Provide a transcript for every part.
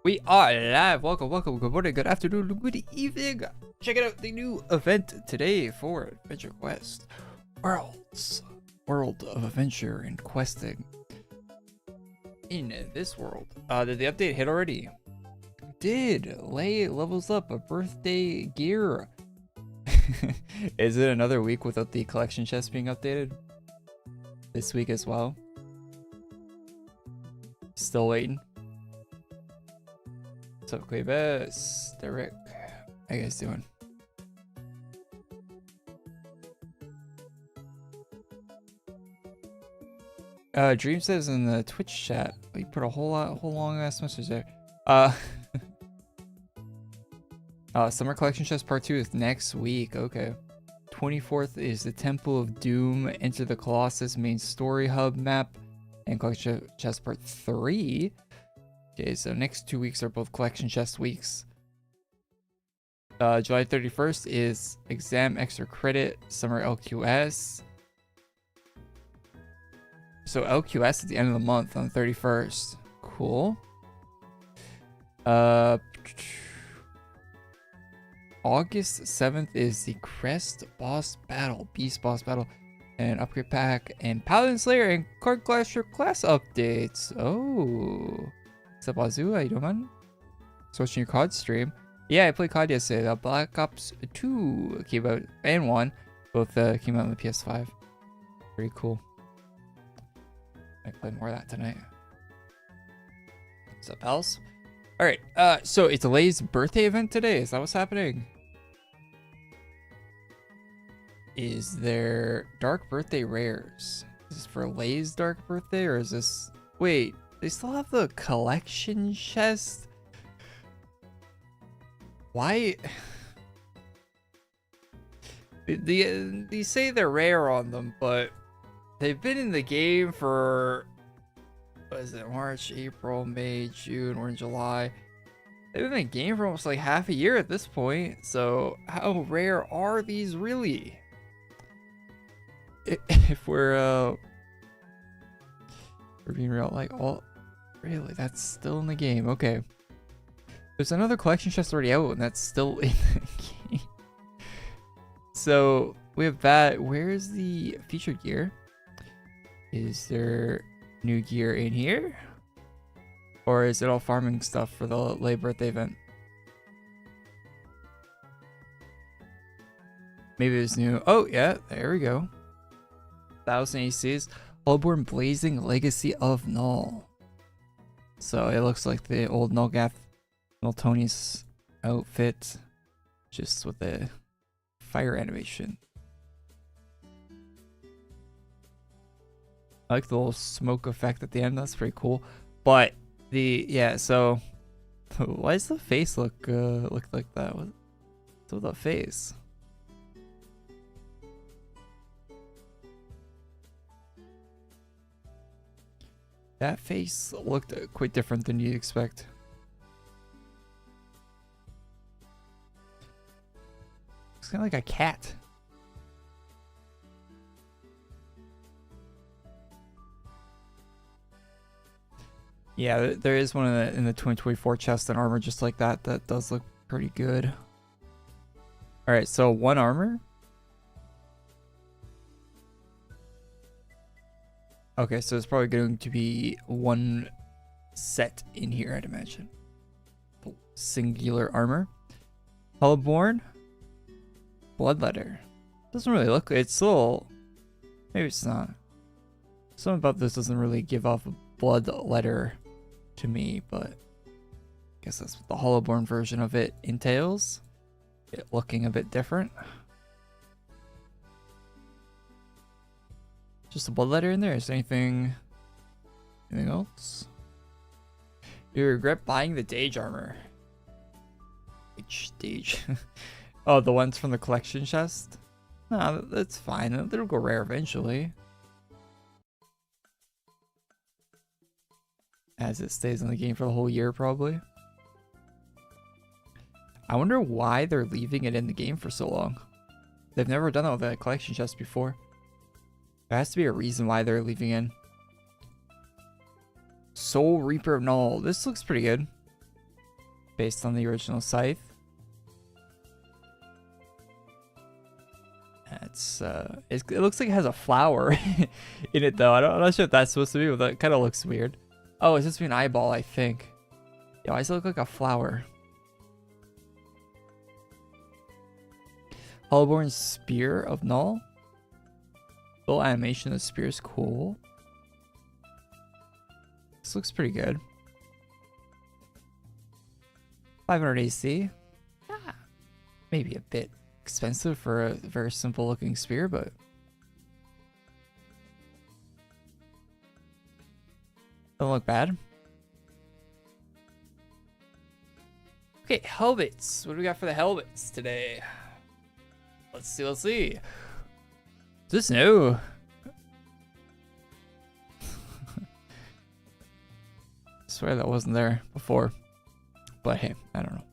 We are live. Welcome, good morning, good afternoon, good evening. Check out the new event today for Adventure Quest Worlds. World of Adventure and Questing. In this world, did the update hit already? Did. Lay levels up a birthday gear. Is it another week without the collection chest being updated? This week as well? Still waiting. What's up, Quaybus? Derek. How you guys doing? Dream says in the Twitch chat, we put a whole long ass message there. Summer Collection Chest Part 2 is next week. Okay. 24th is the Temple of Doom, Enter the Colossus main story hub map, and Collection Chest Part 3. Okay, so next 2 weeks are both Collection Chest weeks. July 31st is Exam Extra Credit, Summer LQS. So LQS at the end of the month on the 31st. Cool. August 7th is the Crest Boss Battle, Beast Boss Battle, and Upgrade Pack, and Paladin Slayer, and Card Clasher class updates. Oh. What's up, Wazoo? How you doing, man? So watching your COD stream. Yeah, I played COD yesterday. Black Ops 2 came out, and 1. Both came out on the PS5. Pretty cool. I play more of that tonight. What's up, pals? Alright, so it's Lay's birthday event today. Is that what's happening? Is there Dark Birthday Rares? Is this for Lay's Dark Birthday, or is this... Wait, they still have the collection chest? Why? They say they're rare on them, but they've been in the game for... What is it? March, April, May, June, or July. They've been in the game for almost like half a year at this point. So how rare are these really? If we're being real, like, oh, really? That's still in the game. Okay. There's another collection chest already out, and that's still in the game. So we have that. Where's the featured gear? Is there new gear in here, or is it all farming stuff for the late birthday event? Maybe it's new. Oh yeah, there we go. 1000 ACs. Hollowborn Blazing Legacy of Null. So it looks like the old Nullgath Tony's outfit, just with the fire animation. I like the little smoke effect at the end. That's pretty cool. But so why does the face look like that? What's with the face? That face looked quite different than you'd expect. It's kind of like a cat. Yeah, there is one in the 2024 chest and armor just like that. That does look pretty good. Alright, so 1 armor. Okay, so it's probably going to be 1 set in here, I'd imagine. Singular armor. Hollowborn. Bloodletter. Doesn't really look... It's still... Maybe it's not. Something about this doesn't really give off a bloodletter to me, but I guess that's what the Hollowborn version of it entails. It looking a bit different. Just a bloodletter in there. Is there anything else? You regret buying the Dage armor. Which Dage? Oh, the ones from the collection chest? No, that's fine. It'll go rare eventually. As it stays in the game for the whole year, probably. I wonder why they're leaving it in the game for so long. They've never done that with a collection chest before. There has to be a reason why they're leaving in. Soul Reaper of Null. This looks pretty good. based on the original scythe. It looks like it has a flower in it though. I'm not sure if that's supposed to be, but that kind of looks weird. Oh, it's supposed to be an eyeball, I think. Yeah, why does it look like a flower? Hollowborn Spear of Null. Little animation of the spear is cool. This looks pretty good. 500 AC. Yeah, maybe a bit expensive for a very simple looking spear, but don't look bad. Okay, helmets. What do we got for the helmets today? Let's see. Is this new? I swear that wasn't there before. But hey, I don't know.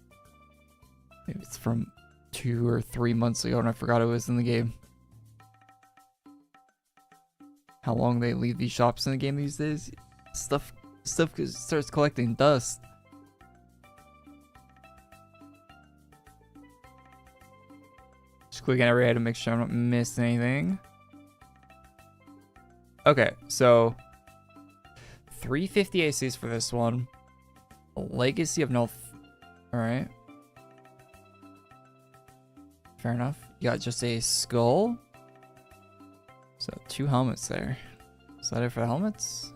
Maybe it's from 2 or 3 months ago and I forgot it was in the game. How long they leave these shops in the game these days? Stuff starts collecting dust. Just clicking every item to make sure I don't miss anything. Okay, so 350 ACs for this one. A Legacy of Null. Alright. Fair enough. You got just a skull. So 2 helmets there. Is that it for the helmets?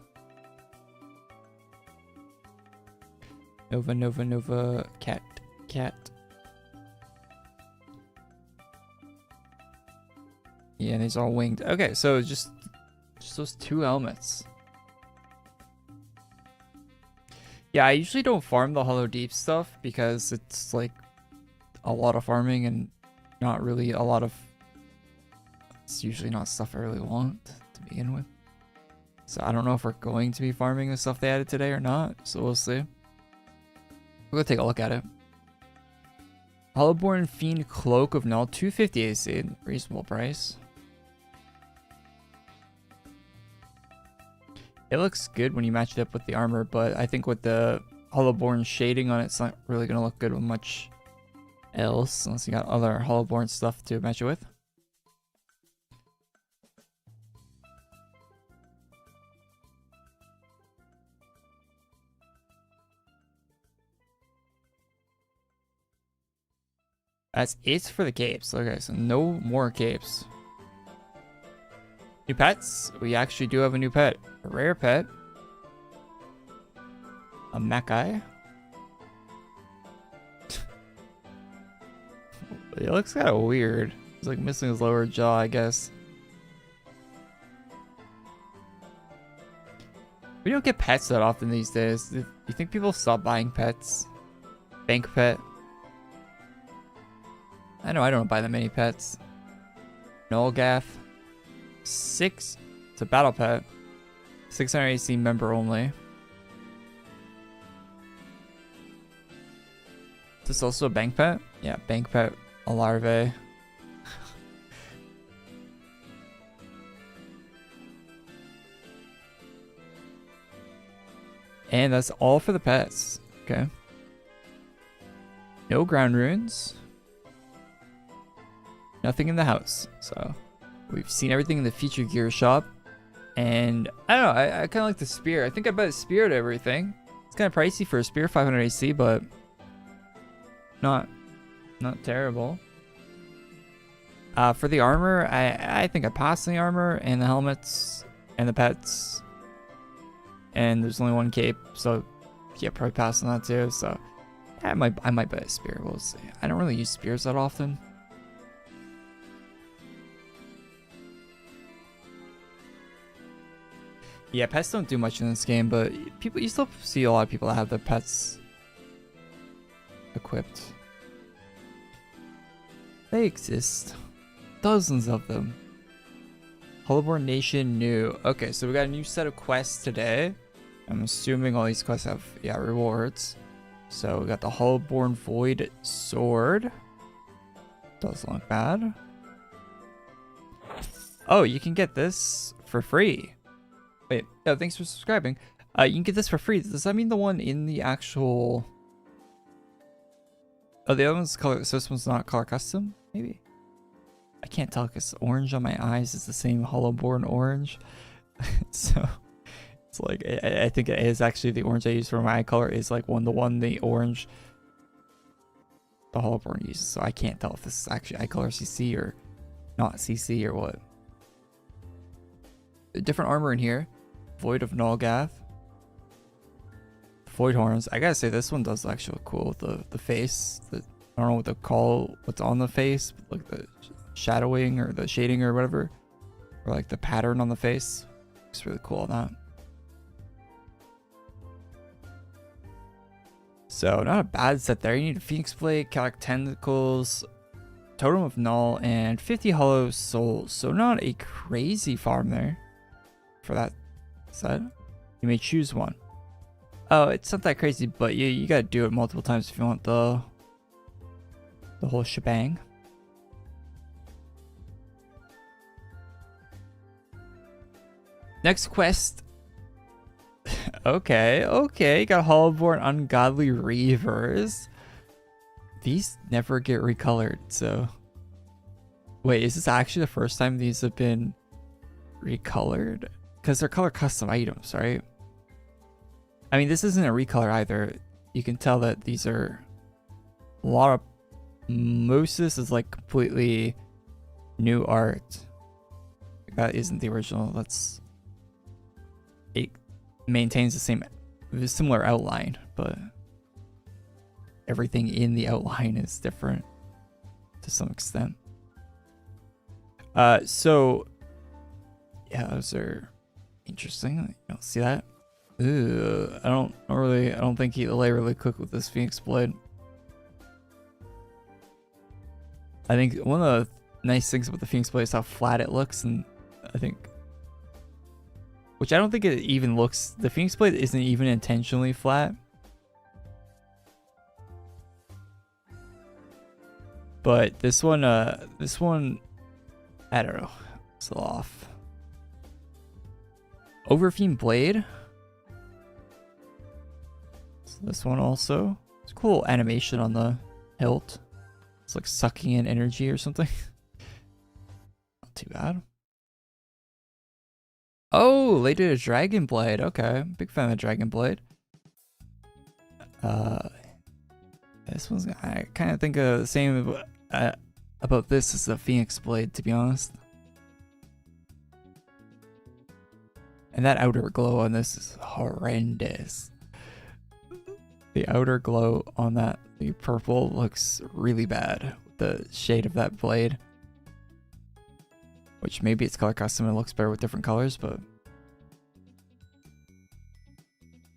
Nova, cat. Yeah, these are all winged. Okay, so just those 2 helmets. Yeah, I usually don't farm the Hollow Deep stuff because it's like a lot of farming and not really a lot of... It's usually not stuff I really want to begin with. So I don't know if we're going to be farming the stuff they added today or not, so we'll see. We'll go take a look at it. Hollowborn Fiend Cloak of Null, 250 AC, reasonable price. It looks good when you match it up with the armor, but I think with the Hollowborn shading on it, it's not really going to look good with much else, unless you got other Hollowborn stuff to match it with. That's it for the capes. Okay, so no more capes. New pets? We actually do have a new pet. A rare pet. A Mackay. It looks kind of weird. He's like missing his lower jaw, I guess. We don't get pets that often these days. Do you think people stop buying pets? Bank pet? I know I don't buy that many pets. Nullgaff. 6. It's a battle pet. 600 AC member only. Is this also a bank pet? Yeah, bank pet. A larvae. And that's all for the pets. Okay. No ground runes. Nothing in the house. So we've seen everything in the feature gear shop. And I don't know, I kind of like the spear. I think I bet a spear to everything. It's kind of pricey for a spear, 500 AC, but not terrible. For the armor, I think I passed the armor and the helmets and the pets. And there's only 1 cape, so yeah, probably pass on that too. So I might buy a spear. We'll see. I don't really use spears that often. Yeah, pets don't do much in this game, but you still see a lot of people that have their pets equipped. They exist. Dozens of them. Hollowborn Nation new. Okay, so we got a new set of quests today. I'm assuming all these quests have, yeah, rewards. So we got the Hollowborn Void Sword. Doesn't look bad. Oh, you can get this for free. Wait, oh, thanks for subscribing. You can get this for free. Does that mean the one in the actual Oh, the other one's color. So this one's not color custom, maybe. I can't tell because orange on my eyes is the same Hollowborn orange. So it's like I think it is actually the orange I use for my eye color is like 1-to-1 the orange the Hollowborn uses. So I can't tell if this is actually eye color CC or not CC or what. A different armor in here. Void of Nulgath. Void horns. I gotta say this one does actually look cool with the face. I don't know what to call what's on the face, but like the shadowing or the shading or whatever, or like the pattern on the face. Looks really cool on that. So not a bad set there. You need a Phoenix Blade, Calic Tentacles, Totem of Null, and 50 Hollow Souls. So not a crazy farm there for that set. You may choose one. Oh, it's not that crazy, but you gotta do it multiple times if you want the whole shebang. Next quest. Okay, got Hollowborn Ungodly Reavers. These never get recolored, so wait, is this actually the first time these have been recolored? Because they're color custom items, right? I mean, this isn't a recolor either. You can tell that these are a lot of most of this is like completely new art. That isn't the original. It maintains the same similar outline, but everything in the outline is different to some extent. So yeah, those are interesting. You don't see that. Ooh, I don't think the lay really cooked with this Phoenix Blade. I think one of the nice things about the Phoenix Blade is how flat it looks, and I think, which I don't think it even looks, the Phoenix Blade isn't even intentionally flat. But this one, I don't know, it's a little off. Overfiend Blade. So this one also. It's a cool animation on the hilt. It's like sucking in energy or something. Not too bad. Oh, they did a Dragon Blade. Okay, big fan of Dragon Blade. This one's, I kind of think of the same about this as the Phoenix Blade, to be honest. And that outer glow on this is horrendous. The outer glow on that, the purple, looks really bad with the shade of that blade. Which maybe it's color custom and it looks better with different colors, but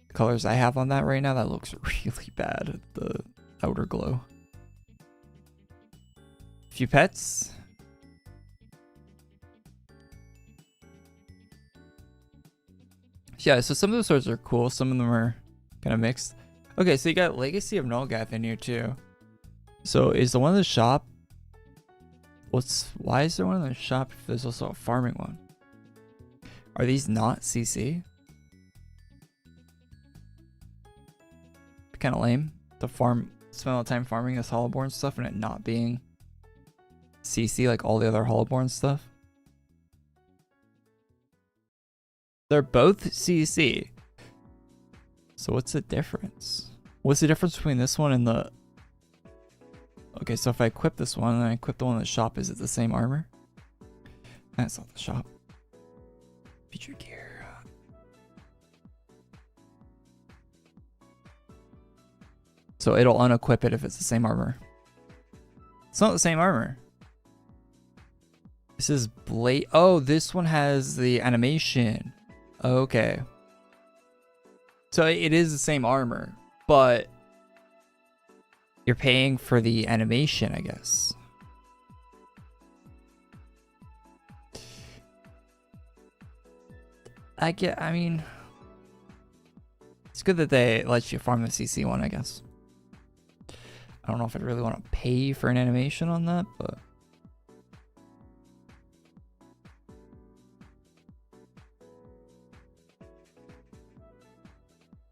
the colors I have on that right now, that looks really bad, the outer glow. Few pets. Yeah, so some of the swords are cool, some of them are kind of mixed. Okay, so you got Legacy of Nulgath in here too. So is the one in the shop, why is there one in the shop if there's also a farming one? Are these not CC? Kind of lame to spend all the time farming this Hollowborn stuff and it not being CC like all the other Hollowborn stuff. They're both CC. So what's the difference? What's the difference between this one and the... Okay, so if I equip this one and I equip the one in the shop, is it the same armor? That's not the shop. Feature gear. So it'll unequip it if it's the same armor. It's not the same armor. This is Blade. Oh, this one has the animation. Okay. So it is the same armor, but you're paying for the animation, I guess. I mean, it's good that they let you farm the CC one, I guess. I don't know if I'd really want to pay for an animation on that, but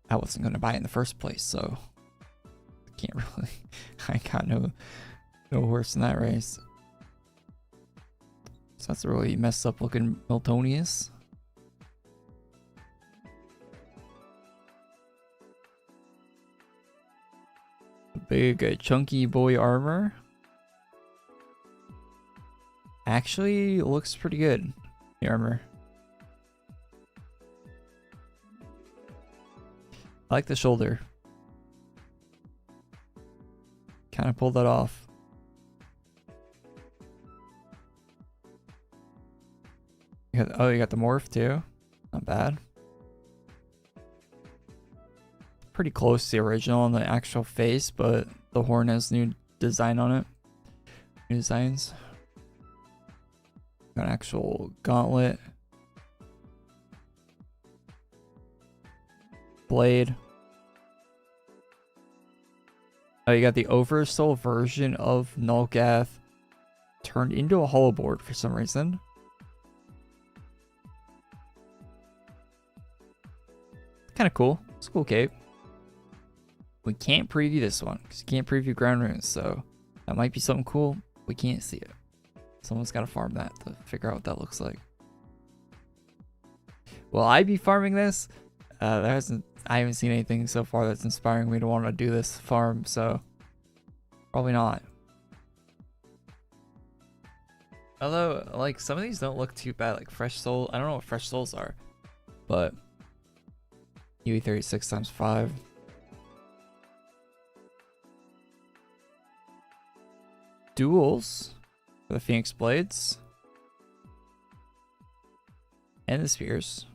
I wasn't going to buy it in the first place, so I I got no horse in that race. So that's a really messed up looking Miltonius. Big chunky boy armor. Actually looks pretty good, the armor. I like the shoulder. Kind of pulled that off. Oh, you got the morph too. Not bad. Pretty close to the original on the actual face, but the horn has new design on it. New designs. Got an actual gauntlet. Blade. Oh, you got the oversoul version of Nulgath turned into a Hollowborn for some reason. Kind of cool. It's a cool cape. We can't preview this one because you can't preview ground runes, so that might be something cool. We can't see it. Someone's got to farm that to figure out what that looks like. Will I be farming this? I haven't seen anything so far that's inspiring me to want to do this farm, so probably not. Although, like, some of these don't look too bad, like fresh soul. I don't know what fresh souls are, but UE 36 times 5. Duels for the Phoenix Blades and the spears.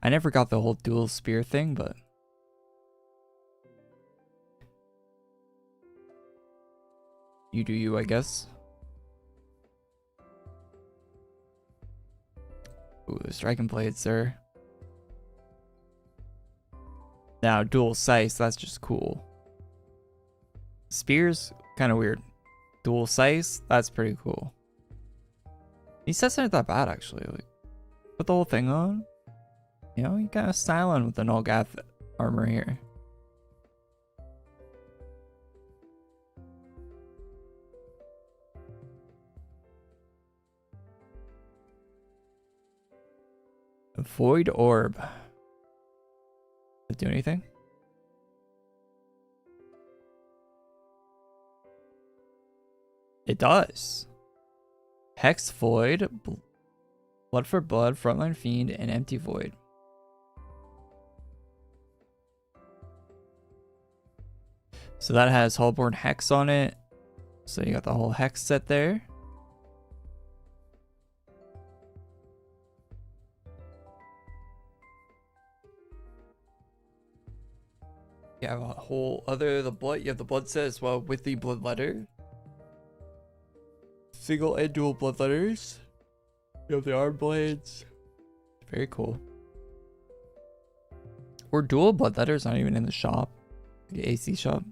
I never got the whole dual spear thing, but you do you, I guess. Ooh, there's dragon blades there. Now, dual size, that's just cool. Spears, kind of weird. Dual size, that's pretty cool. These sets aren't that bad, actually. Like, put the whole thing on. You know, you kind of styling with the Nulgath armor here. Void Orb. Does it do anything? It does. Hex Void, Blood for Blood, Frontline Fiend, and Empty Void. So that has Hollowborn Hex on it. So you got the whole Hex set there. You have a whole other, you have the blood set as well with the blood letter. Single and dual blood letters. You have the arm blades. Very cool. Or dual blood letters, not even in the shop. The AC shop.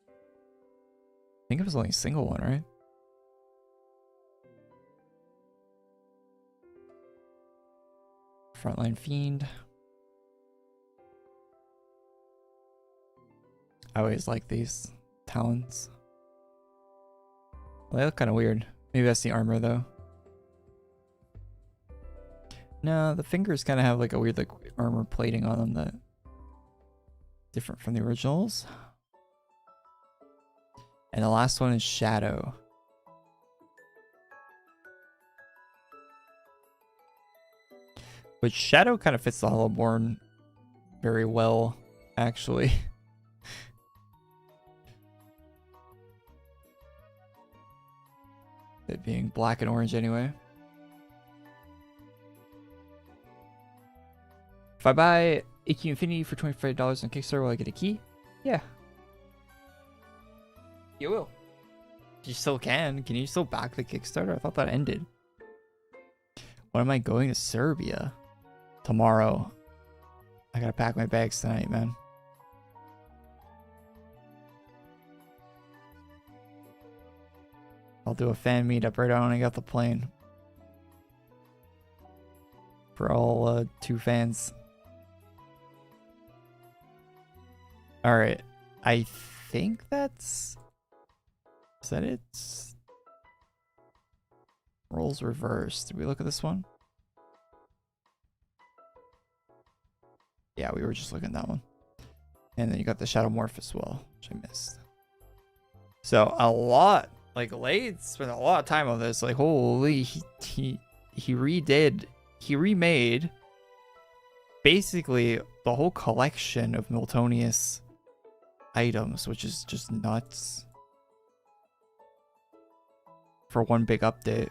I think it was only a single one, right? Frontline Fiend. I always like these talons. Well, they look kind of weird. Maybe that's the armor though. No, the fingers kind of have like a weird like armor plating on them that different from the originals. And the last one is Shadow. Which Shadow kind of fits the Hollowborn very well, actually. It being black and orange anyway. If I buy AQ Infinity for $25 on Kickstarter, will I get a key? Yeah. You will. You still can. Can you still back the Kickstarter? I thought that ended. When am I going to Serbia? Tomorrow. I gotta pack my bags tonight, man. I'll do a fan meetup right on when I got the plane. For all 2 fans. Alright. I think that's... Is that it? Roles reversed. Did we look at this one? Yeah, we were just looking at that one. And then you got the Shadow Morph as well, which I missed. So a lot, like Lade spent a lot of time on this. Like holy, he remade basically the whole collection of Miltonius items, which is just nuts for one big update.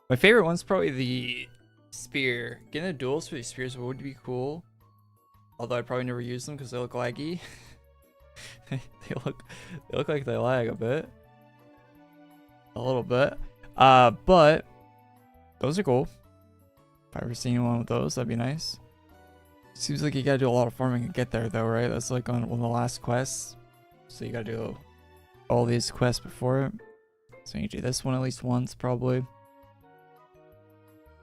My favorite one's probably the spear. Getting the duels for these spears would be cool. Although I'd probably never use them because they look laggy. they look like they lag a bit. A little bit. But those are cool. If I ever seen one with those, that'd be nice. Seems like you gotta do a lot of farming to get there though, right? That's like on one of the last quests. So you gotta do all these quests before it. So you do this one at least once probably.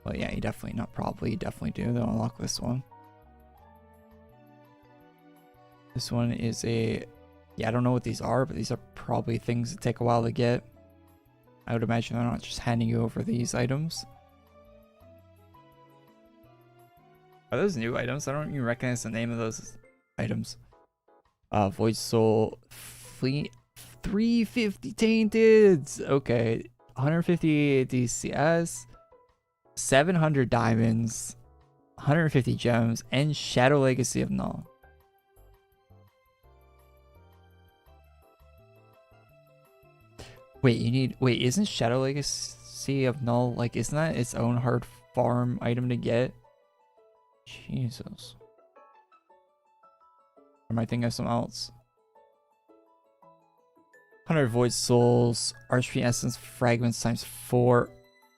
Well, yeah, you definitely, not probably, you definitely do. They'll unlock this one. This one is a, yeah, I don't know what these are, but these are probably things that take a while to get. I would imagine they're not just handing you over these items. Are those new items? I don't even recognize the name of those items. Void Soul, Fleet, 350 Tainted. Okay, 150 DCS. 700 diamonds, 150 gems, and Shadow Legacy of Null. Wait, isn't Shadow Legacy of Null, like, isn't that its own hard farm item to get? Jesus. Or am I thinking of something else? 100 Void Souls, Archfiend Essence Fragments times 4.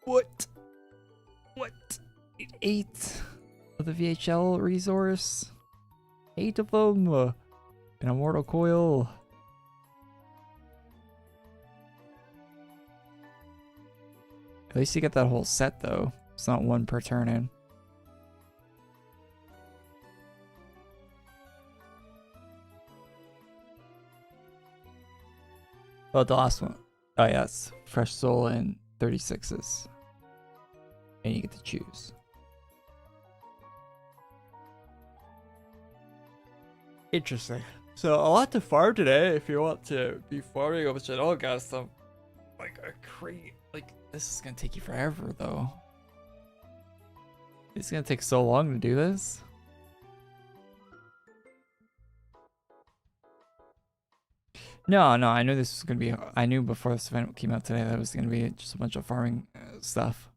What? 8 of the VHL resource. 8 of them. An Immortal Coil. At least you get that whole set though. It's not one per turn in. Oh, the last one. Oh yeah, it's Fresh Soul and 36s. And you get to choose. Interesting. So a lot to farm today if you want to be farming a bunch of all got some like a crate. Like this is gonna take you forever though. It's gonna take so long to do this. No, I knew this was gonna be. I knew before this event came out today that it was gonna be just a bunch of farming stuff.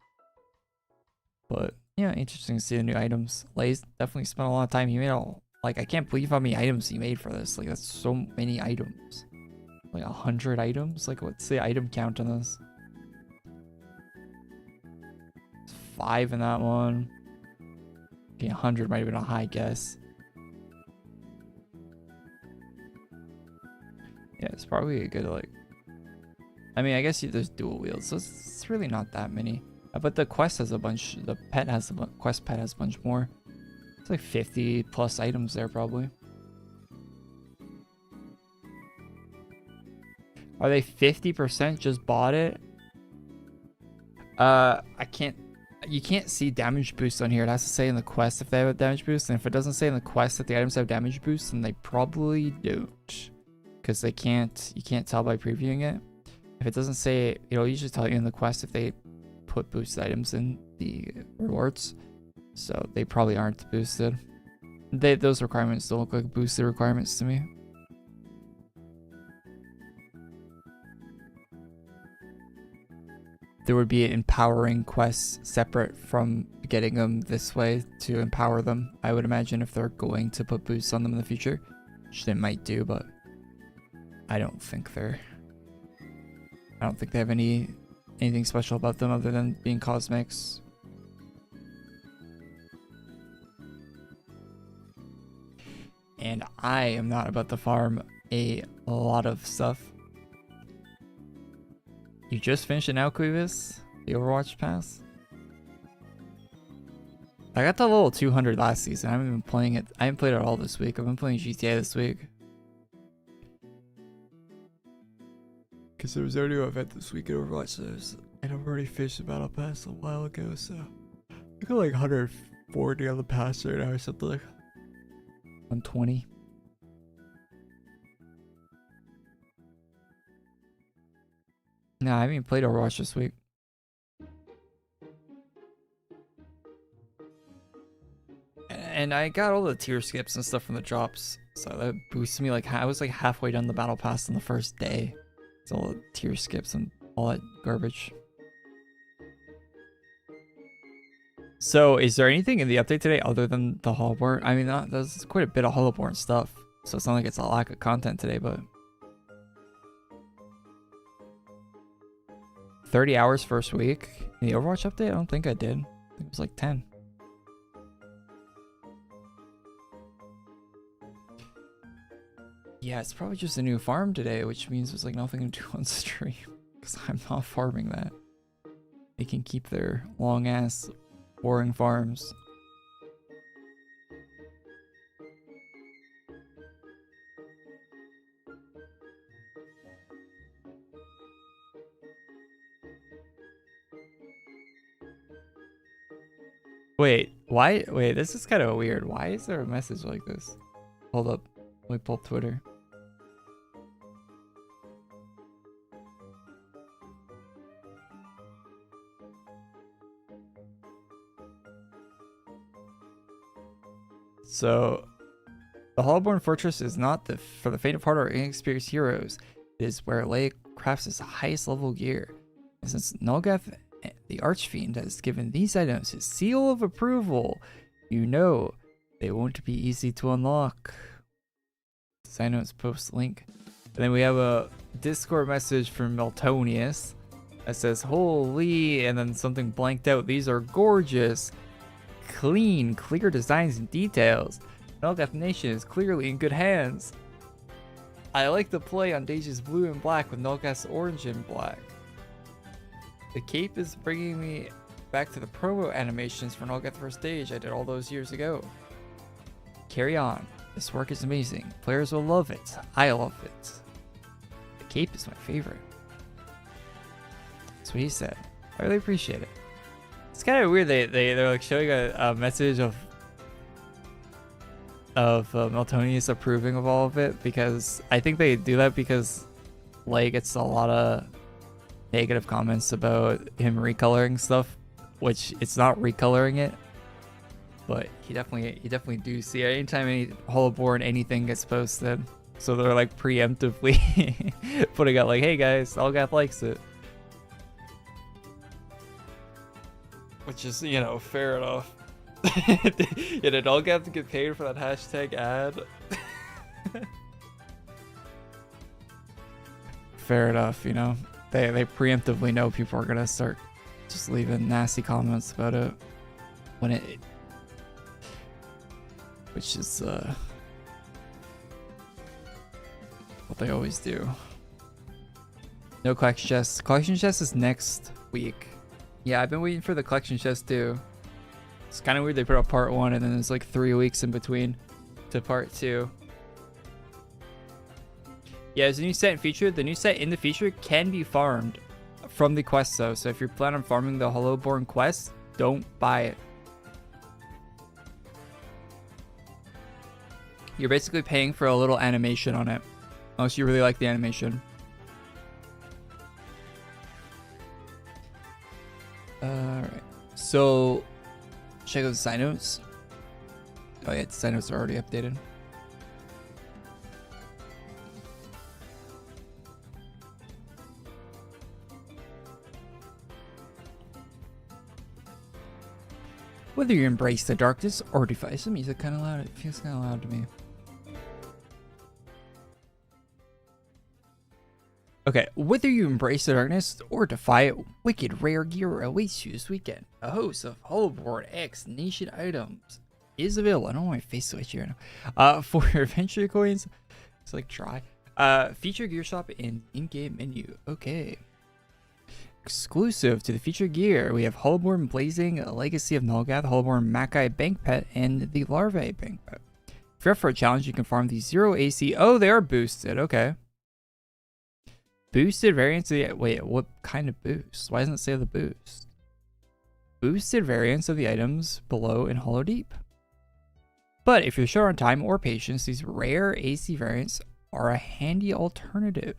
But yeah, interesting to see the new items. Lays definitely spent a lot of time. He made all. Like, I can't believe how many items he made for this. Like, that's so many items. Like, 100 items? Like, what's the item count on this? 5 in that one. Okay, 100 might have been a high guess. Yeah, it's probably a good, like... I mean, I guess there's dual wields, so it's really not that many. But the quest has a bunch. The pet has the quest pet has a bunch more. It's like 50 plus items there probably. Are they 50% just bought it? You can't see damage boost on here. It has to say in the quest if they have a damage boost, and if it doesn't say in the quest that the items have damage boost, then they probably don't, because you can't tell by previewing it. If it doesn't say, it'll usually tell you in the quest if they put boosted items in the rewards. So they probably aren't boosted. Those requirements don't look like boosted requirements to me. There would be empowering quests separate from getting them this way to empower them, I would imagine, if they're going to put boosts on them in the future, which they might do, but I don't think they have anything special about them other than being cosmetics. And I am not about to farm a lot of stuff. You just finished an AQW, the Overwatch pass? I got the level 200 last season. I haven't been playing it. I haven't played it all this week. I've been playing GTA this week. Because there was already an event this week in Overwatch. And I've already finished the battle pass a while ago. So I got like 140 on the pass right now or something like 120. No, I haven't even played Overwatch this week. And I got all the tier skips and stuff from the drops, so that boosted me. Like, I was like halfway done the battle pass on the first day. It's all the tier skips and all that garbage. So, is there anything in the update today other than the Hollowborn? I mean, there's quite a bit of Hollowborn stuff, so it's not like it's a lack of content today, but 30 hours first week in the Overwatch update? I don't think I did. I think it was like 10. Yeah, it's probably just a new farm today, which means there's like nothing to do on stream because I'm not farming that. They can keep their long ass boring farms. Wait, why? Wait, this is kind of weird. Why is there a message like this? Hold up. Let me pull up Twitter. So, the Hollowborn Fortress is not for the faint of heart or inexperienced heroes. It is where Leia crafts his highest level gear. And since Nulgath, the Archfiend, has given these items his seal of approval, you know they won't be easy to unlock. Side notes post link. And then we have a Discord message from Meltonius that says, holy, and then something blanked out. These are gorgeous. Clean, clear designs and details. Nulgath Nation is clearly in good hands. I like the play on Deja's blue and black with Nulgath's orange and black. The cape is bringing me back to the promo animations for Nulgath First Stage I did all those years ago. Carry on. This work is amazing. Players will love it. I love it. The cape is my favorite. That's what he said. I really appreciate it. It's kind of weird they're like showing a message of Meltonius approving of all of it, because I think they do that because Leia gets a lot of negative comments about him recoloring stuff, which it's not recoloring it, but he definitely do see it anytime any Hollowborn anything gets posted. So they're like preemptively putting out like, hey guys, Nulgath likes it. Which is, you know, fair enough. Yeah, did Nulgath get paid for that hashtag ad? Fair enough, you know. They preemptively know people are gonna start just leaving nasty comments about it when it, which is what they always do. No collection chest. Collection chest is next week. Yeah, I've been waiting for the collection chest too. It's kind of weird they put out part 1 and then there's like 3 weeks in between to part 2. Yeah, there's a new set and feature. The new set in the feature can be farmed from the quest though. So if you're planning on farming the Hollowborn quest, don't buy it. You're basically paying for a little animation on it. Unless you really like the animation. Alright. So, check out the side notes. Oh yeah, the side notes are already updated. Whether you embrace the darkness or defy the music kind of loud, it feels kind of loud to me. Okay, whether you embrace the darkness or defy it, wicked rare gear awaits you this weekend. A host of Hollowborn X Nation items is available. I don't know why my face switch here now. For your adventure coins, it's like try. Feature gear shop in in-game menu. Okay. exclusive to the featured gear, we have Hollowborn Blazing Legacy of Nulgath, Hollowborn Mackay Bank Pet, and the Larvae Bank Pet. If you're up for a challenge, you can farm the 0 AC. Oh, they are boosted. Okay. Boosted variants of the... Wait, what kind of boost? Why doesn't it say the boost? Boosted variants of the items below in Hollow Deep. But if you're short on time or patience, these rare AC variants are a handy alternative.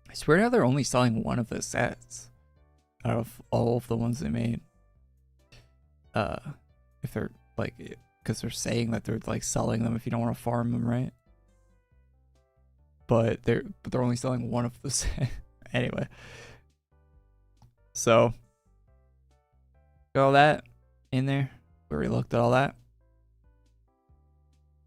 I swear now they're only selling one of the sets out of all of the ones they made. If they're like, because they're saying that they're like selling them if you don't want to farm them, right? But they're only selling one of the set. Anyway, so got all that in there. We already looked at all that.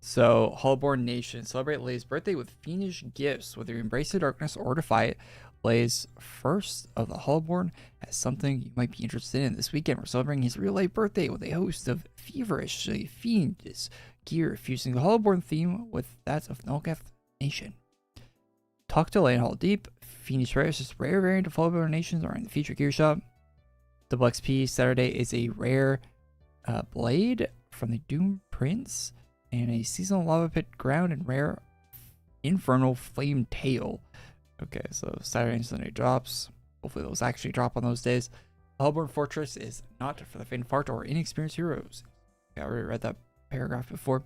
So, Hollowborn Nation, celebrate Lay's birthday with fiendish gifts. Whether you embrace the darkness or defy it, Lay's first of the Hollowborn has something you might be interested in. This weekend, we're celebrating his real-life birthday with a host of feverishly fiendish gear, fusing the Hollowborn theme with that of Nulgath Nation. Talk to Lay in Hollow Deep. Fiendish Rare is just rare variant of Hollowborn Nations are in the featured gear shop. Double XP Saturday is a rare blade from the Doom Prince and a seasonal lava pit ground and rare infernal flame tail. Okay, so Saturday and Sunday drops. Hopefully those actually drop on those days. Hollowborn Fortress is not for the faint of heart or inexperienced heroes. Yeah, I already read that paragraph before.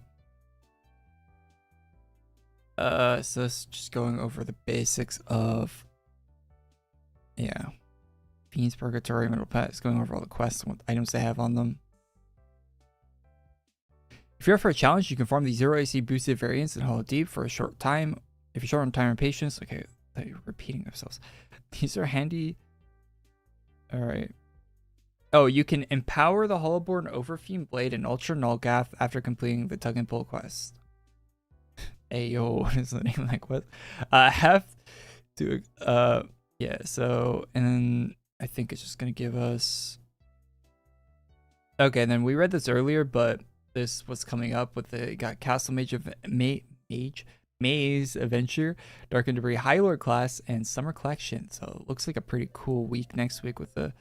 So it's just going over the basics of, yeah, Fiend's Purgatory, Middle Pet. It's going over all the quests and what items they have on them. If you're up for a challenge, you can farm the 0 AC boosted variants in Hollow Deep for a short time. If you're short on time and patience, okay, they're repeating themselves. These are handy. All right. Oh, you can empower the Hollowborn Overfiend Blade and Ultra Nulgath after completing the Tug and Pull quest. Ayo, what is the name of that quest? Have to, yeah, so, and then I think it's just going to give us, okay, and then we read this earlier, but this was coming up with the, got Castle Mage of Maze Adventure, Dark and Debris High Lord class, and Summer Collection. So it looks like a pretty cool week next week with the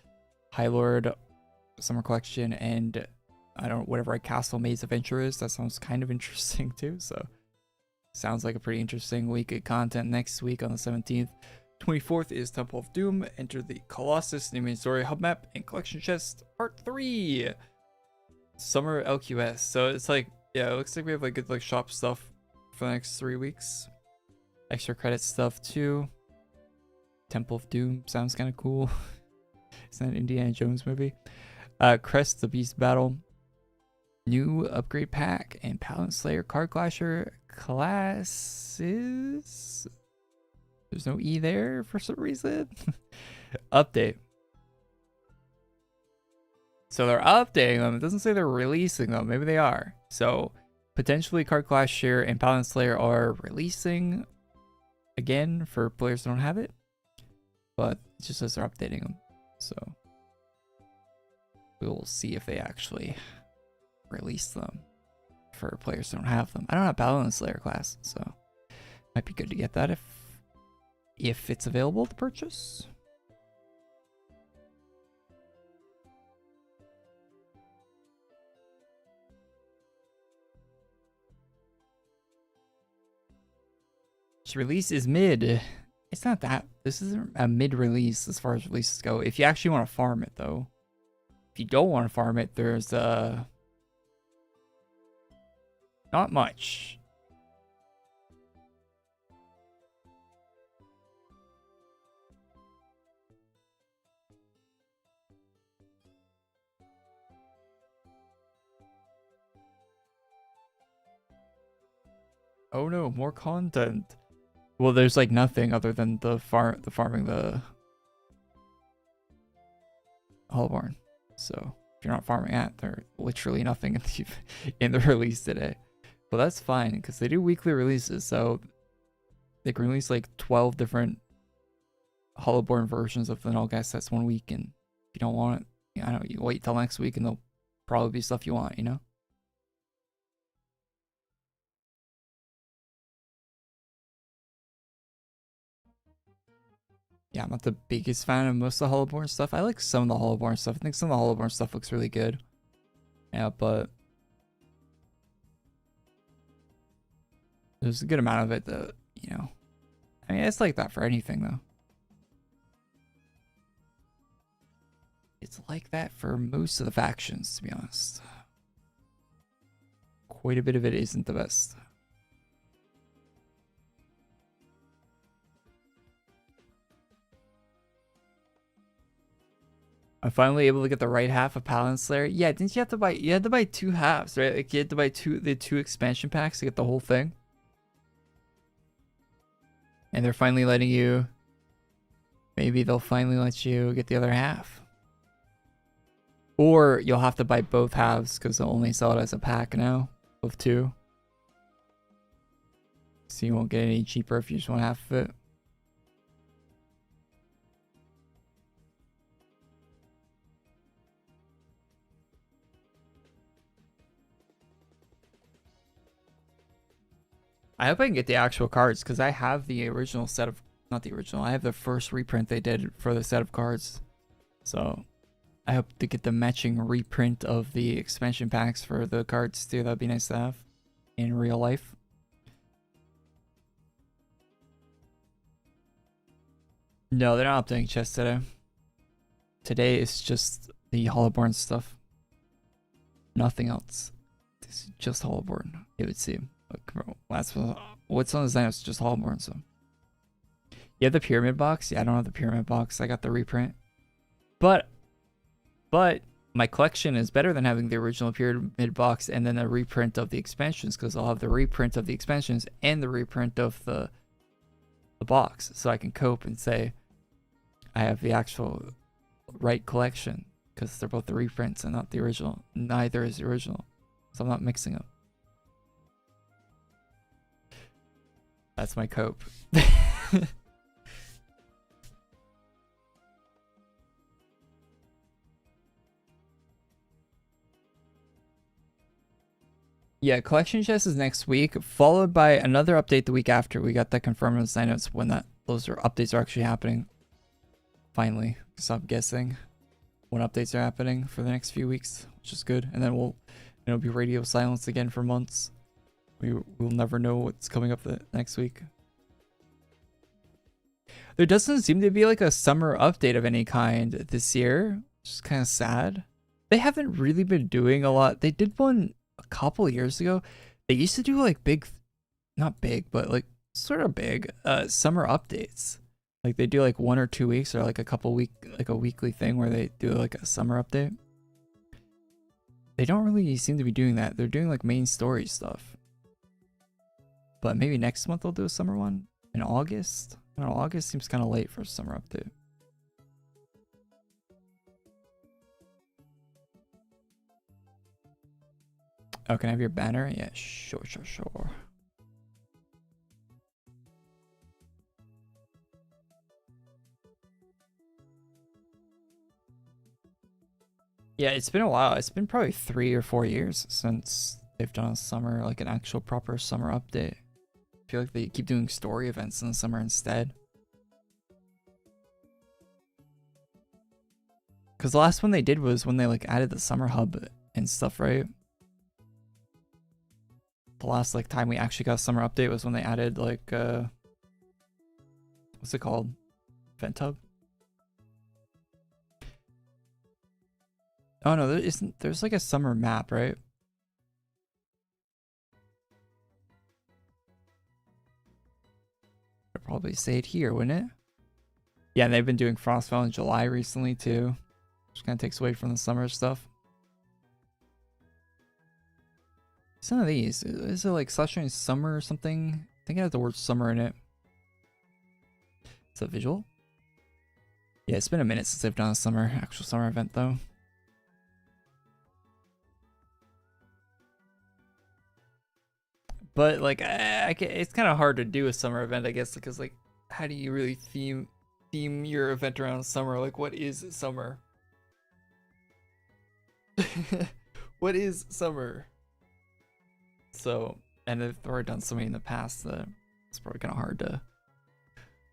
High Lord, Summer Collection, and I don't know, whatever a Castle Maze Adventure is. That sounds kind of interesting too. So sounds like a pretty interesting week of content next week on the 17th. 24th is Temple of Doom. Enter the Colossus New Main Story Hub Map and Collection Chest Part 3. Summer LQS. So it's like, yeah, it looks like we have like good like shop stuff for the next 3 weeks. Extra credit stuff too. Temple of Doom sounds kind of cool. It's an Indiana Jones movie. Crest the Beast Battle. New upgrade pack and Paladin Slayer Card Clasher classes. There's no E there for some reason. Update. So they're updating them. It doesn't say they're releasing them. Maybe they are. So potentially Card Clasher and Paladin Slayer are releasing again for players who don't have it. But it just says they're updating them. So we'll see if they actually release them for players who don't have them. I don't have Paladin Slayer class, so might be good to get that if it's available to purchase. Its release is mid. It's not that. This isn't a mid release as far as releases go. If you actually want to farm it though. If you don't want to farm it, there's not much. Oh no, more content. Well, there's like nothing other than the farming the Hollowborn. So if you're not farming that, there's literally nothing in the release today. But that's fine because they do weekly releases, so they can release like 12 different Hollowborn versions of the Nulgath sets 1 week, and if you don't want it, I don't know, you wait till next week and there'll probably be stuff you want, you know? Yeah, I'm not the biggest fan of most of the Hollowborn stuff. I like some of the Hollowborn stuff. I think some of the Hollowborn stuff looks really good. Yeah, but there's a good amount of it that, you know, I mean, it's like that for anything though. It's like that for most of the factions, to be honest. Quite a bit of it isn't the best. I'm finally able to get the right half of Paladin Slayer. Yeah, didn't you have to buy? You had to buy 2 halves, right? Like you had to buy the two expansion packs to get the whole thing. And they're finally letting you. Maybe they'll finally let you get the other half. Or you'll have to buy both halves because they'll only sell it as a pack now of 2. So you won't get any cheaper if you just want half of it. I hope I can get the actual cards because I have the original set of, not the original, I have the first reprint they did for the set of cards. So I hope to get the matching reprint of the expansion packs for the cards too. That'd be nice to have in real life. No, they're not updating chests today. Today is just the Hollowborn stuff. Nothing else. This is just Hollowborn, it would seem. What's on the design? It's just Hollowborn, so. You have the pyramid box? Yeah, I don't have the pyramid box. I got the reprint. But my collection is better than having the original pyramid box and then a reprint of the expansions because I'll have the reprint of the expansions and the reprint of the box. So I can cope and say I have the actual right collection because they're both the reprints and not the original. Neither is the original. So I'm not mixing them. That's my cope. Yeah, collection chest is next week, followed by another update the week after. We got that confirmed in the sign notes when those updates are actually happening. Finally, stop guessing when updates are happening for the next few weeks, which is good. And then it'll be radio silence again for months. We'll never know what's coming up the next week. There doesn't seem to be like a summer update of any kind this year, which is kind of sad. They haven't really been doing a lot. They did one a couple of years ago. They used to do like big, not big, but like sort of big summer updates. Like they do like 1 or 2 weeks or like a weekly thing where they do like a summer update. They don't really seem to be doing that. They're doing like main story stuff. But maybe next month they'll do a summer one in August. I don't know, August seems kind of late for a summer update. Oh, can I have your banner? Yeah, sure. Yeah, it's been a while. It's been probably 3 or 4 years since they've done a summer, like an actual proper summer update. I feel like they keep doing story events in the summer instead. Because the last one they did was when they like added the summer hub and stuff, right? The last like time we actually got a summer update was when they added like what's it called? Vent hub? Oh no, there isn't. There's like a summer map, right? I'd probably say it here, wouldn't it? Yeah, and they've been doing Frostfell in July recently too, which kind of takes away from the summer stuff. Some of these, is it like Slushing Summer or something? I think it has the word summer in it. Is that visual? Yeah, it's been a minute since they've done a actual summer event though. But like, it's kind of hard to do a summer event, I guess, because like, how do you really theme your event around summer? Like, what is summer? What is summer? So, and they've already done so many in the past that it's probably kind of hard to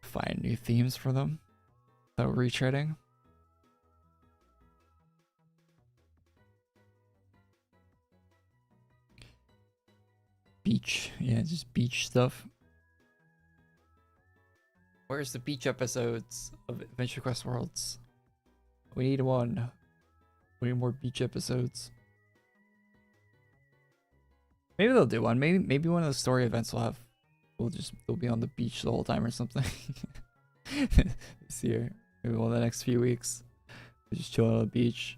find new themes for them. So retreading. Beach. Yeah, just beach stuff. Where's the beach episodes of Adventure Quest Worlds? We need one. We need more beach episodes. Maybe they'll do one. Maybe one of the story events we'll be on the beach the whole time or something. This year. Maybe one of the next few weeks. We'll just chill on the beach.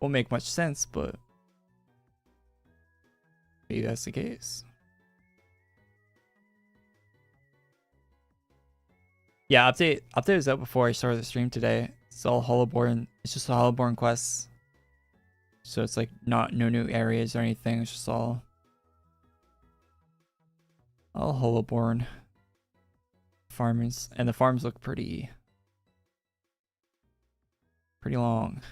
Won't make much sense, but maybe that's the case. Yeah, update was out before I started the stream today. It's all Hollowborn. It's just a Hollowborn quests. So it's like no new areas or anything. It's just all Hollowborn farms, and the farms look pretty long.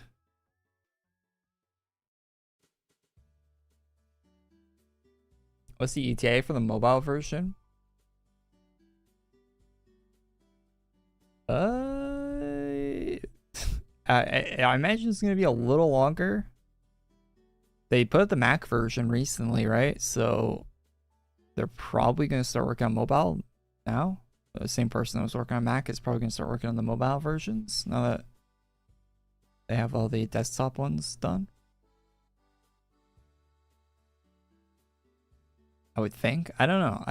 What's the ETA for the mobile version? I imagine it's gonna be a little longer. They put out the Mac version recently, right? So they're probably gonna start working on mobile now. The same person that was working on Mac is probably gonna start working on the mobile versions now that they have all the desktop ones done. I would think. I don't know.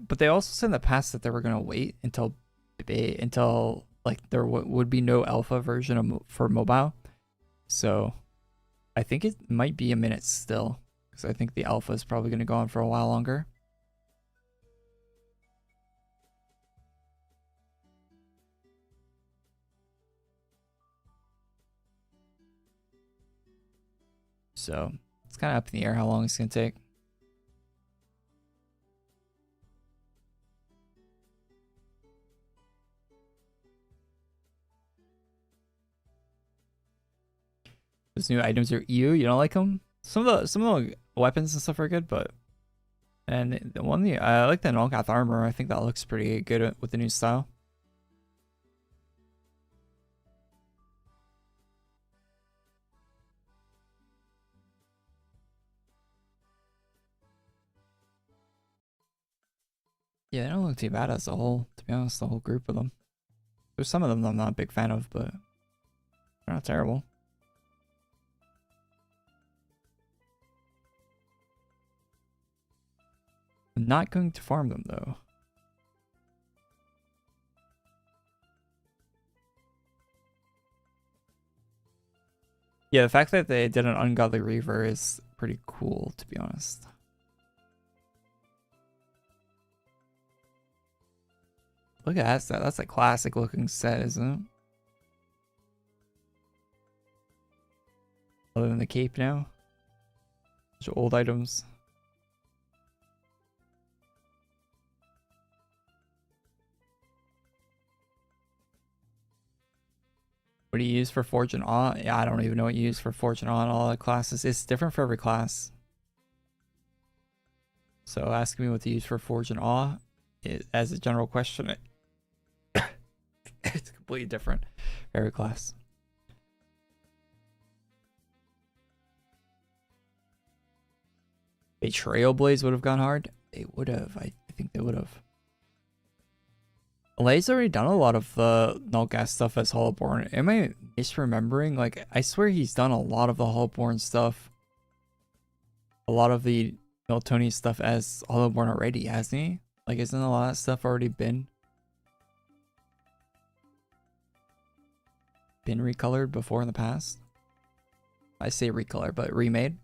But they also said in the past that they were gonna wait until like there would be no alpha version for mobile. So I think it might be a minute still, because I think the alpha is probably gonna go on for a while longer. So it's kind of up in the air how long it's gonna take. Those new items are you don't like them? Some of the weapons and stuff are good, but and I like the Nolgath armor. I think that looks pretty good with the new style. Yeah, they don't look too bad as a whole, to be honest, the whole group of them. There's some of them I'm not a big fan of, but they're not terrible. I'm not going to farm them though. Yeah, the fact that they did an Ungodly Reaver is pretty cool, to be honest. Look at that set. That's a classic looking set, isn't it? Other than the cape now. Bunch of old items. What do you use for Forge and Awe? Yeah, I don't even know what you use for Forge and Awe in all the classes. It's different for every class. So asking me what to use for Forge and Awe as a general question, it's completely different for every class. Betrayal Blaze would have gone hard. They would have. I think they would have. Lay's already done a lot of the Nulgas stuff as Hollowborn. Am I misremembering? Like, I swear he's done a lot of the Hollowborn stuff. A lot of the Miltoni stuff as Hollowborn already, hasn't he? Like, isn't a lot of that stuff already been recolored before in the past? I say recolored, but remade.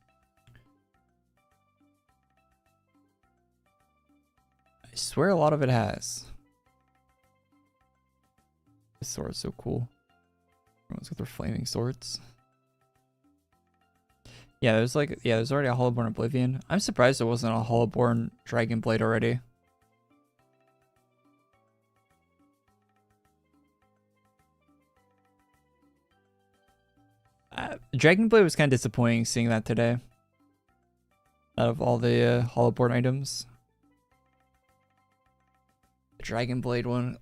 I swear a lot of it has. This sword is so cool. Everyone's got their flaming swords. Yeah, there's already a Hollowborn Oblivion. I'm surprised there wasn't a Hollowborn Dragon Blade already. Dragon Blade was kind of disappointing seeing that today. Out of all the Hollowborn items. The Dragon Blade one,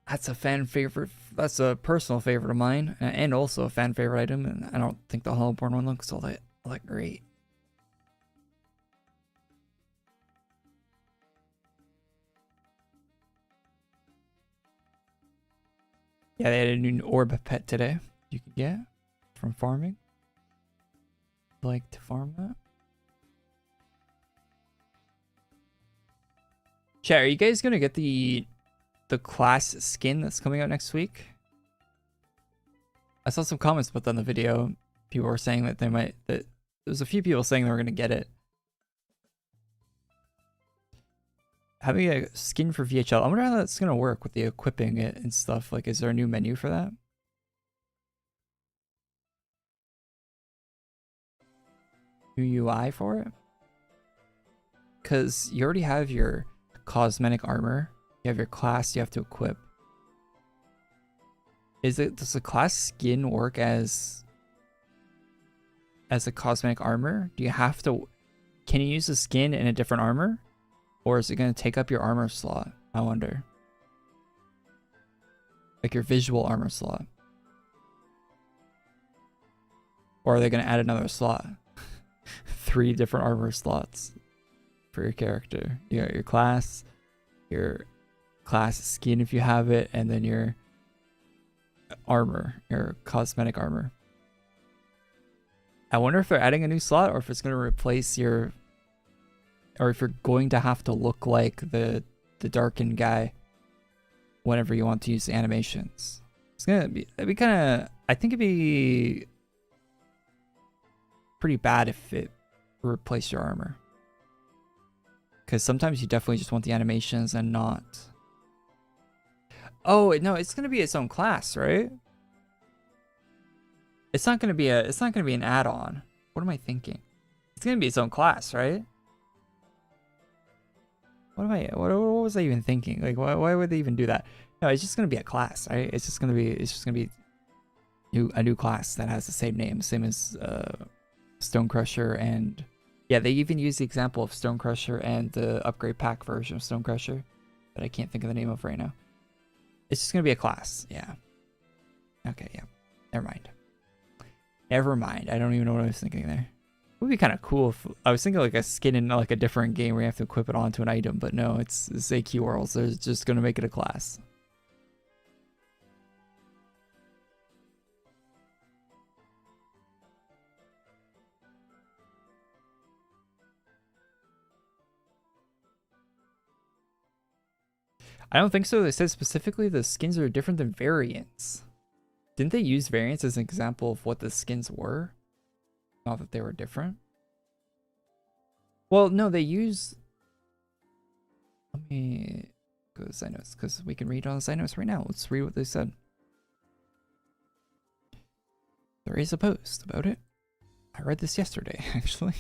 that's a fan favorite. That's a personal favorite of mine, and also a fan favorite item. And I don't think the Hollowborn one looks all that great. Yeah, they had a new orb pet today. You can get from farming. Like to farm that. Chat, are you guys gonna get the class skin that's coming out next week? I saw some comments about that in the video. People were saying that there's a few people saying they were gonna get it. Having a skin for VHL, I wonder how that's gonna work with the equipping it and stuff. Like, is there a new menu for that? New UI for it? Because you already have your cosmetic armor. You have your class you have to equip. Does the class skin work as a cosmetic armor? Do you have to, can you use the skin in a different armor? Or is it going to take up your armor slot? I wonder. Like your visual armor slot. Or are they going to add another slot? 3 different armor slots for your character. You got your class skin if you have it, and then your armor, your cosmetic armor. I wonder if they're adding a new slot, or if it's going to replace your, or if you're going to have to look like the darkened guy whenever you want to use the animations. It'd be kind of, I think it'd be pretty bad if it replaced your armor. Because sometimes you definitely just want the animations and not. Oh no, it's gonna be its own class, right? It's not gonna be an add-on. What am I thinking? It's gonna be its own class, right? What was I even thinking? Like, why would they even do that? No, it's just gonna be a class, right? It's just gonna be a new class that has the same name, same as Stone Crusher, and yeah, they even use the example of Stone Crusher and the upgrade pack version of Stone Crusher that I can't think of the name of right now. It's just gonna be a class, yeah. Okay, yeah. Never mind. Never mind. I don't even know what I was thinking there. It would be kind of cool if I was thinking like a skin in like a different game where you have to equip it onto an item, but no, it's AQWorlds. They're just gonna make it a class. I don't think so. They said specifically the skins are different than variants. Didn't they use variants as an example of what the skins were? Not that they were different. Well, no, they use... Let me go to the side notes, because we can read on the side notes right now. Let's read what they said. There is a post about it. I read this yesterday, actually.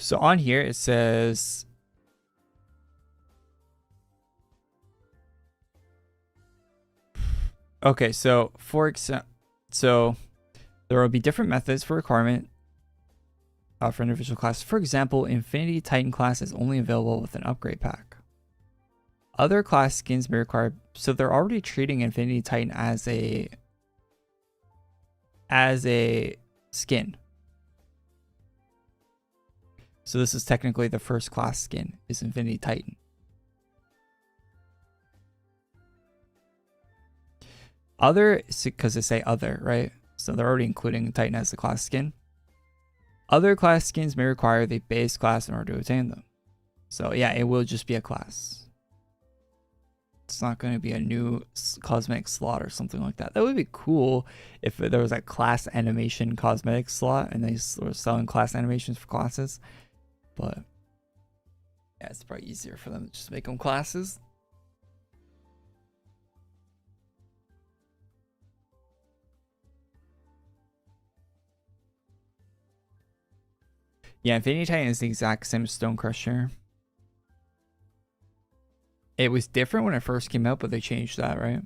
So on here it says, okay, so for example, so there will be different methods for requirement for individual classes. For example, Infinity Titan class is only available with an upgrade pack. Other class skins may require, so they're already treating Infinity Titan as a skin. So this is technically the first class skin, is Infinity Titan. Other, because they say other, right? So they're already including Titan as the class skin. Other class skins may require the base class in order to attain them. So yeah, it will just be a class. It's not going to be a new cosmetic slot or something like that. That would be cool if there was a class animation cosmetic slot and they were selling class animations for classes. But yeah, it's probably easier for them to just make them classes. Yeah, Infinity Titan is the exact same as Stone Crusher. It was different when it first came out, but they changed that, right?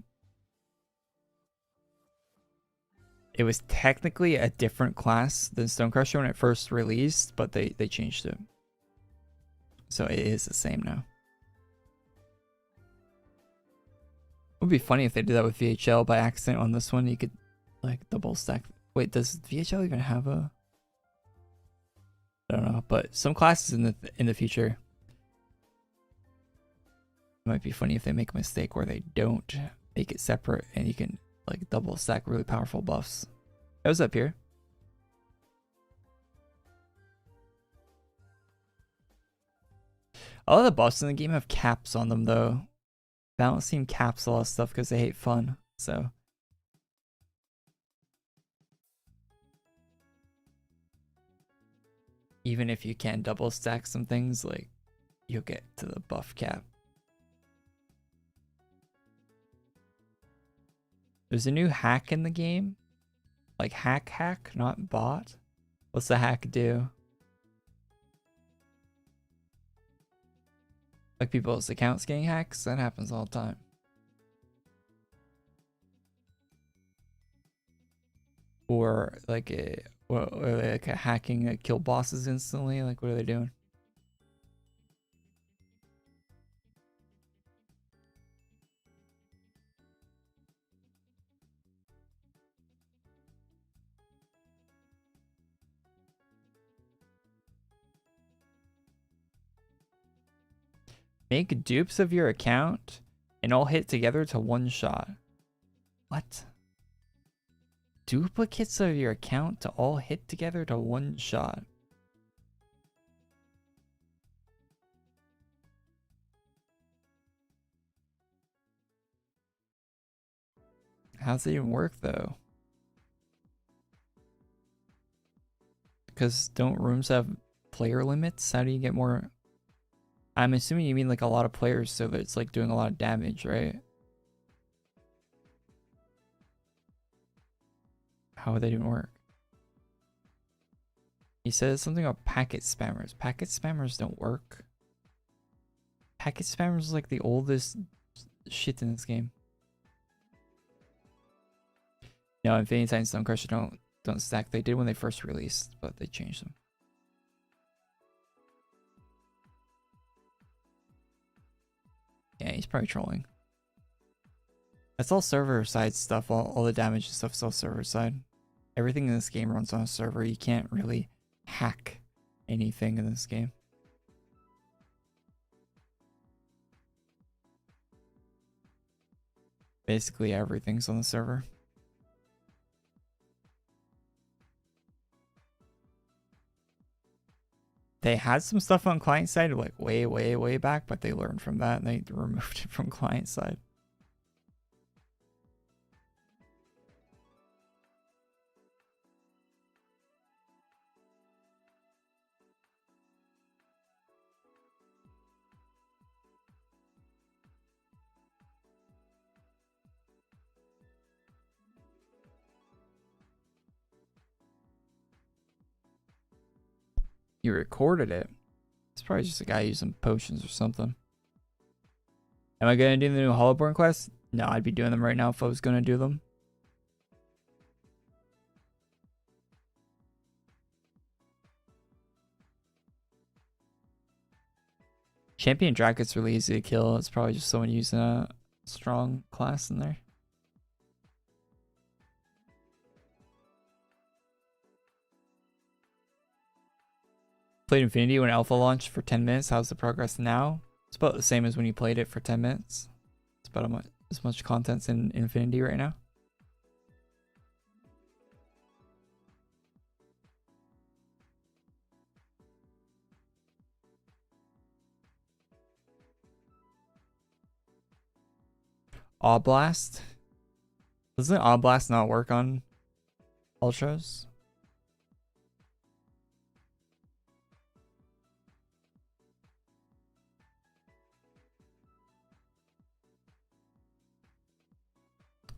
It was technically a different class than Stonecrusher when it first released, but they changed it. So it is the same now. It would be funny if they did that with VHL by accident on this one. You could like double stack. Wait, does VHL even have a? I don't know, but some classes in the future. It might be funny if they make a mistake where they don't make it separate and you can like double stack really powerful buffs. That was up here. All the buffs in the game have caps on them though. Balancing caps a lot of stuff because they hate fun. So even if you can double stack some things, like you'll get to the buff cap. There's a new hack in the game. Like hack, not bot. What's the hack do? Like people's accounts getting hacks? That happens all the time. Or like a hacking that kill bosses instantly. Like what are they doing? Make dupes of your account and all hit together to one shot. What? Duplicates of your account to all hit together to one shot. How's it even work though? Because don't rooms have player limits? How do you get more? I'm assuming you mean like a lot of players so that it's like doing a lot of damage, right? How would that even work? He says something about packet spammers. Packet spammers don't work. Packet spammers is like the oldest shit in this game. No, Infinity Titan Stonecrusher don't stack. They did when they first released, but they changed them. Yeah, he's probably trolling. That's all server side stuff. All the damage and stuff is all server side. Everything in this game runs on a server. You can't really hack anything in this game. Basically everything's on the server. They had some stuff on client side like way back, but they learned from that and they removed it from client side. You recorded it. It's probably just a guy using potions or something. Am I gonna do the new Hollowborn quests? No, I'd be doing them right now if I was gonna do them. Champion Dragon's really easy to kill. It's probably just someone using a strong class in there. Played Infinity when Alpha launched for 10 minutes. How's the progress now? It's about the same as when you played it for 10 minutes. It's about as much content's in Infinity right now. Oblast? Doesn't Oblast not work on Ultras?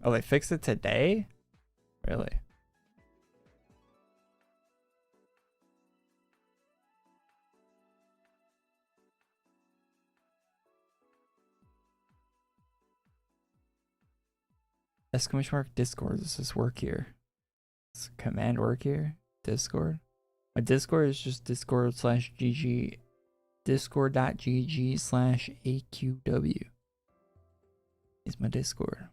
Oh, they fixed it today? Really? Exclamation mark Discord. Does this work here? Does command work here? Discord? My Discord is just discord/gg, discord.gg/AQW is my Discord.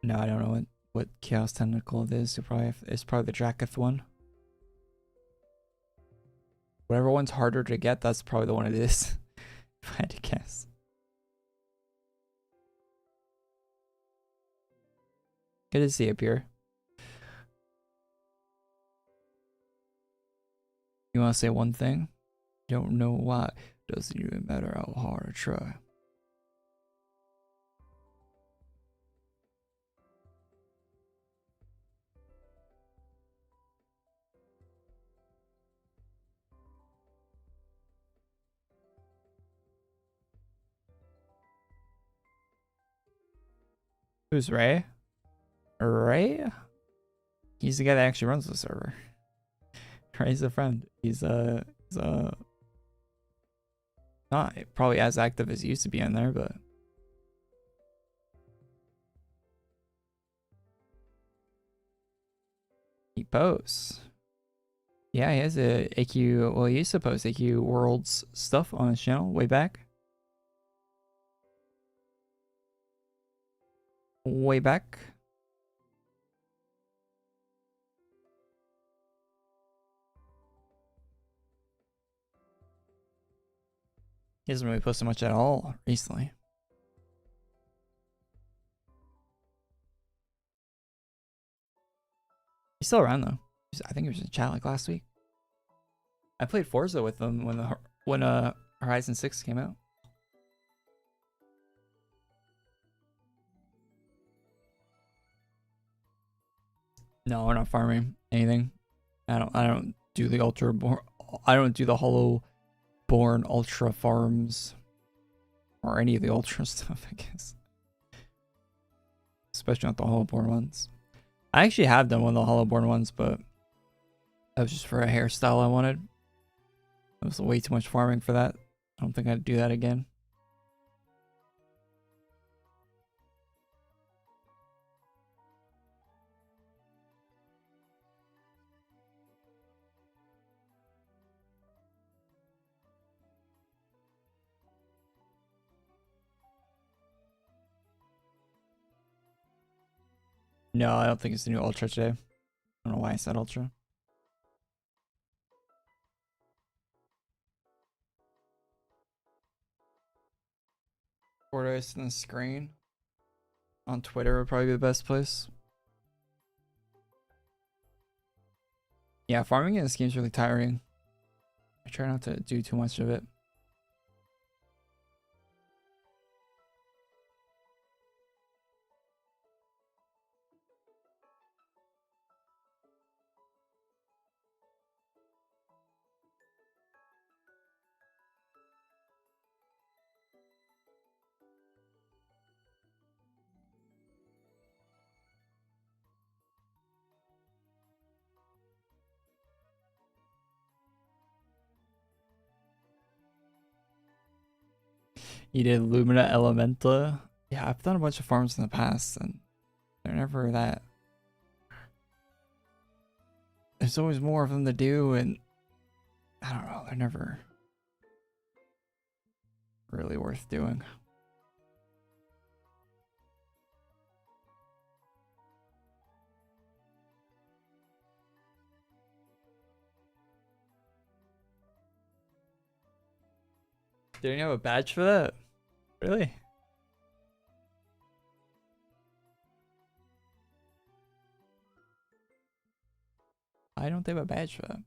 No, I don't know what Chaos Tentacle it is. It's probably the Dracath one. Whatever one's harder to get, that's probably the one it is. If I had to guess. Good to see you, Pure. You want to say one thing? Don't know why. Doesn't even matter how hard I try. Who's Ray? Ray? He's the guy that actually runs the server. Ray's a friend. He's not probably as active as he used to be on there, but he posts. Yeah, he has a AQ. Well, he used to post AQWorlds stuff on his channel way back. Way back. He hasn't really posted much at all recently. He's still around though. I think he was in chat like last week. I played Forza with him when Horizon 6 came out. No, we're not farming anything. I don't do the I don't do the Hollowborn ultra farms or any of the ultra stuff, I guess. Especially not the Hollowborn ones. I actually have done one of the Hollowborn ones, but that was just for a hairstyle I wanted. It was way too much farming for that. I don't think I'd do that again. No, I don't think it's the new Ultra today. I don't know why I said Ultra. Korey in the screen. On Twitter would probably be the best place. Yeah, farming in this game is really tiring. I try not to do too much of it. You did Lumina Elementa. Yeah, I've done a bunch of farms in the past and they're never that. There's always more of them to do and I don't know, they're never really worth doing. Didn't you have a badge for that? Really? I don't think I have a badge for that.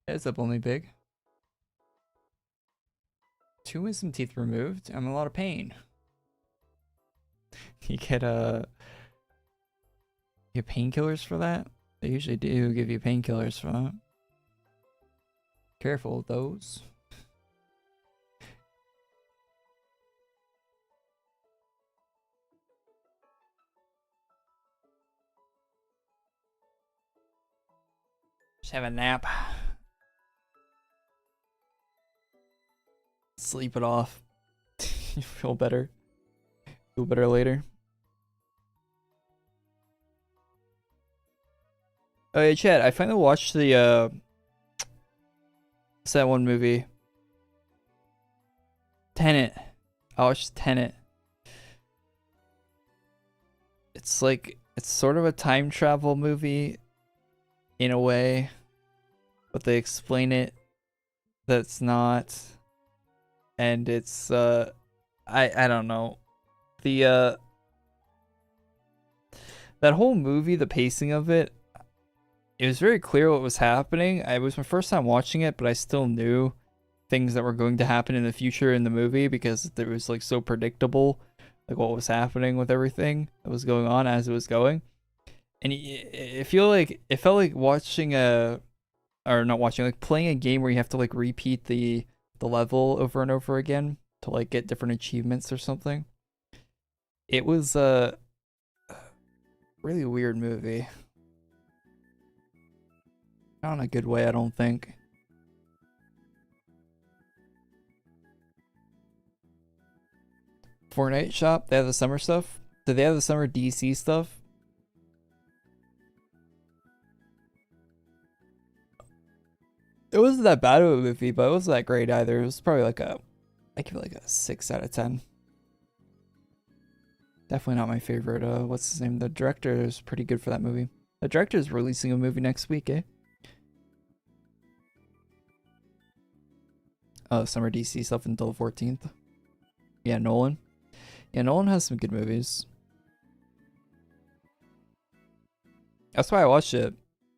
Heads up, only big. 2 wisdom teeth removed. I'm in a lot of pain. You get painkillers for that? They usually do give you painkillers for that. Careful with those. Just have a nap. Sleep it off. You feel better. Feel better later. Oh yeah, Chad, I finally watched the what's that one movie? Tenet. I watched Tenet. It's like, it's sort of a time travel movie in a way, but they explain it that's not, and it's I don't know. The that whole movie, the pacing of it, it was very clear what was happening. It was my first time watching it, but I still knew things that were going to happen in the future in the movie because it was like so predictable, like what was happening with everything that was going on as it was going. And it felt like watching or not watching, like playing a game where you have to like repeat the level over and over again to like get different achievements or something. It was a really weird movie. Not in a good way, I don't think. Fortnite shop, they have the summer stuff. Do they have the summer DC stuff? It wasn't that bad of a movie, but it wasn't that great either. It was probably like I give it like a 6 out of 10. Definitely not my favorite. What's his name? The director is pretty good for that movie. The director is releasing a movie next week, eh? Oh, summer DC stuff until the 14th. Yeah, Nolan. Yeah, Nolan has some good movies. That's why I watched it,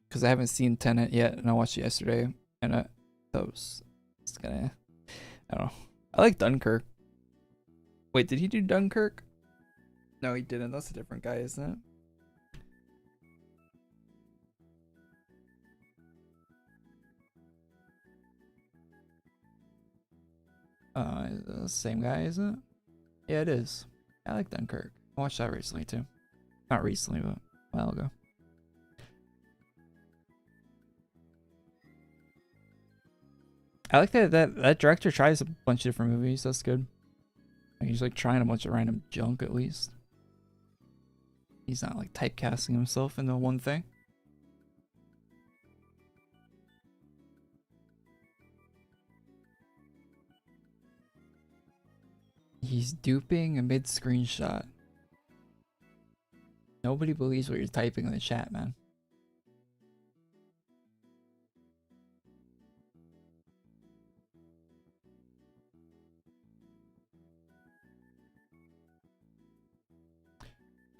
because I haven't seen Tenet yet, and I watched it yesterday, and I thought it's gonna, I don't know. I like Dunkirk. Wait, did he do Dunkirk? No, he didn't. That's a different guy, isn't it? The same guy, isn't it? Yeah, it is. I like Dunkirk. I watched that recently too. Not recently, but a while ago. I like that director tries a bunch of different movies. That's good. He's like trying a bunch of random junk at least. He's not like typecasting himself into one thing. He's duping a mid screenshot. Nobody believes what you're typing in the chat, man.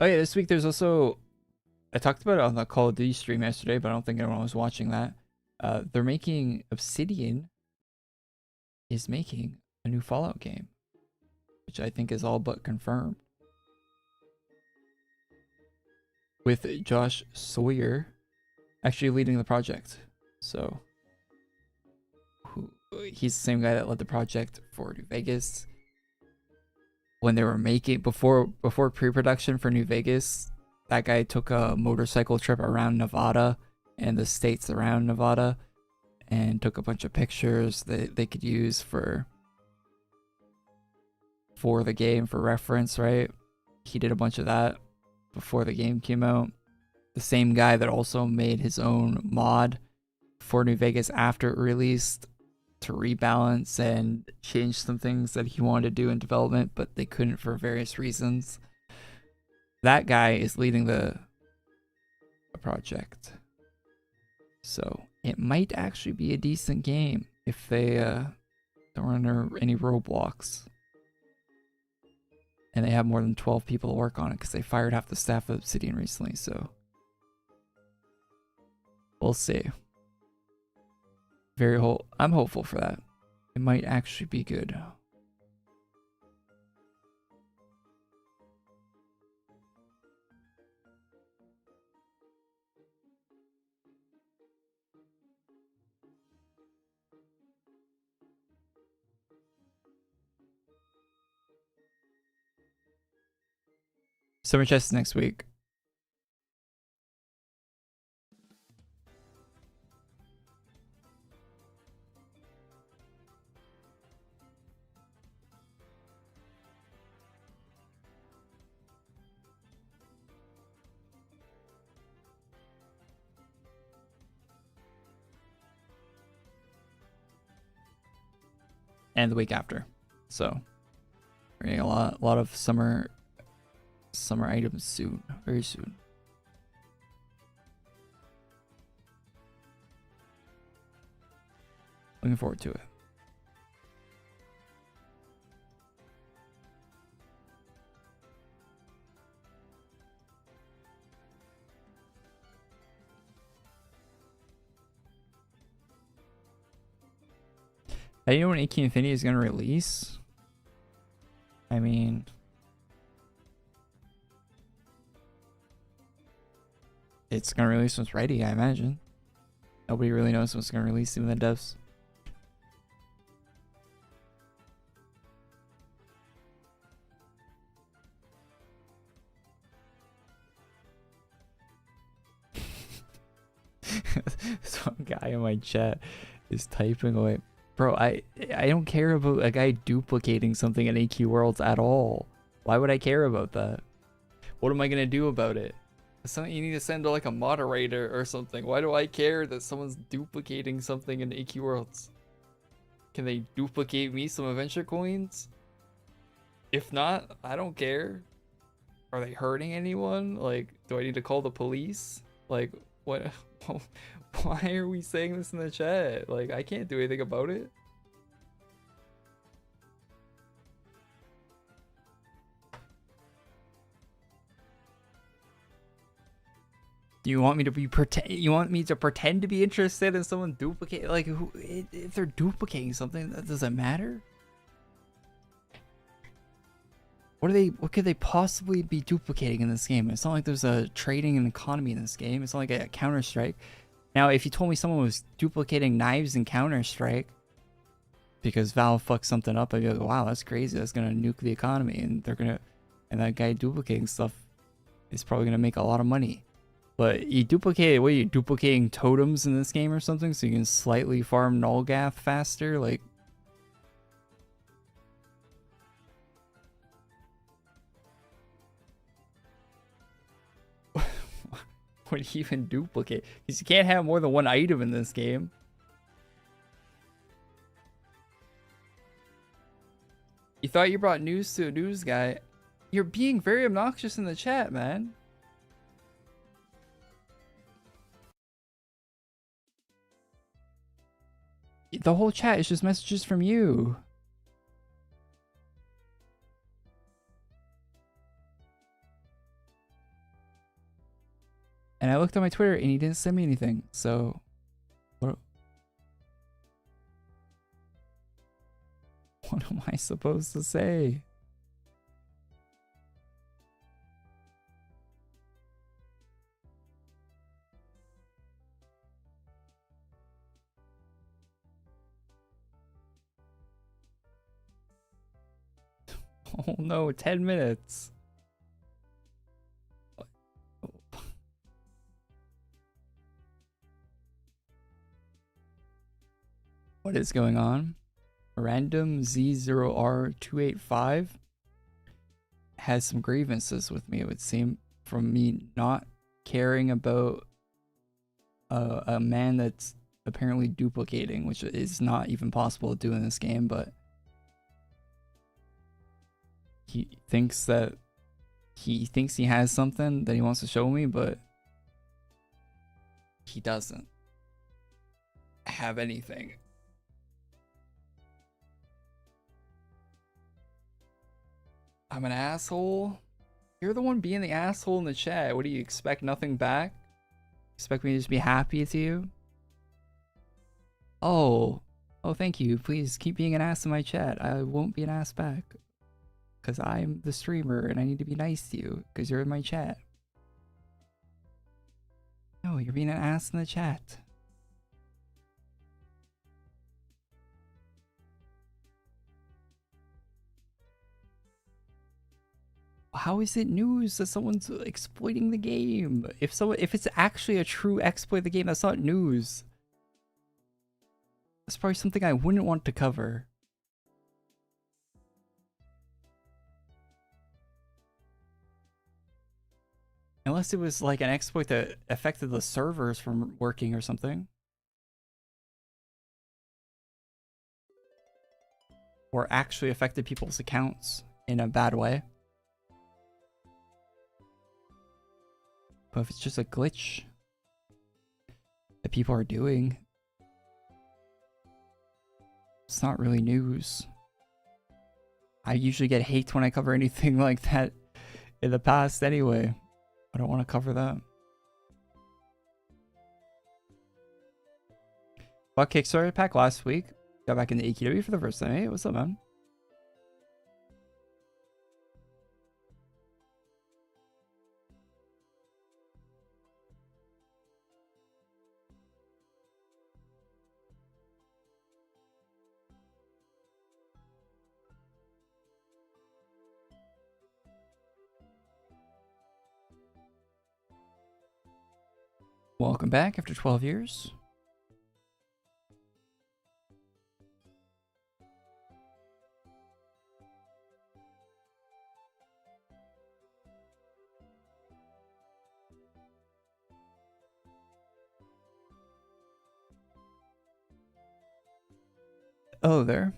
Oh yeah, this week there's also, I talked about it on the Call of Duty stream yesterday, but I don't think anyone was watching that. They're making, Obsidian is making a new Fallout game, which I think is all but confirmed. With Josh Sawyer actually leading the project. So he's the same guy that led the project for New Vegas. When they were making, before pre-production for New Vegas, that guy took a motorcycle trip around Nevada and the states around Nevada and took a bunch of pictures that they could use for the game for reference, right? He did a bunch of that before the game came out. The same guy that also made his own mod for New Vegas after it released to rebalance and change some things that he wanted to do in development, but they couldn't for various reasons. That guy is leading the project. So it might actually be a decent game if they don't run any roadblocks. And they have more than 12 people to work on it because they fired half the staff of Obsidian recently, so we'll see. I'm hopeful for that. It might actually be good. Summer Chest next week. and the week after. So we're getting a lot of summer items soon, very soon. Looking forward to it. How do you know when AQ Infinity is going to release? I mean, it's going to release when it's ready, I imagine. Nobody really knows when it's going to release, even the devs. Some guy in my chat is typing away. Bro, I don't care about a guy duplicating something in AQWorlds at all. Why would I care about that? What am I gonna do about it? Something you need to send to like a moderator or something. Why do I care that someone's duplicating something in AQWorlds? Can they duplicate me some adventure coins? If not, I don't care. Are they hurting anyone? Like, do I need to call the police? Like, what? Why are we saying this in the chat? Like, I can't do anything about it. Do you want me to be You want me to pretend to be interested in someone duplicate? Like, who? If they're duplicating something, that doesn't matter. What could they possibly be duplicating in this game? It's not like there's a trading and economy in this game. It's not like a Counter-Strike. Now, if you told me someone was duplicating knives in Counter-Strike because Valve fucked something up, I'd be like, wow, that's crazy. That's gonna nuke the economy, and that guy duplicating stuff is probably gonna make a lot of money. But you duplicate, what are you duplicating totems in this game or something so you can slightly farm nullgaff faster? Like, what do you even duplicate? Because you can't have more than one item in this game. You thought you brought news to a news guy. You're being very obnoxious in the chat, man. The whole chat is just messages from you. And I looked on my Twitter and he didn't send me anything. So what am I supposed to say? Oh no, 10 minutes. What is going on? Random Z0R285 has some grievances with me, it would seem, from me not caring about a man that's apparently duplicating, which is not even possible to do in this game, but he thinks he has something that he wants to show me, but he doesn't have anything. I'm an asshole? You're the one being the asshole in the chat. What do you expect? Nothing back? Expect me to just be happy to you? Oh, thank you. Please keep being an ass in my chat. I won't be an ass back. Because I'm the streamer and I need to be nice to you because you're in my chat. No, you're being an ass in the chat. How is it news that someone's exploiting the game? If it's actually a true exploit of the game, that's not news. That's probably something I wouldn't want to cover. Unless it was like an exploit that affected the servers from working or something. or actually affected people's accounts in a bad way. But if it's just a glitch that people are doing, it's not really news. I usually get hate when I cover anything like that in the past anyway. I don't want to cover that. Bought Kickstarter pack last week. Got back into AQW for the first time. Hey, what's up, man? Welcome back after 12 years. Oh, there.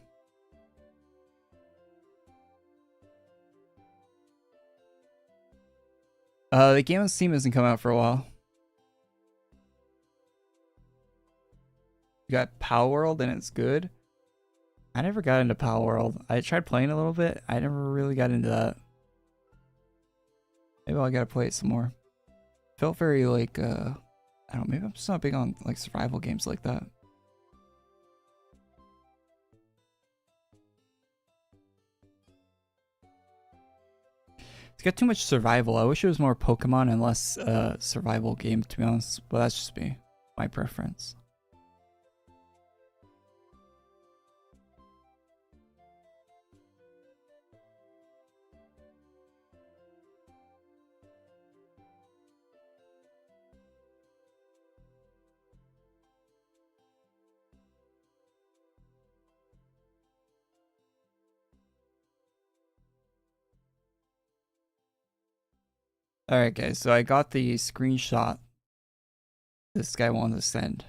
The game on Steam hasn't come out for a while. You got Power World and it's good. I never got into Power World. I tried playing a little bit. I never really got into that. Maybe I gotta play it some more. Felt very like, I don't know, maybe I'm just not big on like survival games like that. It's got too much survival. I wish it was more Pokemon and less survival game, to be honest. But that's just me. My preference. Alright guys, so I got the screenshot this guy wanted to send.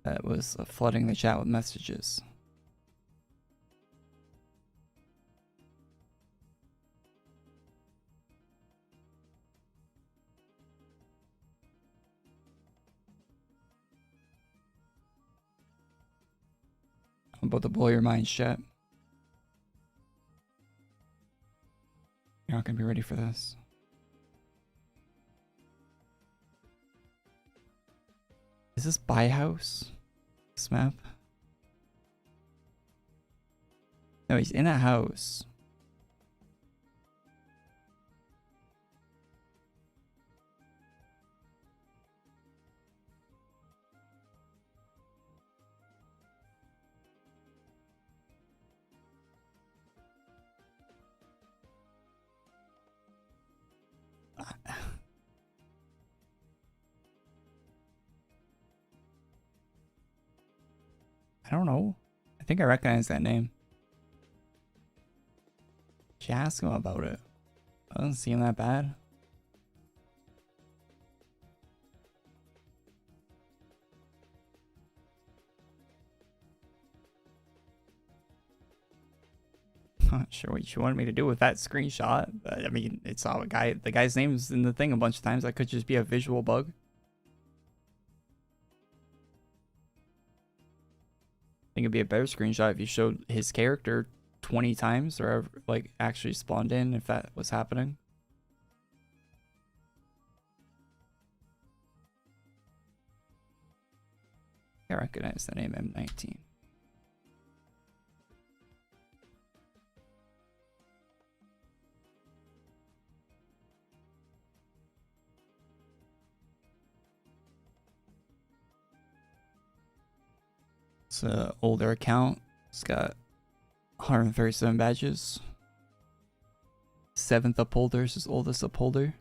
That was flooding the chat with messages. I'm about to blow your minds, chat. You're not gonna be ready for this. Is this Buy House? This map? No, he's in a house. I don't know. I think I recognize that name. Should ask him about it. Doesn't seem that bad. Not sure what you wanted me to do with that screenshot. But, I mean, it's all a guy. The guy's name's in the thing a bunch of times. That could just be a visual bug. I think it'd be a better screenshot if you showed his character 20 times or like actually spawned in if that was happening. I recognize the name M19. It's an older account. It's got 137 badges. 7th upholder is his oldest upholder.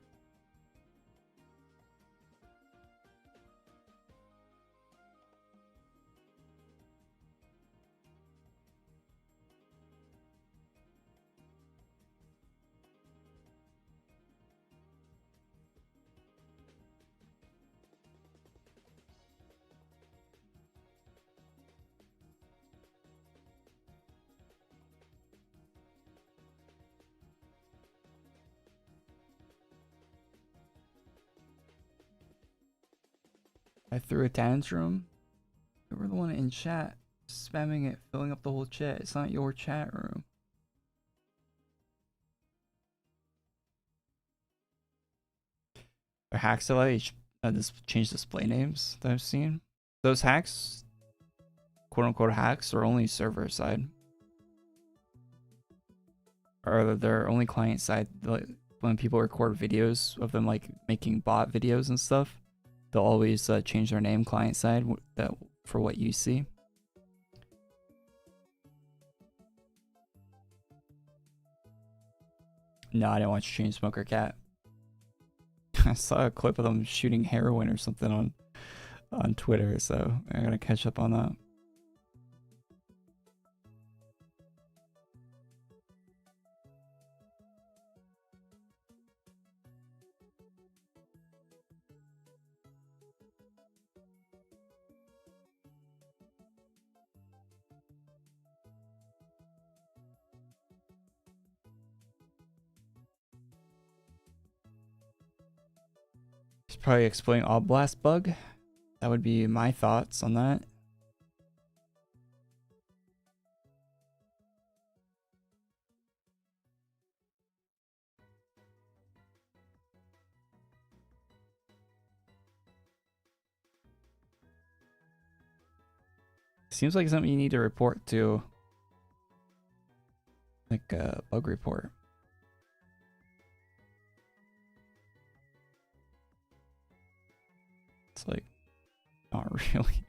I threw a tantrum. You were the one in chat spamming it, filling up the whole chat. It's not your chat room. Are hacks allow you change display names that I've seen? Those hacks, quote unquote hacks, are only server side. Or they're only client side. Like, when people record videos of them like making bot videos and stuff, they'll always change their name client side for what you see. No, I didn't watch Chainsmoker Cat. I saw a clip of them shooting heroin or something on Twitter, so I gotta catch up on that. He's probably exploiting Oblast bug. That would be my thoughts on that. Seems like something you need to report to, like a bug report. It's like not really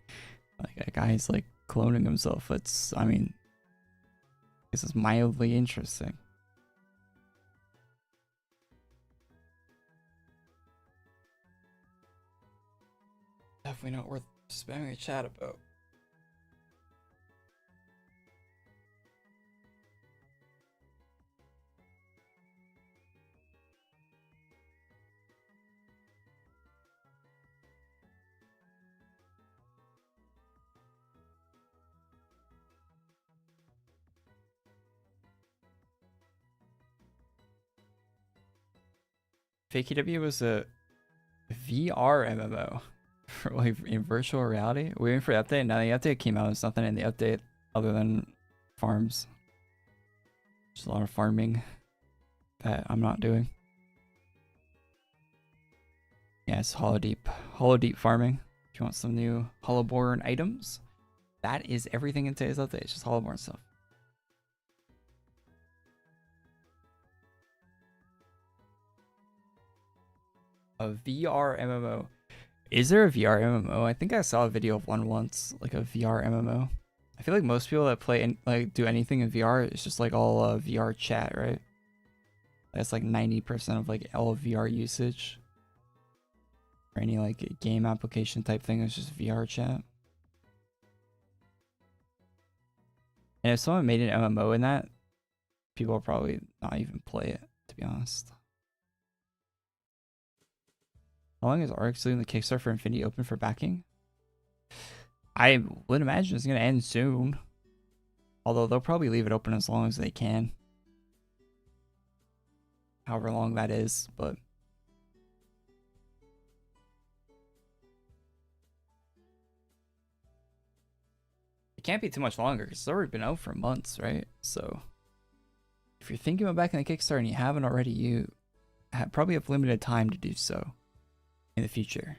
like a guy's like cloning himself. It's, I mean, this is mildly interesting. Definitely not worth spamming a chat about. AQW was a VR MMO for like in virtual reality. Waiting for the update. Now the update came out. There's nothing in the update other than farms. There's a lot of farming that I'm not doing. Yeah, it's Hollow Deep farming. If you want some new Hollowborn items, that is everything in today's update. It's just Hollowborn stuff. A VR MMO. Is there a VR MMO? I think I saw a video of one once, like a VR MMO. I feel like most people that play and like do anything in VR, it's just like all VR chat, right? That's like 90% of like all VR usage. Or any like game application type thing is just VR chat. And if someone made an MMO in that, people will probably not even play it, to be honest. How long is Ark doing the Kickstarter for Infinity open for backing? I would imagine it's going to end soon. Although they'll probably leave it open as long as they can. However long that is, but... it can't be too much longer because it's already been out for months, right? So... if you're thinking about backing the Kickstarter and you haven't already, you probably have limited time to do so in the future.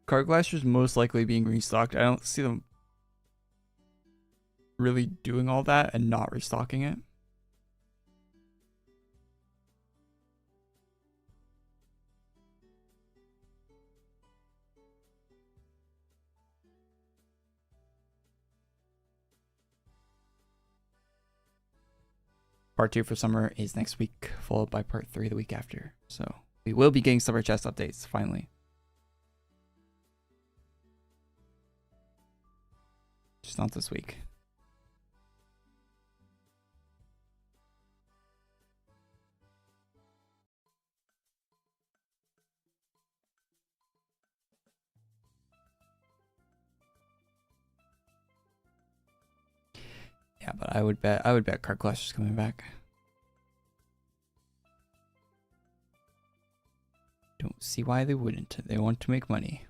Card Glashers most likely being restocked. I don't see them really doing all that and not restocking it. Part 2 for summer is next week, followed by part 3 the week after. So we will be getting summer chest updates finally. Just not this week. Yeah, but I would bet Card Clash is coming back. Don't see why they wouldn't. They want to make money.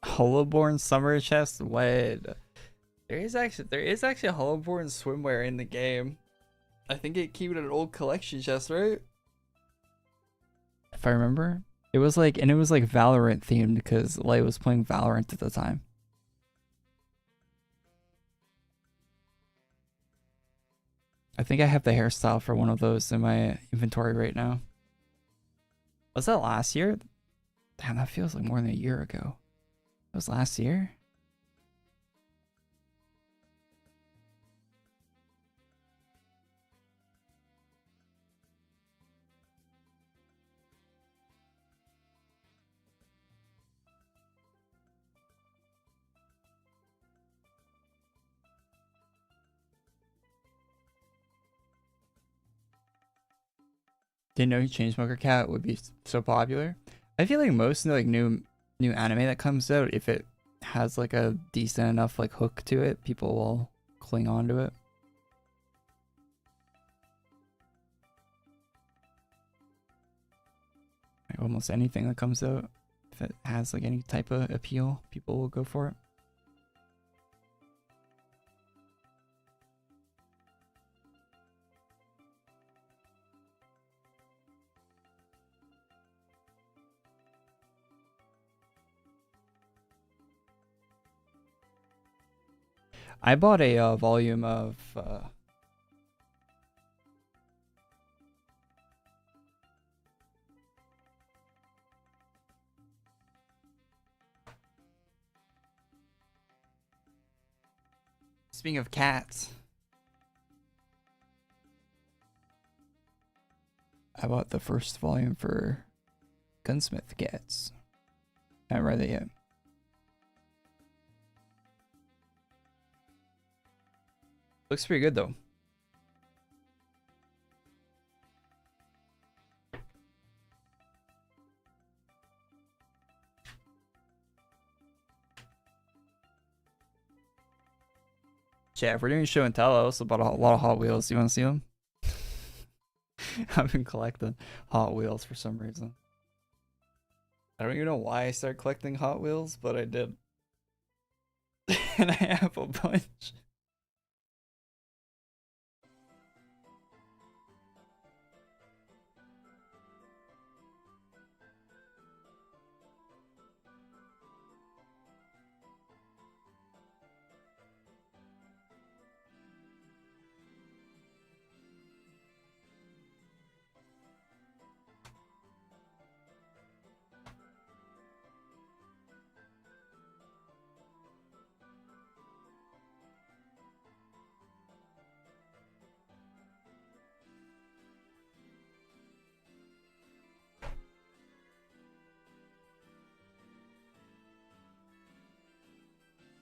Hollowborn summer chest? What? There is actually a Hollowborn swimwear in the game. I think it came in an old collection chest, right? If I remember. It was like Valorant themed because Lay was playing Valorant at the time. I think I have the hairstyle for one of those in my inventory right now. Was that last year? Damn, that feels like more than a year ago. That was last year? Didn't know Chainsmoker Cat would be so popular. I feel like most like new anime that comes out, if it has like a decent enough like hook to it, people will cling on to it. Like almost anything that comes out, if it has like any type of appeal, people will go for it. I bought a volume of speaking of cats, I bought the first volume for Gunsmith Cats. I haven't read it yet. Looks pretty good though. Yeah, if we're doing show and tell, I also bought a lot of Hot Wheels. You want to see them? I've been collecting Hot Wheels for some reason. I don't even know why I started collecting Hot Wheels, but I did. And I have a bunch.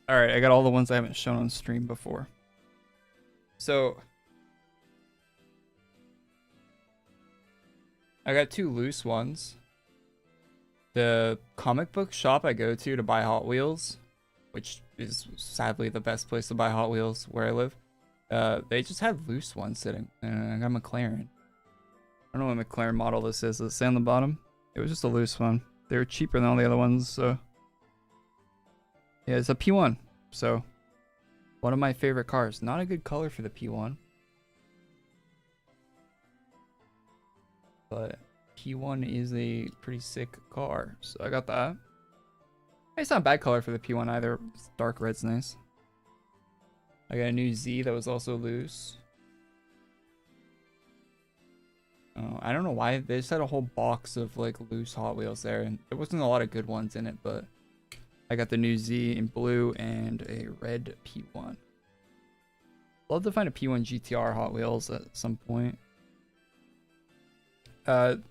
Alright, I got all the ones I haven't shown on stream before. So I got two loose ones. The comic book shop I go to buy Hot Wheels, which is sadly the best place to buy Hot Wheels where I live, they just had loose ones sitting. And I got a McLaren. I don't know what McLaren model this is. Does it say on the bottom? It was just a loose one. They were cheaper than all the other ones, so yeah, it's a P1. So one of my favorite cars. Not a good color for the P1. But P1 is a pretty sick car. So I got that. It's not a bad color for the P1 either. Dark red's nice. I got a new Z that was also loose. Oh, I don't know why. They just had a whole box of like loose Hot Wheels there. And there wasn't a lot of good ones in it, but I got the new Z in blue and a red P1. Love to find a P1 GTR Hot Wheels at some point.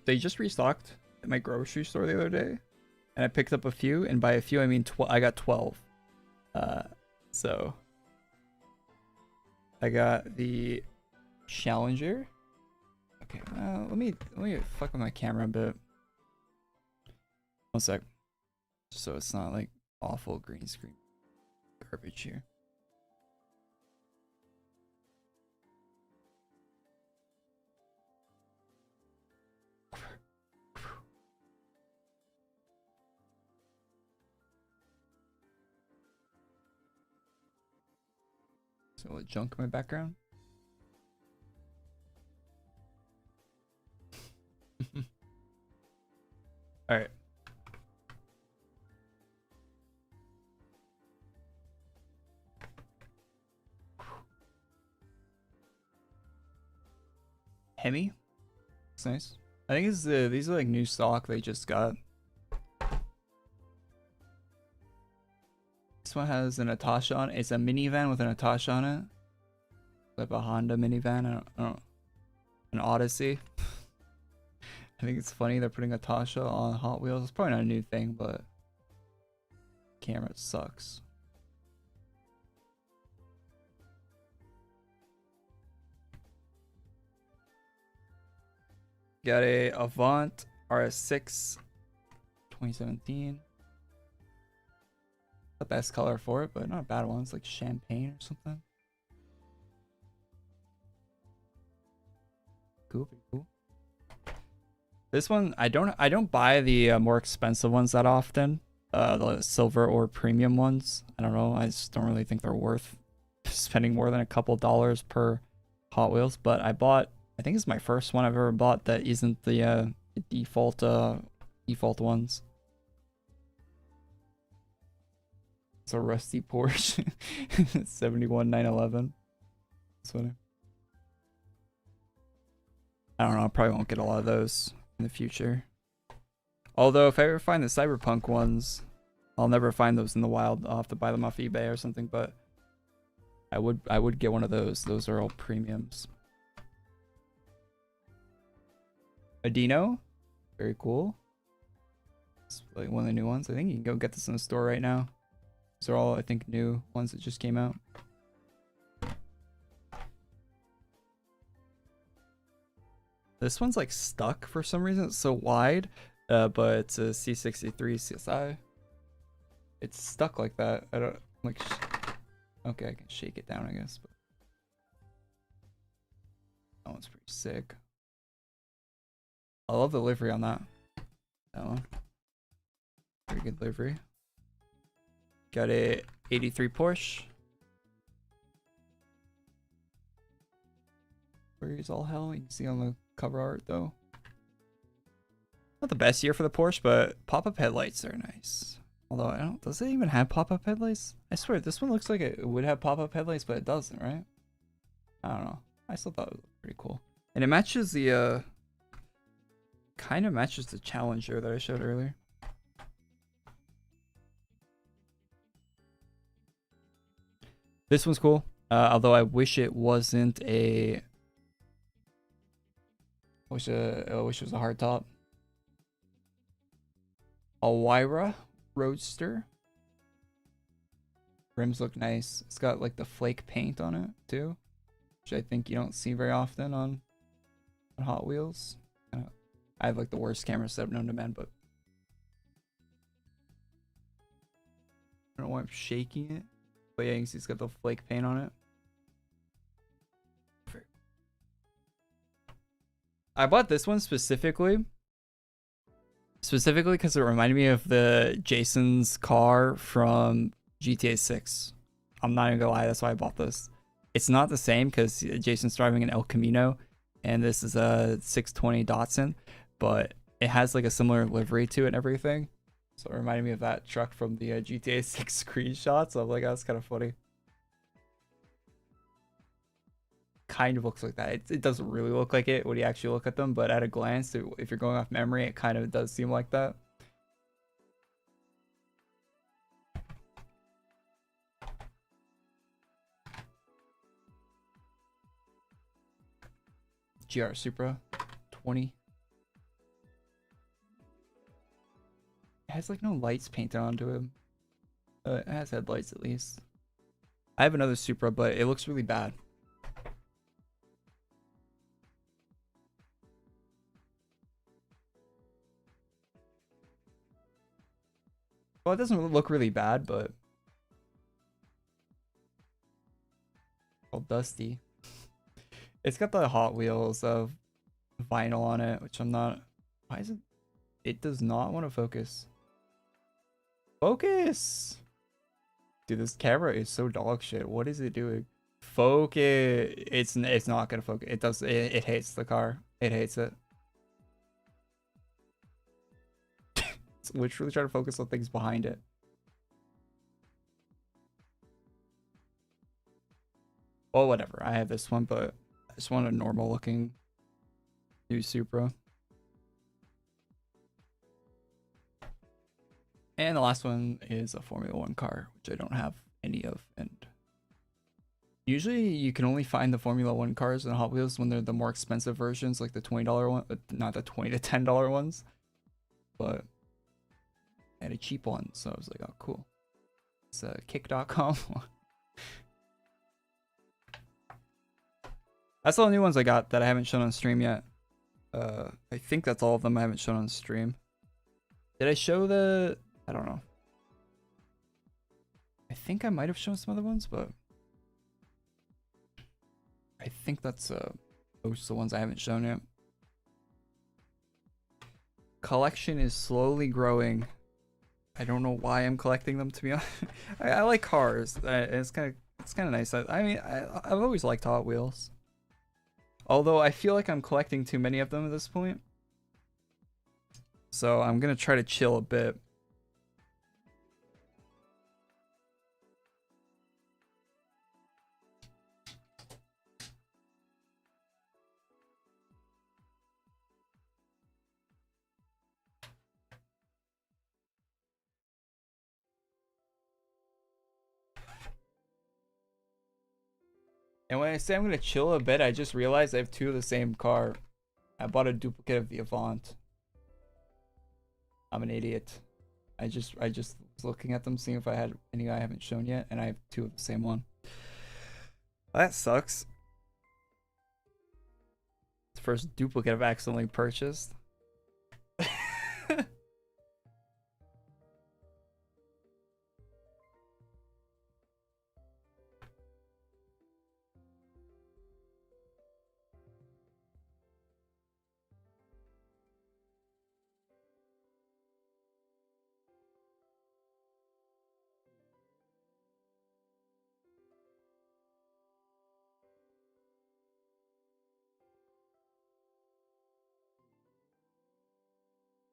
They just restocked at my grocery store the other day, and I picked up a few, and by a few I mean I got 12. So I got the Challenger. Okay, let me fuck with my camera a bit. 1 sec. So it's not like awful green screen garbage here. So a little junk in my background. All right. Hemi. It's nice. I think it's these are like new stock they just got. This one has a Natasha on it. It's a minivan with a Natasha on it. Like a Honda minivan. I don't an Odyssey. I think it's funny they're putting a Tasha on Hot Wheels. It's probably not a new thing, but camera sucks. Got a Avant RS6 2017. The best color for it, but not a bad one. It's like champagne or something. Cool, pretty cool. This one, I don't buy the more expensive ones that often. The silver or premium ones. I don't know. I just don't really think they're worth spending more than a couple dollars per Hot Wheels. But I bought, I think it's my first one I've ever bought that isn't the default ones. It's a rusty Porsche 71911. That's funny. I don't know. I probably won't get a lot of those in the future. Although if I ever find the Cyberpunk ones, I'll never find those in the wild. I'll have to buy them off eBay or something. But I would get one of those. Those are all premiums. A Dino, very cool. It's like one of the new ones. I think you can go get this in the store right now. These are all, I think, new ones that just came out. This one's like stuck for some reason. It's so wide, but it's a C63 CSI. It's stuck like that. I don't like. Okay, I can shake it down, I guess. But that one's pretty sick. I love the livery on that. That one. Pretty good livery. Got a 83 Porsche. Where's all hell? You can see on the cover art though. Not the best year for the Porsche, but pop-up headlights are nice. Although I don't, does it even have pop-up headlights? I swear this one looks like it would have pop-up headlights, but it doesn't, right? I don't know. I still thought it was pretty cool. And it matches the kind of matches the Challenger that I showed earlier. This one's cool. Although I wish it wasn't a I wish it was a hard top. A Wyra Roadster. Rims look nice. It's got like the flake paint on it too, which I think you don't see very often on Hot Wheels. I have like the worst camera setup known to man, but I don't know why I'm shaking it. But yeah, you can see it's got the flake paint on it. I bought this one specifically because it reminded me of the Jason's car from GTA 6. I'm not even gonna lie, that's why I bought this. It's not the same because Jason's driving an El Camino and this is a 620 Datsun, but it has like a similar livery to it and everything. So it reminded me of that truck from the GTA 6 screenshots. So I'm like, oh, that's kind of funny. Kind of looks like that. It doesn't really look like it when you actually look at them, but at a glance, if you're going off memory, it kind of does seem like that. GR Supra 20. It has like no lights painted onto him. It has headlights at least. I have another Supra, but it looks really bad. Well, it doesn't look really bad, but all dusty. It's got the Hot Wheels of vinyl on it, which I'm not. Why is it? It does not want to focus. Focus! Dude, this camera is so dog shit. What is it doing? Focus. It's not gonna focus. It does. It hates the car. It hates it. It's literally trying to focus on things behind it. Well, whatever. I have this one, but I just want a normal looking new Supra. And the last one is a Formula 1 car, which I don't have any of. And usually you can only find the Formula 1 cars in Hot Wheels when they're the more expensive versions, like the $20 one, not the $20 to $10 ones. But I had a cheap one, so I was like, oh, cool. It's a kick.com. That's all the new ones I got that I haven't shown on stream yet. I think that's all of them I haven't shown on stream. Did I show the... I don't know. I think I might have shown some other ones, but I think that's most of the ones I haven't shown yet. Collection is slowly growing. I don't know why I'm collecting them, to be honest. I like cars. It's kind of nice. I mean, I've always liked Hot Wheels. Although I feel like I'm collecting too many of them at this point. So I'm gonna try to chill a bit. And when I say I'm gonna chill a bit, I just realized I have two of the same car. I bought a duplicate of the Avant. I'm an idiot. I just was looking at them, seeing if I had any I haven't shown yet, and I have two of the same one. That sucks. It's the first duplicate I've accidentally purchased.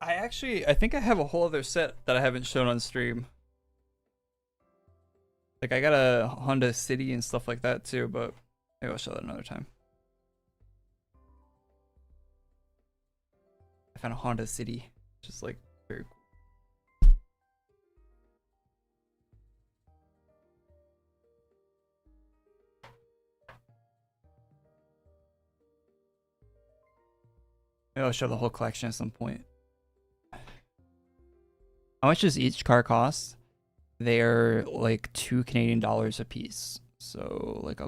I think I have a whole other set that I haven't shown on stream. Like, I got a Honda City and stuff like that too, but maybe I'll show that another time. I found a Honda City, just like very cool. Maybe I'll show the whole collection at some point. How much does each car cost? They're like $2 Canadian a piece. So like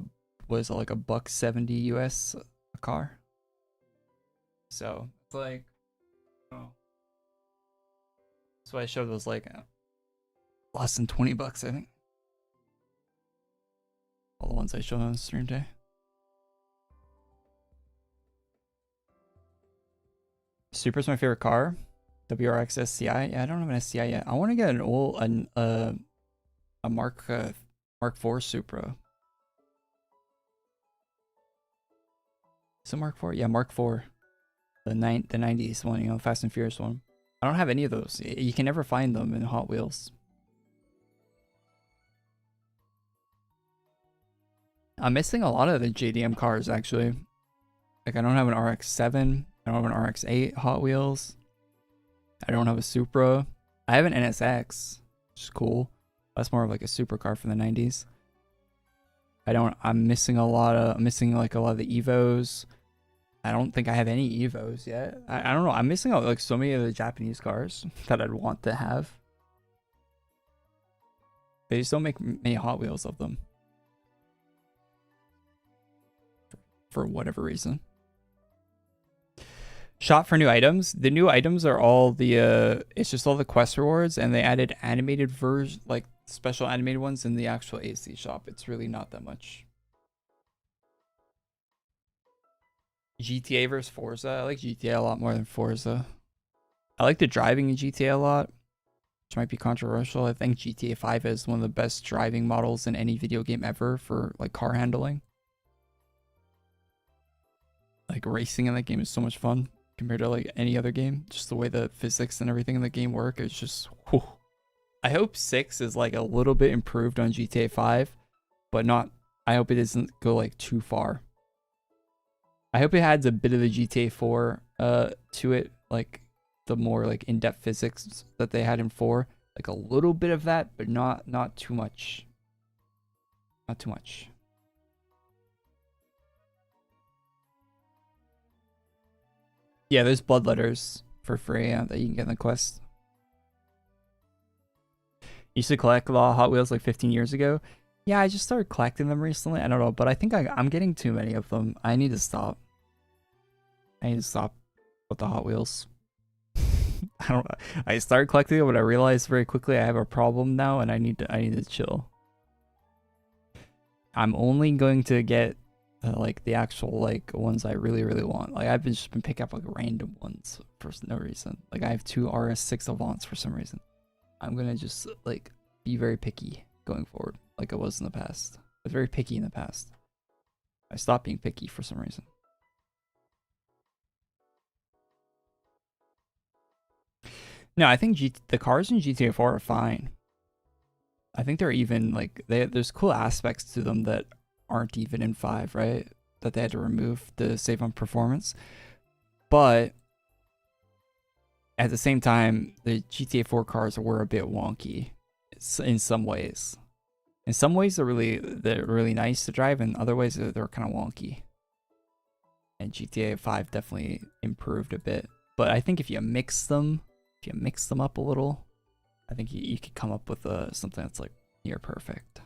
was it like $1.70 US a car? So it's like, oh, that's why I showed those like less than 20 bucks, I think. All the ones I showed on stream day. Supra's my favorite car. WRX SCI. Yeah, I don't have an SCI yet. I want to get an old a Mark IV Supra. Is it Mark IV? Yeah, Mark IV. The 90s one, you know, Fast and Furious one. I don't have any of those. You can never find them in Hot Wheels. I'm missing a lot of the JDM cars actually. Like I don't have an RX-7. I don't have an RX-8 Hot Wheels. I don't have a Supra. I have an NSX, which is cool. That's more of like a supercar from the 90s. I'm missing like a lot of the Evos. I don't think I have any Evos yet. I don't know. I'm missing out like so many of the Japanese cars that I'd want to have. They just don't make many Hot Wheels of them. For whatever reason. Shop for new items. The new items are all the it's just all the quest rewards, and they added animated version, like special animated ones in the actual AC shop. It's really not that much. GTA versus Forza. I like GTA a lot more than Forza. I like the driving in GTA a lot, which might be controversial. I think GTA 5 is one of the best driving models in any video game ever for like car handling. Like racing in that game is so much fun compared to like any other game. Just the way the physics and everything in the game work is just whew. I hope 6 is like a little bit improved on GTA 5, but not, I hope it doesn't go like too far. I hope it adds a bit of the GTA 4 to it, like the more like in-depth physics that they had in 4, like a little bit of that, but not too much. Not too much. Yeah, there's bloodletters for free that you can get in the quest. Used to collect a lot of Hot Wheels like 15 years ago. Yeah, I just started collecting them recently. I don't know, but I think I'm getting too many of them. I need to stop. I need to stop with the Hot Wheels. I started collecting it, but I realized very quickly I have a problem now, and I need to chill. I'm only going to get like the actual like ones I really want. Like I've just been picking up like random ones for no reason. Like I have 2 RS6 Avants for some reason. I'm gonna just like be very picky going forward, like I was in the past. I was very picky in the past. I stopped being picky for some reason. No, I think the cars in GTA 4 are fine. I think they're even like there's cool aspects to them that aren't even in 5, right? That they had to remove to save on performance. But at the same time, the GTA 4 cars were a bit wonky in some ways. In some ways, they're really nice to drive, and other ways they're kind of wonky. And GTA 5 definitely improved a bit. But I think if you mix them up a little, I think you could come up with something that's like near perfect.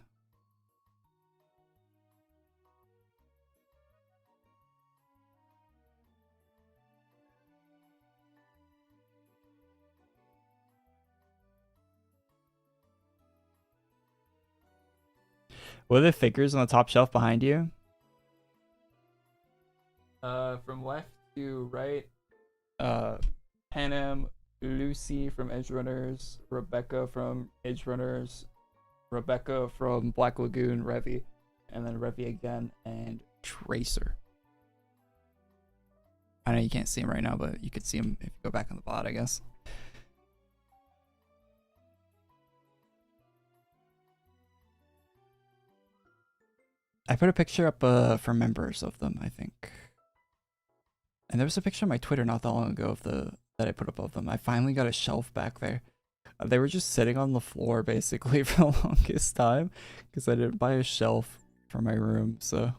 What are the figures on the top shelf behind you? From left to right, Panem, Lucy from Edge Runners, Rebecca from Edge Runners, Rebecca from Black Lagoon, Revy, and then Revy again, and Tracer. I know you can't see him right now, but you could see him if you go back on the bot, I guess. I put a picture up for members of them, I think. And there was a picture on my Twitter not that long ago of that I put up of them. I finally got a shelf back there. They were just sitting on the floor basically for the longest time because I didn't buy a shelf for my room, so.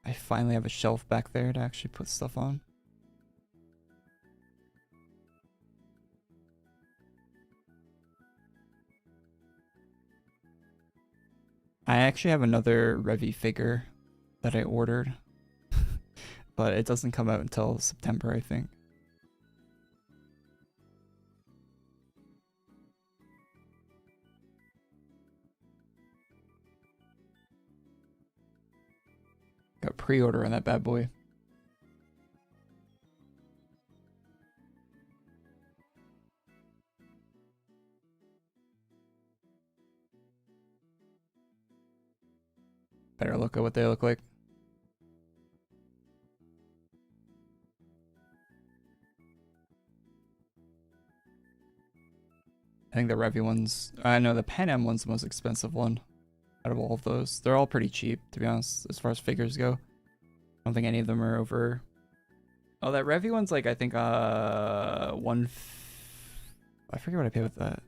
I finally have a shelf back there to actually put stuff on. I actually have another Revy figure that I ordered, but it doesn't come out until September, I think. Got pre-order on that bad boy. Better look at what they look like. I think the Revy one's, I know the Pan Am one's the most expensive one out of all of those. They're all pretty cheap, to be honest, as far as figures go. I don't think any of them are over. Oh, that Revy one's like, I think, I forget what I paid with that.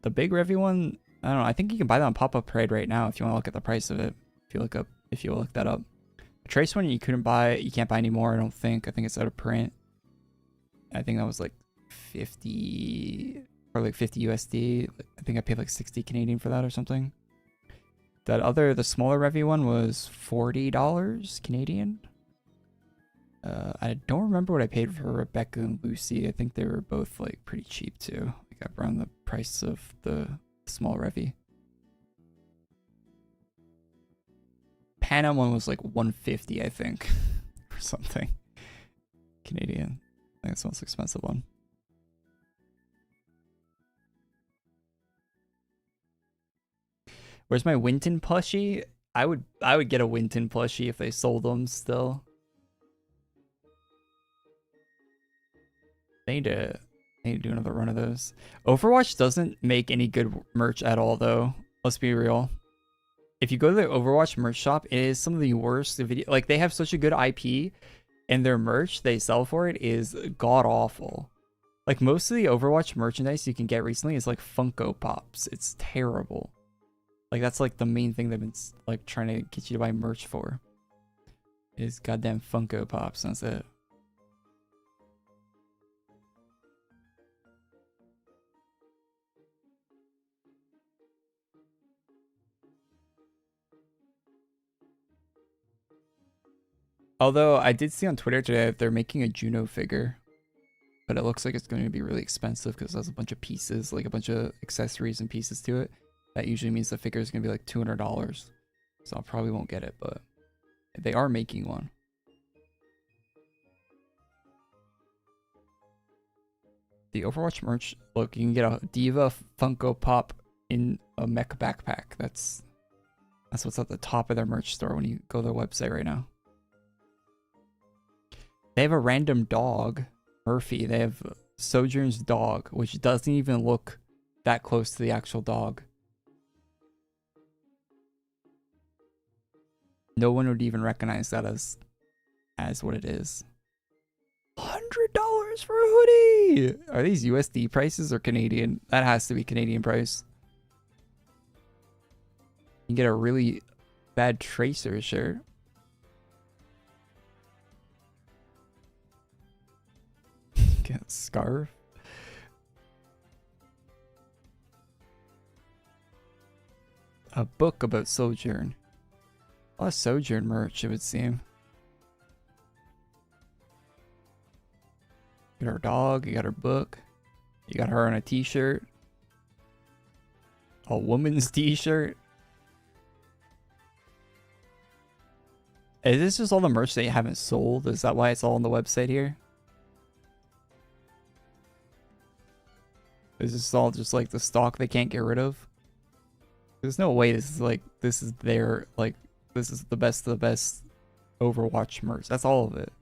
The big Revy one, I don't know. I think you can buy that on Pop-Up Parade right now if you want to look at the price of it. If you look that up. The Trace one you can't buy anymore, I don't think. I think it's out of print. I think that was like 50 or like 50 USD. I think think I paid like 60 Canadian for that or something. The smaller Revy one was $40 Canadian. I don't remember what I paid for Rebecca and Lucy. I think they were both like pretty cheap too. Like around the price of the small Revy. Panam one was like 150, I think, or something. Canadian. I think it's the most expensive one. Where's my Winton plushie? I would get a Winton plushie if they sold them still. They need to do another run of those. Overwatch doesn't make any good merch at all though. Let's be real. If you go to the Overwatch merch shop, it is some of the worst video. Like they have such a good IP, and their merch they sell for it is god awful. Like most of the Overwatch merchandise you can get recently is like Funko Pops. It's terrible. Like that's like the main thing they've been like trying to get you to buy merch for. Is goddamn Funko Pops. That's it. Although I did see on Twitter today that they're making a Juno figure, but it looks like it's going to be really expensive because it has a bunch of pieces, like a bunch of accessories and pieces to it. That usually means the figure is going to be like $200. So I probably won't get it, but they are making one. The Overwatch merch, look, you can get a Diva Funko Pop in a mech backpack. That's what's at the top of their merch store when you go to their website right now. They have a random dog, Murphy. They have Sojourn's dog, which doesn't even look that close to the actual dog. No one would even recognize that as what it is. $100 for a hoodie! Are these USD prices or Canadian? That has to be Canadian price. You can get a really bad Tracer shirt. Get a scarf. A book about Sojourn. A lot of Sojourn merch, it would seem. You got her dog, you got her book, you got her on a t-shirt. A woman's t-shirt. Is this just all the merch they haven't sold? Is that why it's all on the website here? Is this all just like the stock they can't get rid of? There's no way this is like, this is their, like, this is the best of the best Overwatch merch. That's all of it.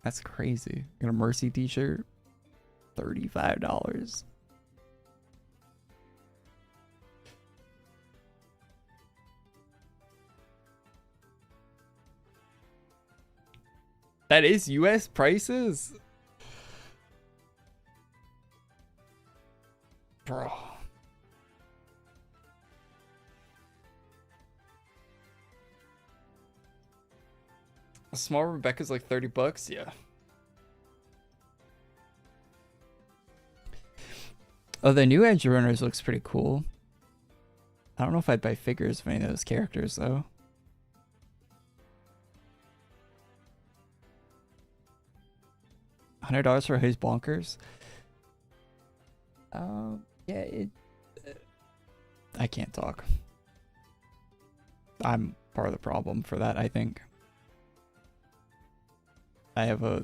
That's crazy. Got a Mercy t-shirt. $35. That is US prices? Bro. A small Rebecca's like $30? Yeah. Oh, the new Edge Runners looks pretty cool. I don't know if I'd buy figures of any of those characters though. $100 for his bonkers? Yeah, I can't talk. I'm part of the problem for that, I think. I have a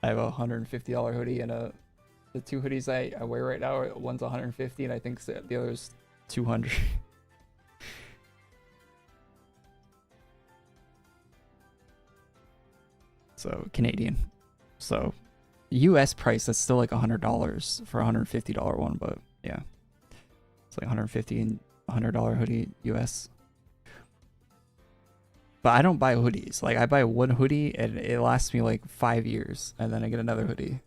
$150 hoodie and the two hoodies I wear right now, one's $150 and I think the other's $200. So Canadian. So US price, that's still like $100 for a $150 one, but yeah. It's like $150 and $100 hoodie US. But I don't buy hoodies. Like I buy one hoodie and it lasts me like 5 years and then I get another hoodie.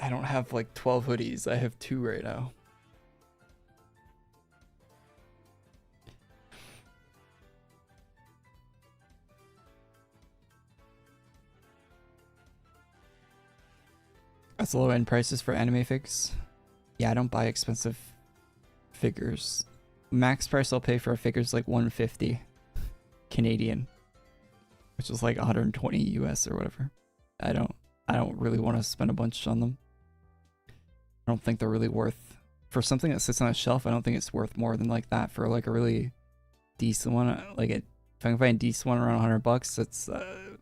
I don't have like 12 hoodies. I have 2 right now. That's low end prices for anime figs. Yeah, I don't buy expensive figures. Max price I'll pay for a figure is like 150 Canadian, which is like 120 US or whatever. I don't really want to spend a bunch on them. I don't think they're really worth, for something that sits on a shelf, I don't think it's worth more than like that for like a really decent one. Like if I can find a decent one around $100, that's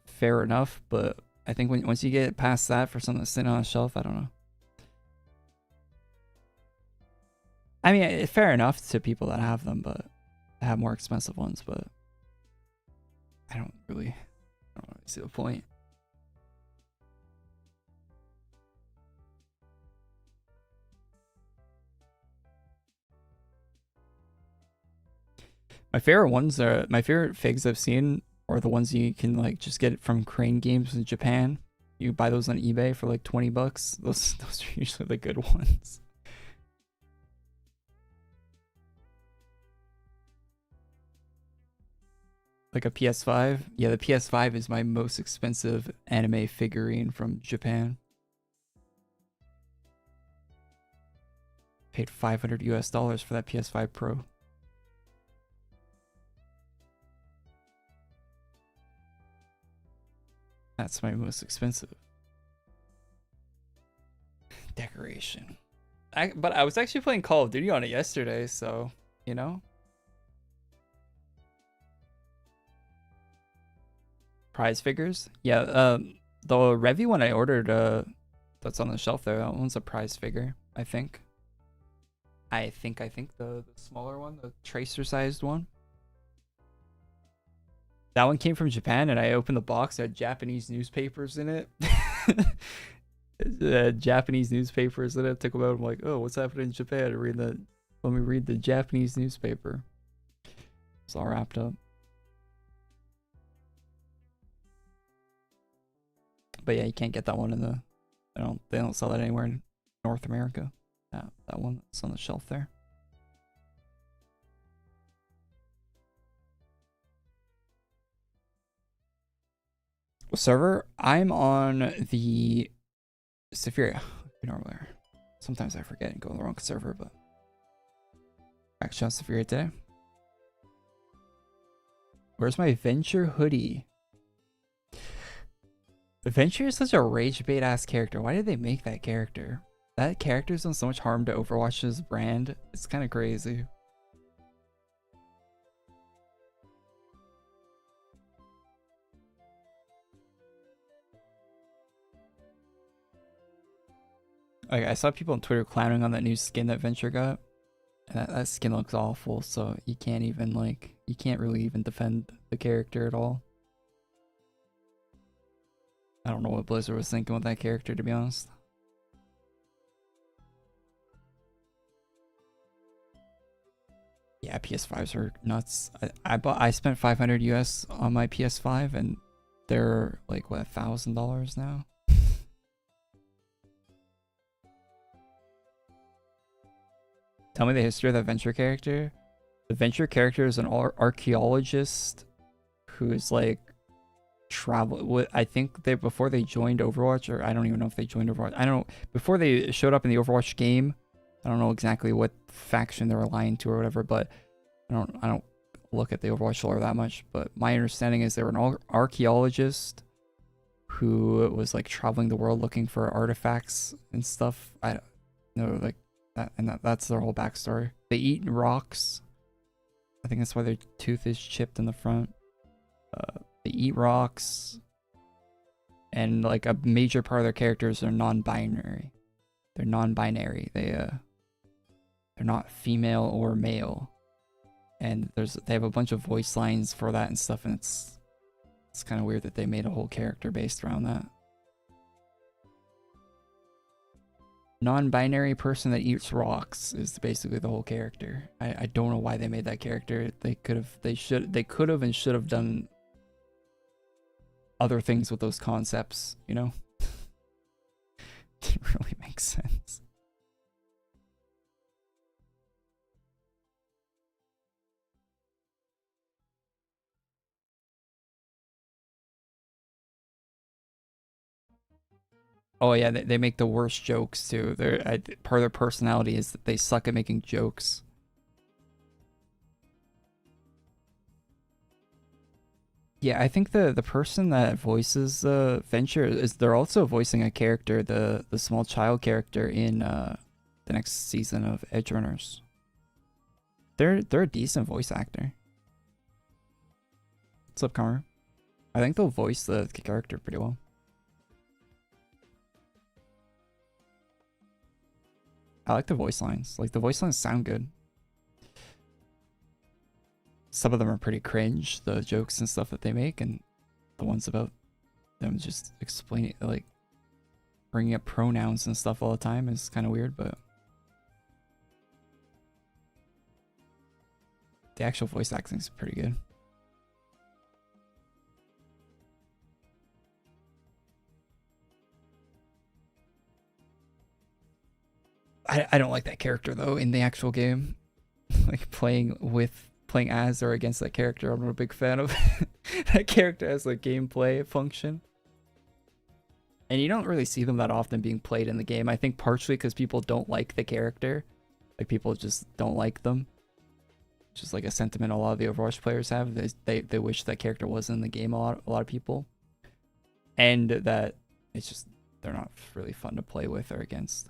fair enough. But I think once you get past that for something that's sitting on a shelf, I don't know. I mean, fair enough to people that have them, but have more expensive ones. But I don't really see the point. My favorite ones are, my favorite figs I've seen are the ones you can like just get from Crane Games in Japan. You buy those on eBay for like 20 bucks. Those are usually the good ones. Like a PS5. Yeah, the PS5 is my most expensive anime figurine from Japan. Paid $500 US for that PS5 Pro. That's my most expensive decoration. But I was actually playing Call of Duty on it yesterday, so, you know. Prize figures? Yeah, the Revy one I ordered, that's on the shelf there, that one's a prize figure, I think. I think the smaller one, the tracer sized one. That one came from Japan, and I opened the box. It had Japanese newspapers in it. Japanese newspapers in it. Took them out. I'm like, oh, what's happening in Japan? Let me read the Japanese newspaper. It's all wrapped up. But yeah, you can't get that one in the. They don't sell that anywhere in North America. That one that's on the shelf there. Server, I'm on the Sephiria. Normally, sometimes I forget and go on the wrong server, but actually on Sephiria today. Where's my Venture hoodie? Venture is such a rage bait ass character. Why did they make that character? That character's done so much harm to Overwatch's brand. It's kind of crazy. Like, I saw people on Twitter clowning on that new skin that Venture got. And that skin looks awful, so you can't even, like, you can't really even defend the character at all. I don't know what Blizzard was thinking with that character, to be honest. Yeah, PS5s are nuts. I spent 500 US on my PS5, and they're like, what, $1,000 now? Tell me the history of that Venture character. The Venture character is an archaeologist who is like I think before they joined Overwatch, or I don't even know if they joined Overwatch. I don't know, before they showed up in the Overwatch game. I don't know exactly what faction they're aligned to or whatever, but I don't look at the Overwatch lore that much. But my understanding is they were an archaeologist who was like traveling the world looking for artifacts and stuff. I don't know, like that, and that's their whole backstory. They eat rocks. I think that's why their tooth is chipped in the front. They eat rocks, and like a major part of their characters are non-binary. They're non-binary. They're not female or male, and they have a bunch of voice lines for that and stuff, and it's kind of weird that they made a whole character based around that. Non-binary person that eats rocks is basically the whole character. I don't know why they made that character. They could have and should have done other things with those concepts, you know? Didn't really make sense. Oh yeah, they make the worst jokes too. Part of their personality is that they suck at making jokes. Yeah, I think the person that voices Venture is they're also voicing a character, the small child character in the next season of Edgerunners. They're a decent voice actor. What's up, Connor? I think they'll voice the character pretty well. I like the voice lines. Like the voice lines sound good. Some of them are pretty cringe, the jokes and stuff that they make, and the ones about them just explaining, like bringing up pronouns and stuff all the time is kind of weird, but the actual voice acting is pretty good. I don't like that character though in the actual game. Like playing as or against that character, I'm not a big fan of that character as a gameplay function. And you don't really see them that often being played in the game. I think partially because people don't like the character. Like people just don't like them. Just like a sentiment a lot of the Overwatch players have. They wish that character was in the game, a lot of people. And that it's just they're not really fun to play with or against.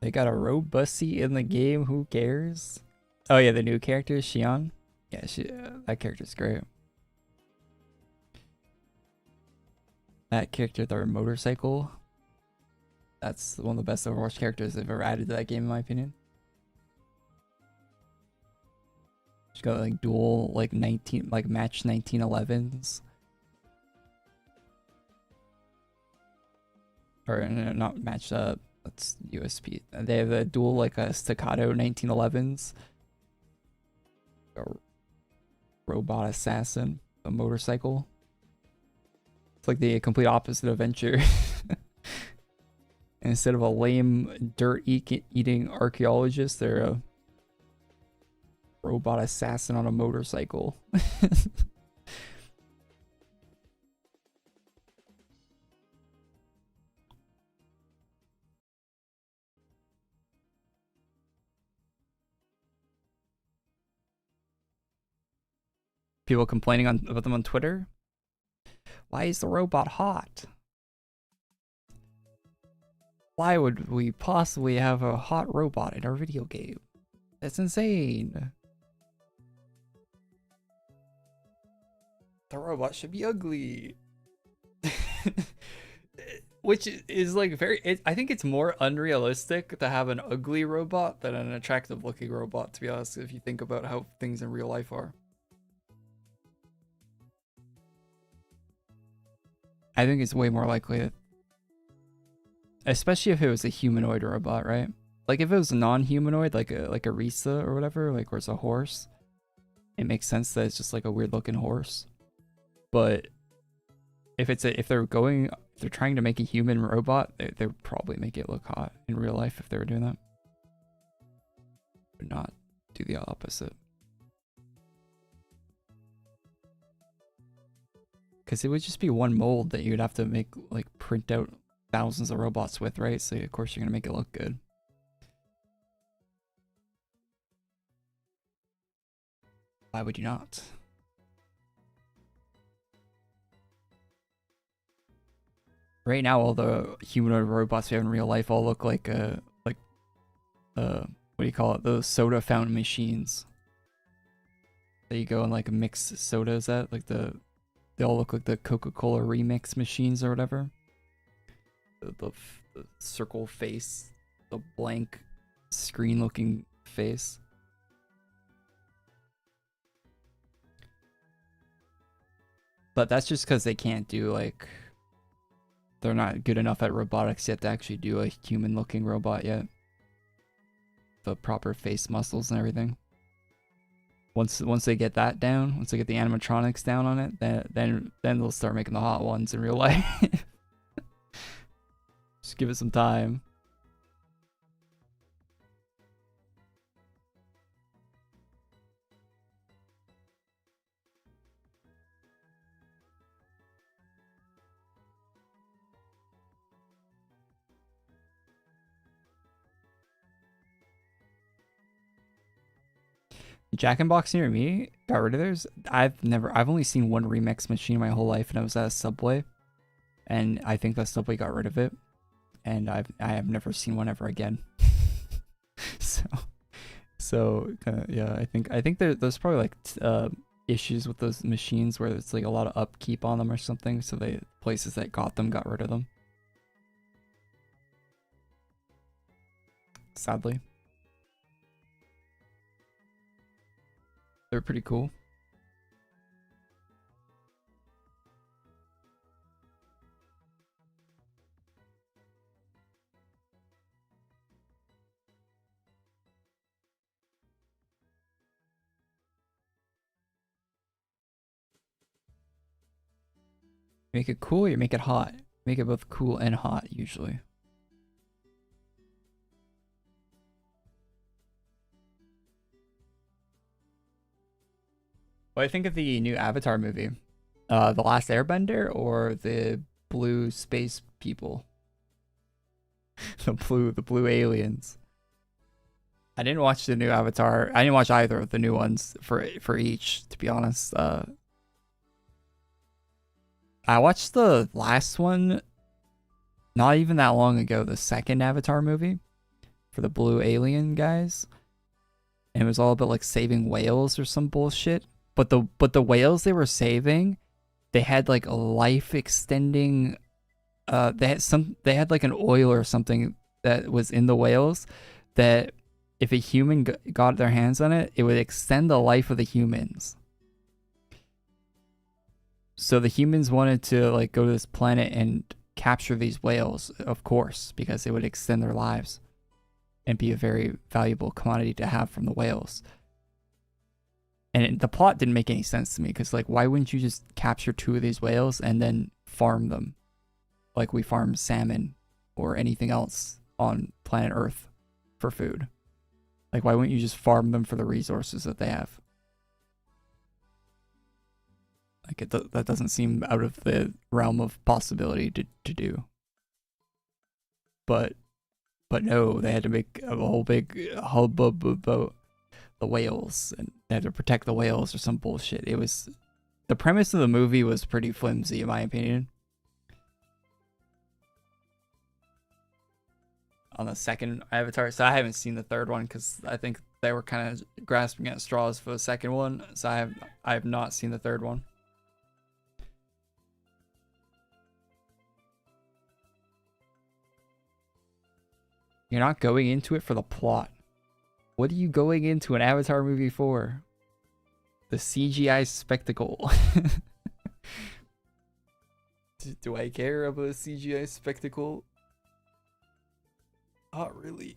They got a Robussy in the game. Who cares? Oh yeah, the new character, Xion. Yeah, that character's great. That character, their motorcycle. That's one of the best Overwatch characters they've ever added to that game, in my opinion. She's got like dual, like match 1911s. Or no, not match that's USP. They have a dual like a staccato 1911s. A robot assassin, a motorcycle. It's like the complete opposite of Venture. Instead of a lame dirt eating archaeologist, they're a robot assassin on a motorcycle. People complaining about them on Twitter. Why is the robot hot? Why would we possibly have a hot robot in our video game? That's insane. The robot should be ugly. Which is like I think it's more unrealistic to have an ugly robot than an attractive looking robot, to be honest, if you think about how things in real life are. I think it's way more likely that, especially if it was a humanoid robot, right? Like if it was a non-humanoid, like a Risa or whatever, like where it's a horse, it makes sense that it's just like a weird looking horse. But if they're trying to make a human robot, they would probably make it look hot in real life if they were doing that. But not do the opposite. Because it would just be one mold that you'd have to make, like, print out thousands of robots with, right? So of course you're gonna make it look good. Why would you not? Right now, all the humanoid robots we have in real life all look like what do you call it? Those soda fountain machines. There you go and like mix sodas at, like they all look like the Coca-Cola remix machines or whatever. The circle face, the blank screen looking face. But that's just because they can't do like, they're not good enough at robotics yet to actually do a human looking robot yet. The proper face muscles and everything. Once they get that down, once they get the animatronics down on it, then they'll start making the hot ones in real life. Just give it some time. Jack in Box near me got rid of theirs. I've only seen one remix machine my whole life, and it was at a Subway. And I think that Subway got rid of it. And I have never seen one ever again. so yeah, I think there's probably like issues with those machines where there's like a lot of upkeep on them or something. So the places that got them got rid of them. Sadly. They're pretty cool. Make it cool, you make it hot. Make it both cool and hot, usually. What do you think of the new Avatar movie? The Last Airbender or the blue space people? the blue aliens. I didn't watch the new Avatar. I didn't watch either of the new ones for each, to be honest. I watched the last one not even that long ago, the second Avatar movie for the blue alien guys. And it was all about like saving whales or some bullshit. But the whales they were saving, they had like a life extending they had like an oil or something that was in the whales that if a human got their hands on it, it would extend the life of the humans. So the humans wanted to like go to this planet and capture these whales, of course, because they would extend their lives and be a very valuable commodity to have from the whales. And the plot didn't make any sense to me because, like, why wouldn't you just capture 2 of these whales and then farm them like we farm salmon or anything else on planet Earth for food? Like, why wouldn't you just farm them for the resources that they have? Like, that doesn't seem out of the realm of possibility to do. But no, they had to make a whole big hubbub about the whales, and they had to protect the whales or some bullshit. It was, the premise of the movie was pretty flimsy in my opinion. On the second Avatar, so I haven't seen the third one because I think they were kind of grasping at straws for the second one, so I have not seen the third one. You're not going into it for the plot. What are you going into an Avatar movie for? The CGI spectacle. Do I care about a CGI spectacle? Not really.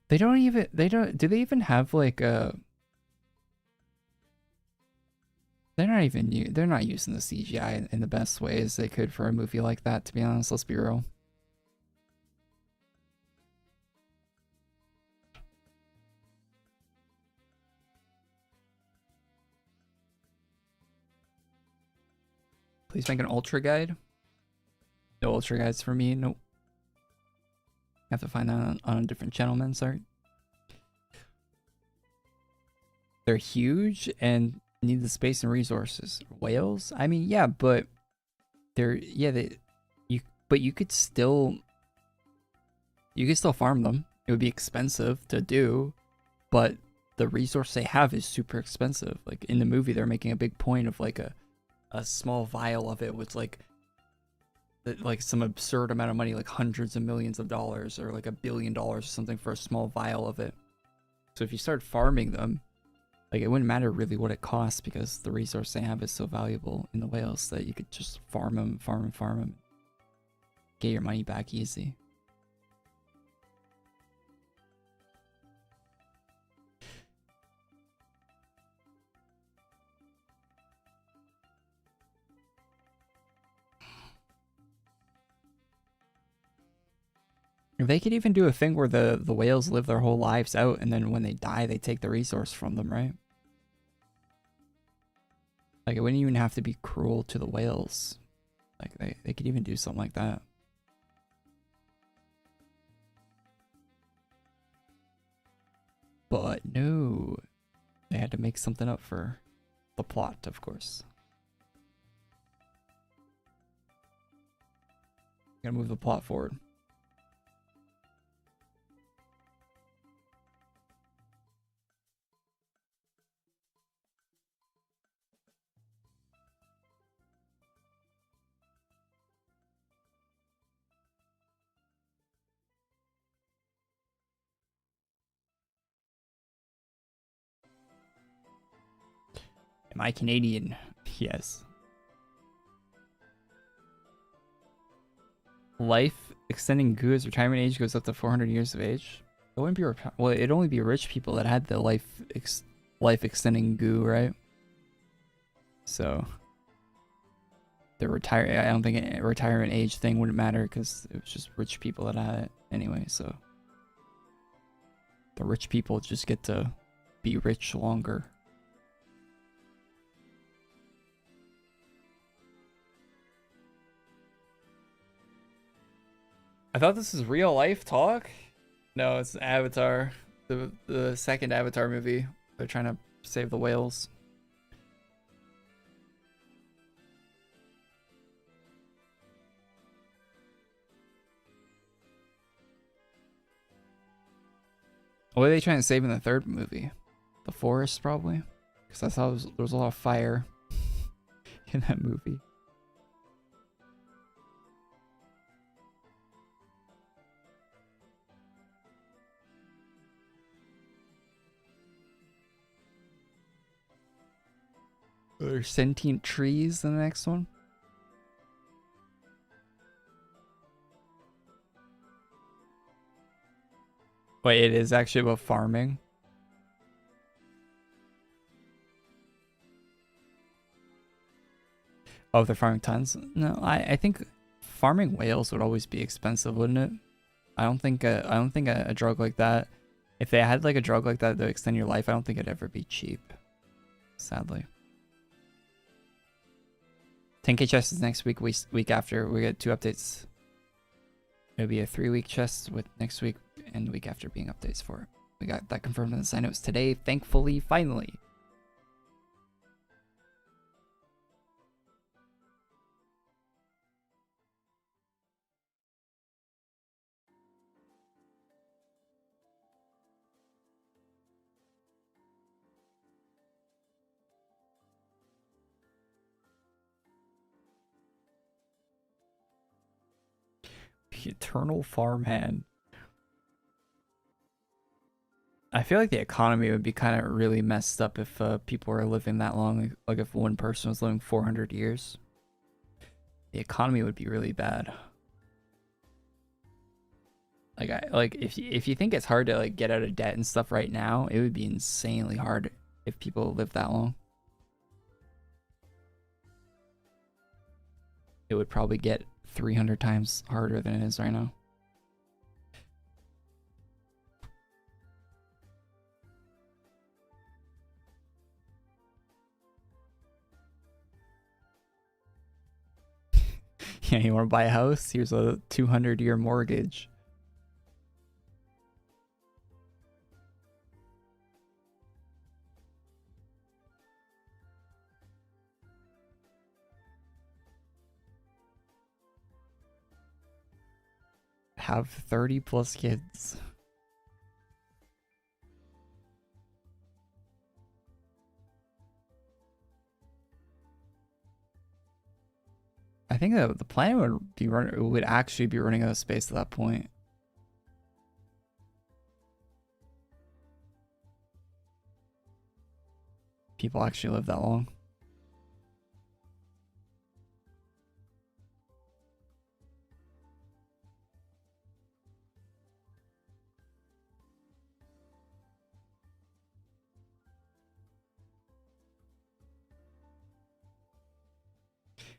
Do they even have like a... They're not using the CGI in the best ways they could for a movie like that, to be honest. Let's be real. Please make an ultra guide. No ultra guides for me. Nope. Have to find that on a different channel, man. Sorry. They're huge and need the space and resources. Whales? I mean, yeah, but you could still farm them. It would be expensive to do, but the resource they have is super expensive. Like in the movie, they're making a big point of like a small vial of it with like some absurd amount of money, like hundreds of millions of dollars or like $1 billion or something for a small vial of it. So if you start farming them, like it wouldn't matter really what it costs because the resource they have is so valuable in the whales that you could just farm them, get your money back easy. They could even do a thing where the whales live their whole lives out, and then when they die, they take the resource from them, right? Like, it wouldn't even have to be cruel to the whales. Like, they could even do something like that. But no, they had to make something up for the plot, of course. Gotta move the plot forward. Am I Canadian? Yes. Life extending goo as retirement age goes up to 400 years of age. It wouldn't be well. It'd only be rich people that had the life extending goo, right? So the retire. I don't think a retirement age thing wouldn't matter because it was just rich people that had it anyway. So the rich people just get to be rich longer. I thought this was real life talk. No, it's Avatar, the second Avatar movie. They're trying to save the whales. What are they trying to save in the third movie? The forest, probably? Because I saw there was a lot of fire in that movie. There's sentient trees in the next one. Wait, it is actually about farming. Oh, they're farming tons? No, I think farming whales would always be expensive, wouldn't it? I don't think a drug like that, if they had like a drug like that to extend your life, I don't think it'd ever be cheap. Sadly. 10k chest is next week. Week after we get 2 updates. It'll be a 3-week chest with next week and the week after being updates for it. We got that confirmed in the sign notes today, thankfully, finally. The eternal farmhand. I feel like the economy would be kind of really messed up if people were living that long. Like if one person was living 400 years. The economy would be really bad. Like if you think it's hard to like get out of debt and stuff right now, it would be insanely hard if people lived that long. It would probably get 300 times harder than it is right now. Yeah, you want to buy a house? Here's a 200-year mortgage. Have 30 plus kids. I think the planet would actually be running out of space at that point. People actually live that long.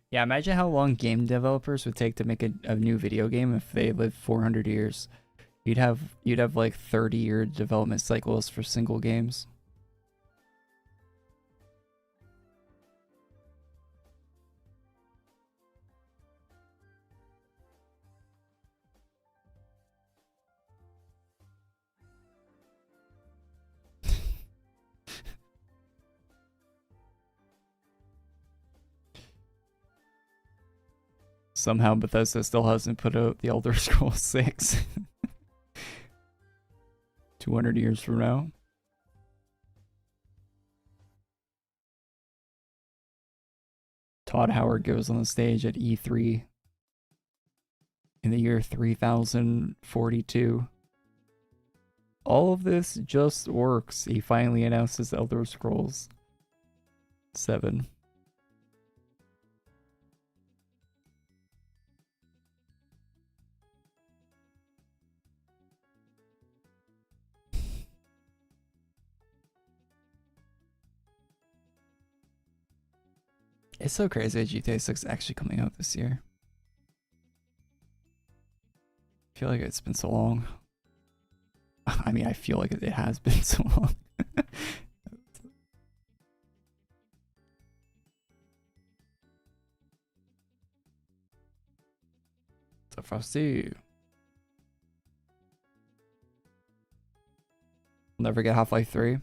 Yeah, imagine how long game developers would take to make a new video game if they lived 400 years. You'd have like 30-year development cycles for single games. Somehow Bethesda still hasn't put out the Elder Scrolls 6. 200 years from now. Todd Howard goes on the stage at E3 in the year 3042. All of this just works. He finally announces Elder Scrolls 7. It's so crazy that GTA 6 is actually coming out this year. I feel like it's been so long. I mean, I feel like it has been so long. So Frosty. Never get Half-Life 3.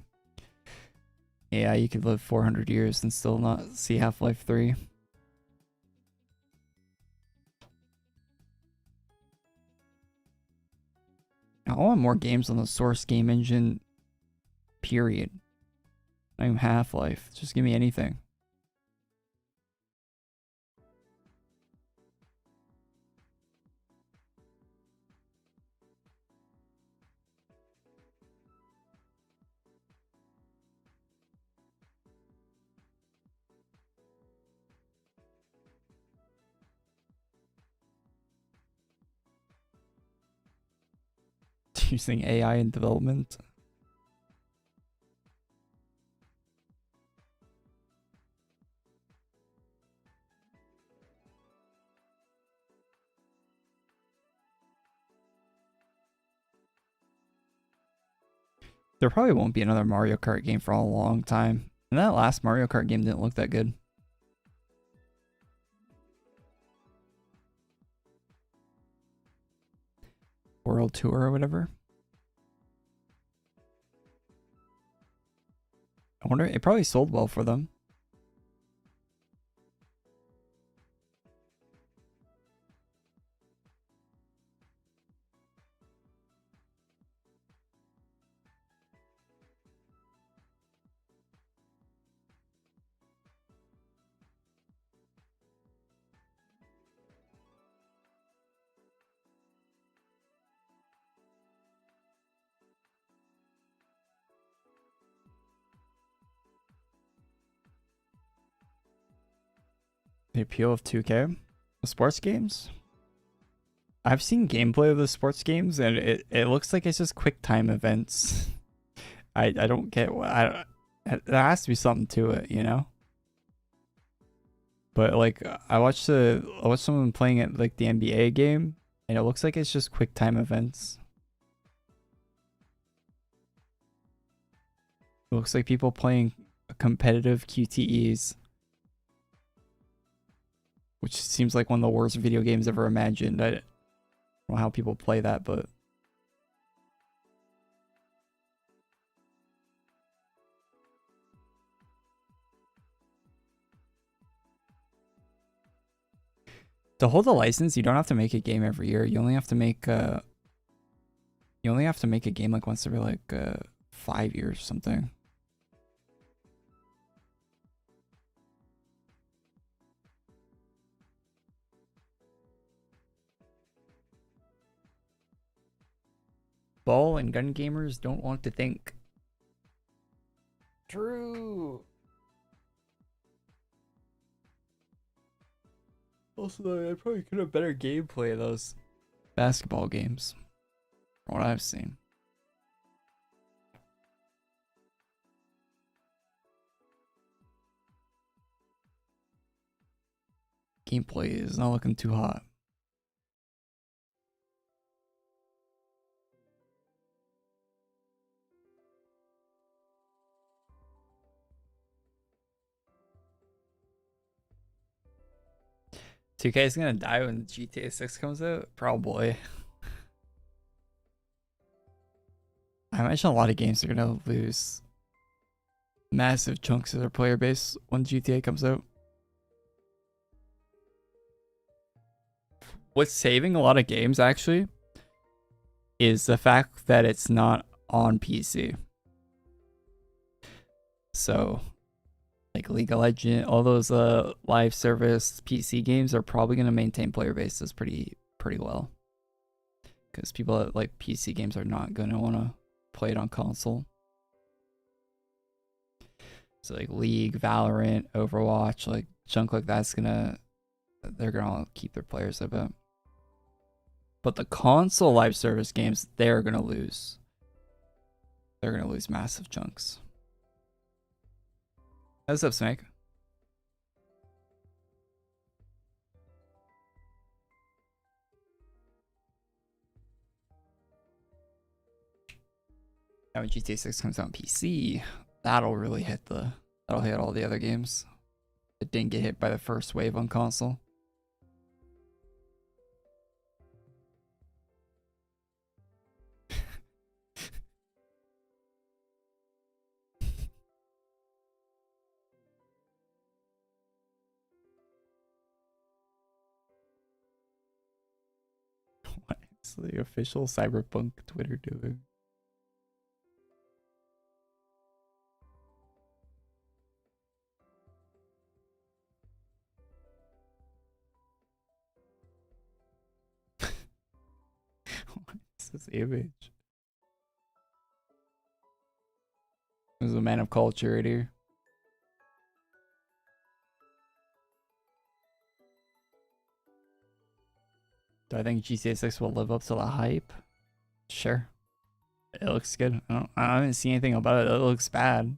Yeah, you could live 400 years and still not see Half-Life 3. I want more games on the Source game engine, period. Not even Half-Life. Just give me anything. Using AI in development. There probably won't be another Mario Kart game for a long time. And that last Mario Kart game didn't look that good. World Tour or whatever. I wonder, it probably sold well for them. The appeal of 2K. Sports games? I've seen gameplay of the sports games and it looks like it's just quick time events. I don't get what there has to be something to it, you know? But like I watched someone playing it like the NBA game and it looks like it's just quick time events. It looks like people playing competitive QTEs. Which seems like one of the worst video games ever imagined. I don't know how people play that, but... To hold a license, you don't have to make a game every year. You only have to make a game like once every like 5 years or something. Ball and gun gamers don't want to think. True. Also, I probably could have better gameplay of those basketball games, from what I've seen. Gameplay is not looking too hot. 2K is gonna die when GTA 6 comes out? Probably. I imagine a lot of games are gonna lose massive chunks of their player base when GTA comes out. What's saving a lot of games actually is the fact that it's not on PC. So like League of Legends, all those live service PC games are probably going to maintain player bases pretty well, because people that like PC games are not going to want to play it on console. So like League, Valorant, Overwatch, like junk like that's they're gonna keep their players, I bet. But the console live service games, they're gonna lose. They're gonna lose massive chunks. What's up, Snake? Now when GTA 6 comes out on PC, that'll really that'll hit all the other games. It didn't get hit by the first wave on console. What is the official Cyberpunk Twitter doing? What is this image? There's a man of culture right here. Do I think GTA 6 will live up to the hype? Sure. It looks good. I haven't seen anything about it. It looks bad.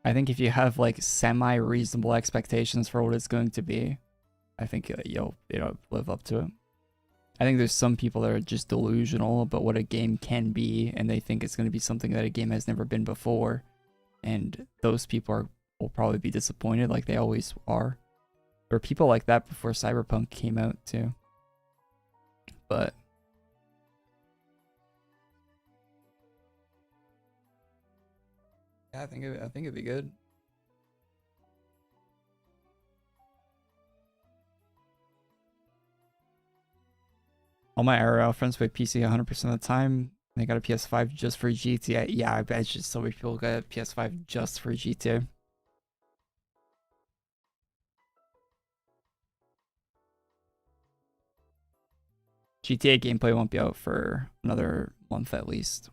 I think if you have like semi-reasonable expectations for what it's going to be, I think you'll live up to it. I think there's some people that are just delusional about what a game can be, and they think it's going to be something that a game has never been before, and those people will probably be disappointed, like they always are. There were people like that before Cyberpunk came out too, but yeah, I think it'd be good. All my IRL friends play PC 100% of the time. They got a PS5 just for GTA. Yeah, I bet just so many people got a PS5 just for GTA. GTA gameplay won't be out for another month at least.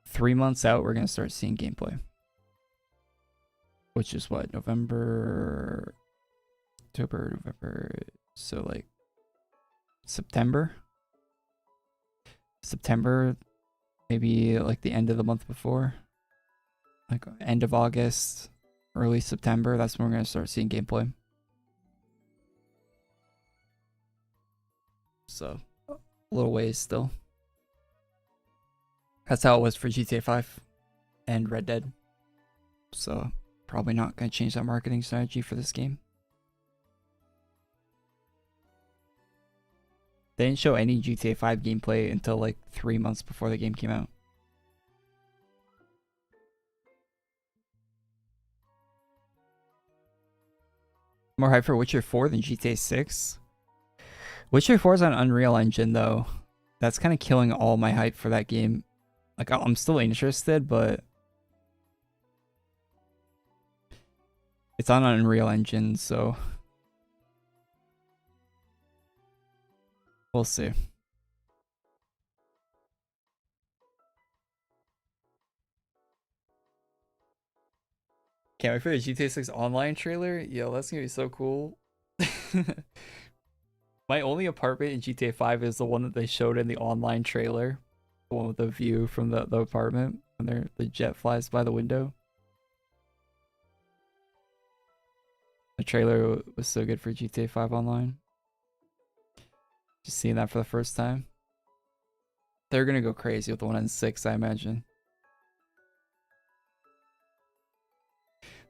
3 months out, we're gonna start seeing gameplay. Which is what, November, October, November, so like September, maybe like the end of the month before, like end of August, early September. That's when we're gonna start seeing gameplay. So a little ways still. That's how it was for GTA 5 and Red Dead. So probably not gonna change that marketing strategy for this game. They didn't show any GTA 5 gameplay until like 3 months before the game came out. More hype for Witcher 4 than GTA 6? Witcher 4 is on Unreal Engine though. That's kind of killing all my hype for that game. Like I'm still interested, but it's on Unreal Engine, so we'll see. Can't wait for the GTA 6 online trailer. Yo, that's gonna be so cool. My only apartment in GTA 5 is the one that they showed in the online trailer. The one with the view from the apartment when the jet flies by the window. The trailer was so good for GTA 5 online. Just seeing that for the first time. They're gonna go crazy with the one in 6, I imagine.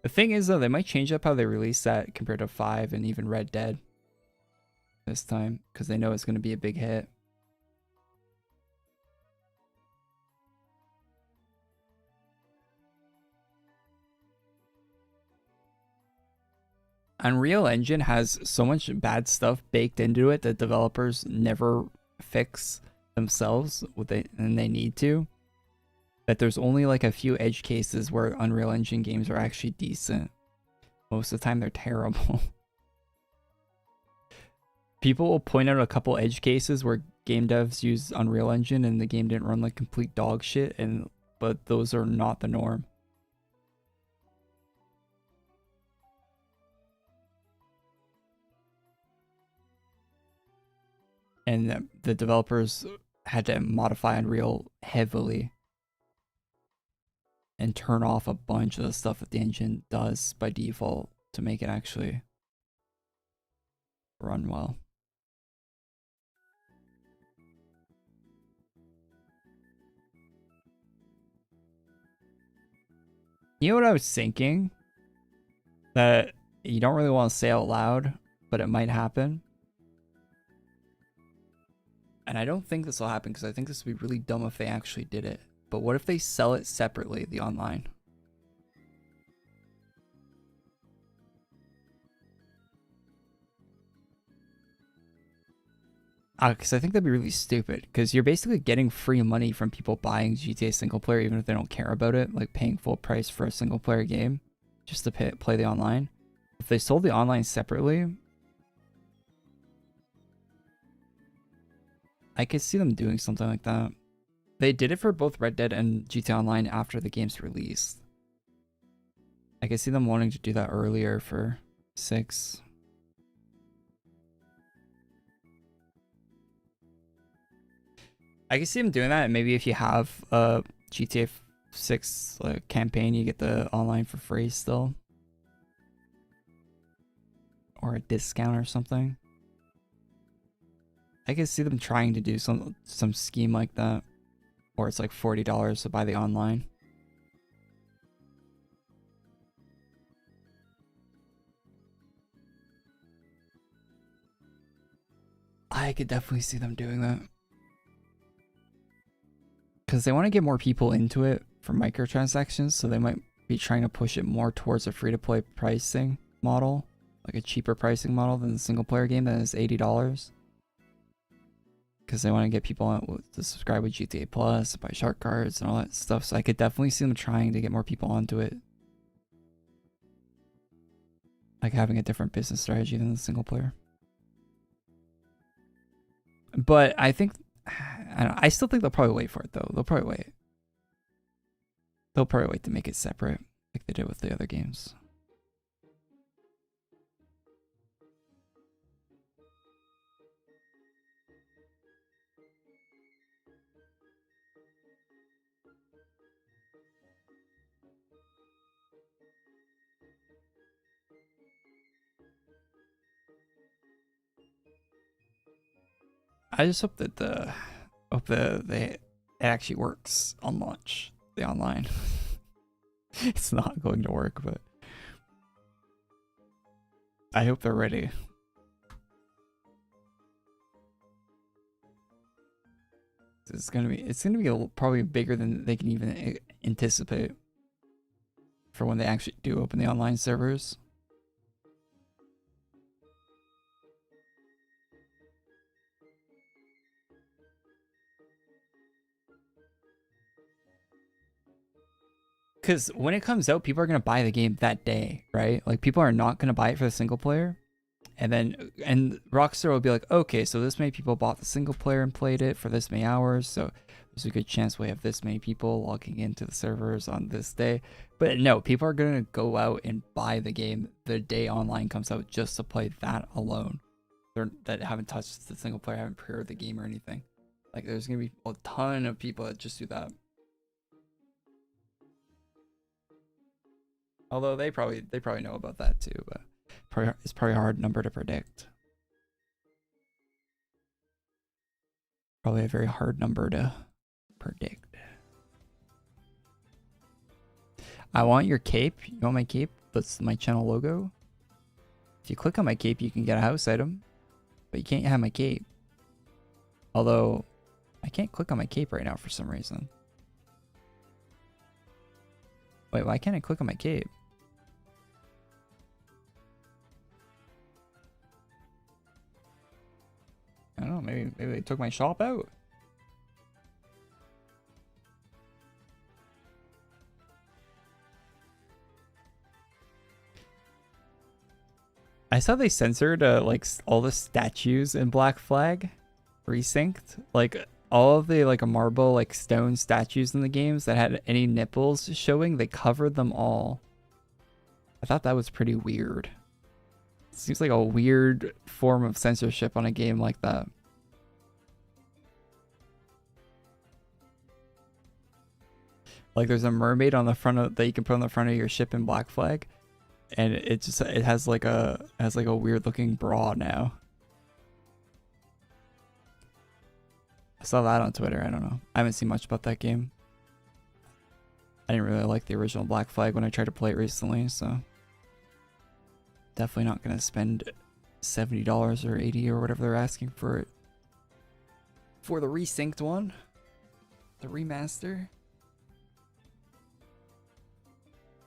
The thing is, though, they might change up how they release that compared to 5 and even Red Dead this time, because they know it's going to be a big hit. Unreal Engine has so much bad stuff baked into it that developers never fix themselves and they need to. That there's only like a few edge cases where Unreal Engine games are actually decent. Most of the time they're terrible. People will point out a couple edge cases where game devs use Unreal Engine and the game didn't run like complete dog shit, but those are not the norm. And the developers had to modify Unreal heavily and turn off a bunch of the stuff that the engine does by default to make it actually run well. You know what I was thinking? That you don't really want to say out loud, but it might happen. And I don't think this will happen because I think this would be really dumb if they actually did it. But what if they sell it separately, the online? Because I think that'd be really stupid. Because you're basically getting free money from people buying GTA single player, even if they don't care about it. Like paying full price for a single player game just to play the online. If they sold the online separately, I could see them doing something like that. They did it for both Red Dead and GTA Online after the game's released. I could see them wanting to do that earlier for 6. I can see them doing that, and maybe if you have a GTA 6 campaign, you get the online for free still. Or a discount or something. I can see them trying to do some scheme like that. Or it's like $40 to buy the online. I could definitely see them doing that. Because they want to get more people into it for microtransactions, so they might be trying to push it more towards a free-to-play pricing model. Like a cheaper pricing model than the single-player game that is $80. Because they want to get people to subscribe with GTA Plus, buy shark cards, and all that stuff. So I could definitely see them trying to get more people onto it. Like having a different business strategy than the single player. But I think... I still think they'll probably wait for it, though. They'll probably wait. They'll probably wait to make it separate, like they did with the other games. I just hope that it actually works on launch, the online. It's not going to work, but I hope they're ready. It's gonna be probably bigger than they can even anticipate for when they actually do open the online servers. Because when it comes out, people are going to buy the game that day, right? Like, people are not going to buy it for the single player. And Rockstar will be like, okay, so this many people bought the single player and played it for this many hours, so there's a good chance we have this many people logging into the servers on this day. But no, people are going to go out and buy the game the day online comes out just to play that alone. That haven't touched the single player, haven't pre-ordered the game or anything. Like, there's going to be a ton of people that just do that. Although they probably know about that too, but it's probably a hard number to predict. Probably a very hard number to predict. I want your cape. You want my cape? that's my channel logo. If you click on my cape, you can get a house item, but you can't have my cape. Although, I can't click on my cape right now for some reason. Wait, why can't I click on my cape? I don't know, maybe they took my shop out. I saw they censored like all the statues in Black Flag resynced. Like all of the like marble like stone statues in the games that had any nipples showing, they covered them all. I thought that was pretty weird. It seems like a weird form of censorship on a game like that. Like there's a mermaid on the front of that you can put on the front of your ship in Black Flag, and it has like a weird looking bra now. I saw that on Twitter. I don't know. I haven't seen much about that game. I didn't really like the original Black Flag when I tried to play it recently, so definitely not gonna spend $70 or $80 or whatever they're asking for it. For the resynced one, the remaster.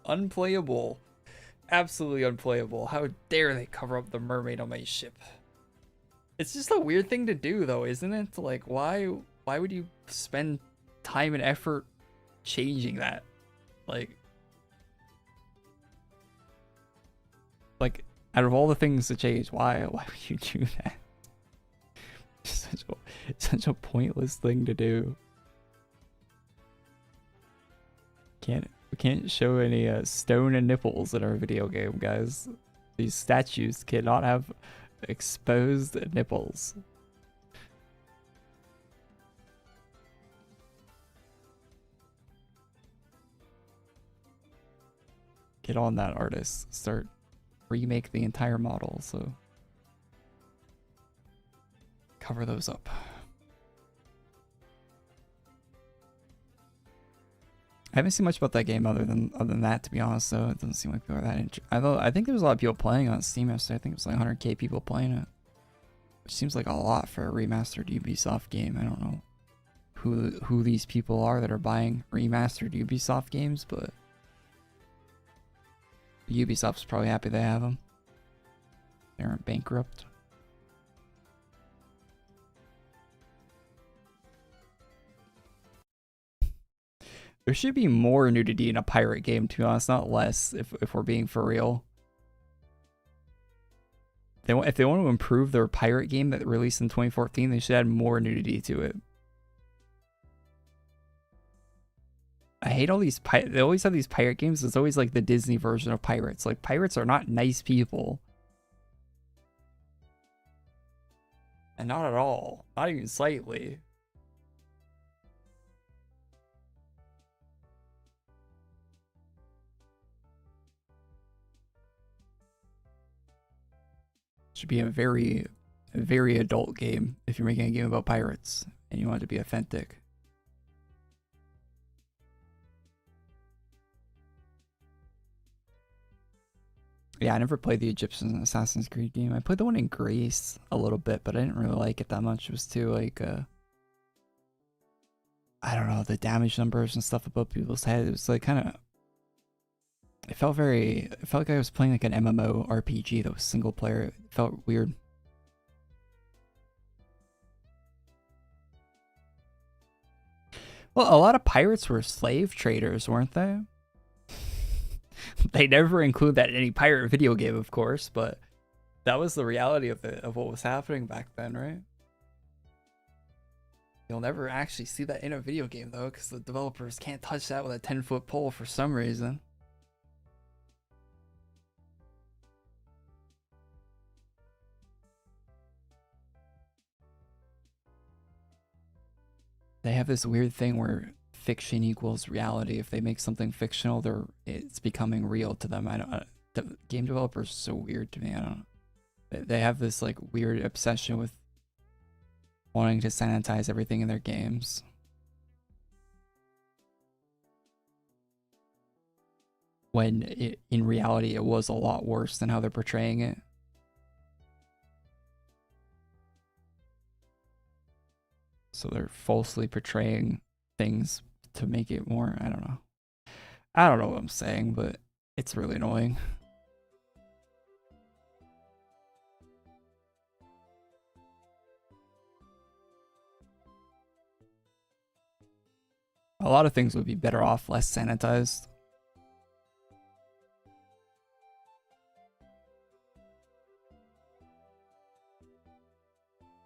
Unplayable. Absolutely unplayable. How dare they cover up the mermaid on my ship? It's just a weird thing to do though, isn't it? Like why would you spend time and effort changing that? Like out of all the things to change, why would you do that? Such a pointless thing to do. We can't show any stone and nipples in our video game, guys. These statues cannot have exposed nipples. Get on that, artist. Start remake the entire model, so cover those up. I haven't seen much about that game other than that, to be honest. So it doesn't seem like people are that interested. Although I think there was a lot of people playing on Steam yesterday. I think it was like 100k people playing it, which seems like a lot for a remastered Ubisoft game. I don't know who these people are that are buying remastered Ubisoft games, but Ubisoft's probably happy they have them. They aren't bankrupt. There should be more nudity in a pirate game, to be honest, not less, if we're being for real. If they want to improve their pirate game that released in 2014, they should add more nudity to it. I hate all these they always have these pirate games. It's always like the Disney version of pirates. Like, pirates are not nice people. And not at all. Not even slightly. Should be a very adult game if you're making a game about pirates and you want it to be authentic. Yeah, I never played the Egyptian Assassin's Creed game. I played the one in Greece a little bit, but I didn't really like it that much. It was too like I don't know, the damage numbers and stuff above people's heads. It was like kind of, it felt like I was playing like an MMO RPG that was single player. It felt weird. Well, a lot of pirates were slave traders, weren't they? They never include that in any pirate video game, of course, but that was the reality of what was happening back then, right? You'll never actually see that in a video game though, because the developers can't touch that with a 10-foot pole for some reason. They have this weird thing where fiction equals reality. If they make something fictional, it's becoming real to them. The game developers are so weird to me. I don't know. They have this like weird obsession with wanting to sanitize everything in their games. when in reality it was a lot worse than how they're portraying it. So they're falsely portraying things to make it more, I don't know. I don't know what I'm saying, but it's really annoying. A lot of things would be better off less sanitized.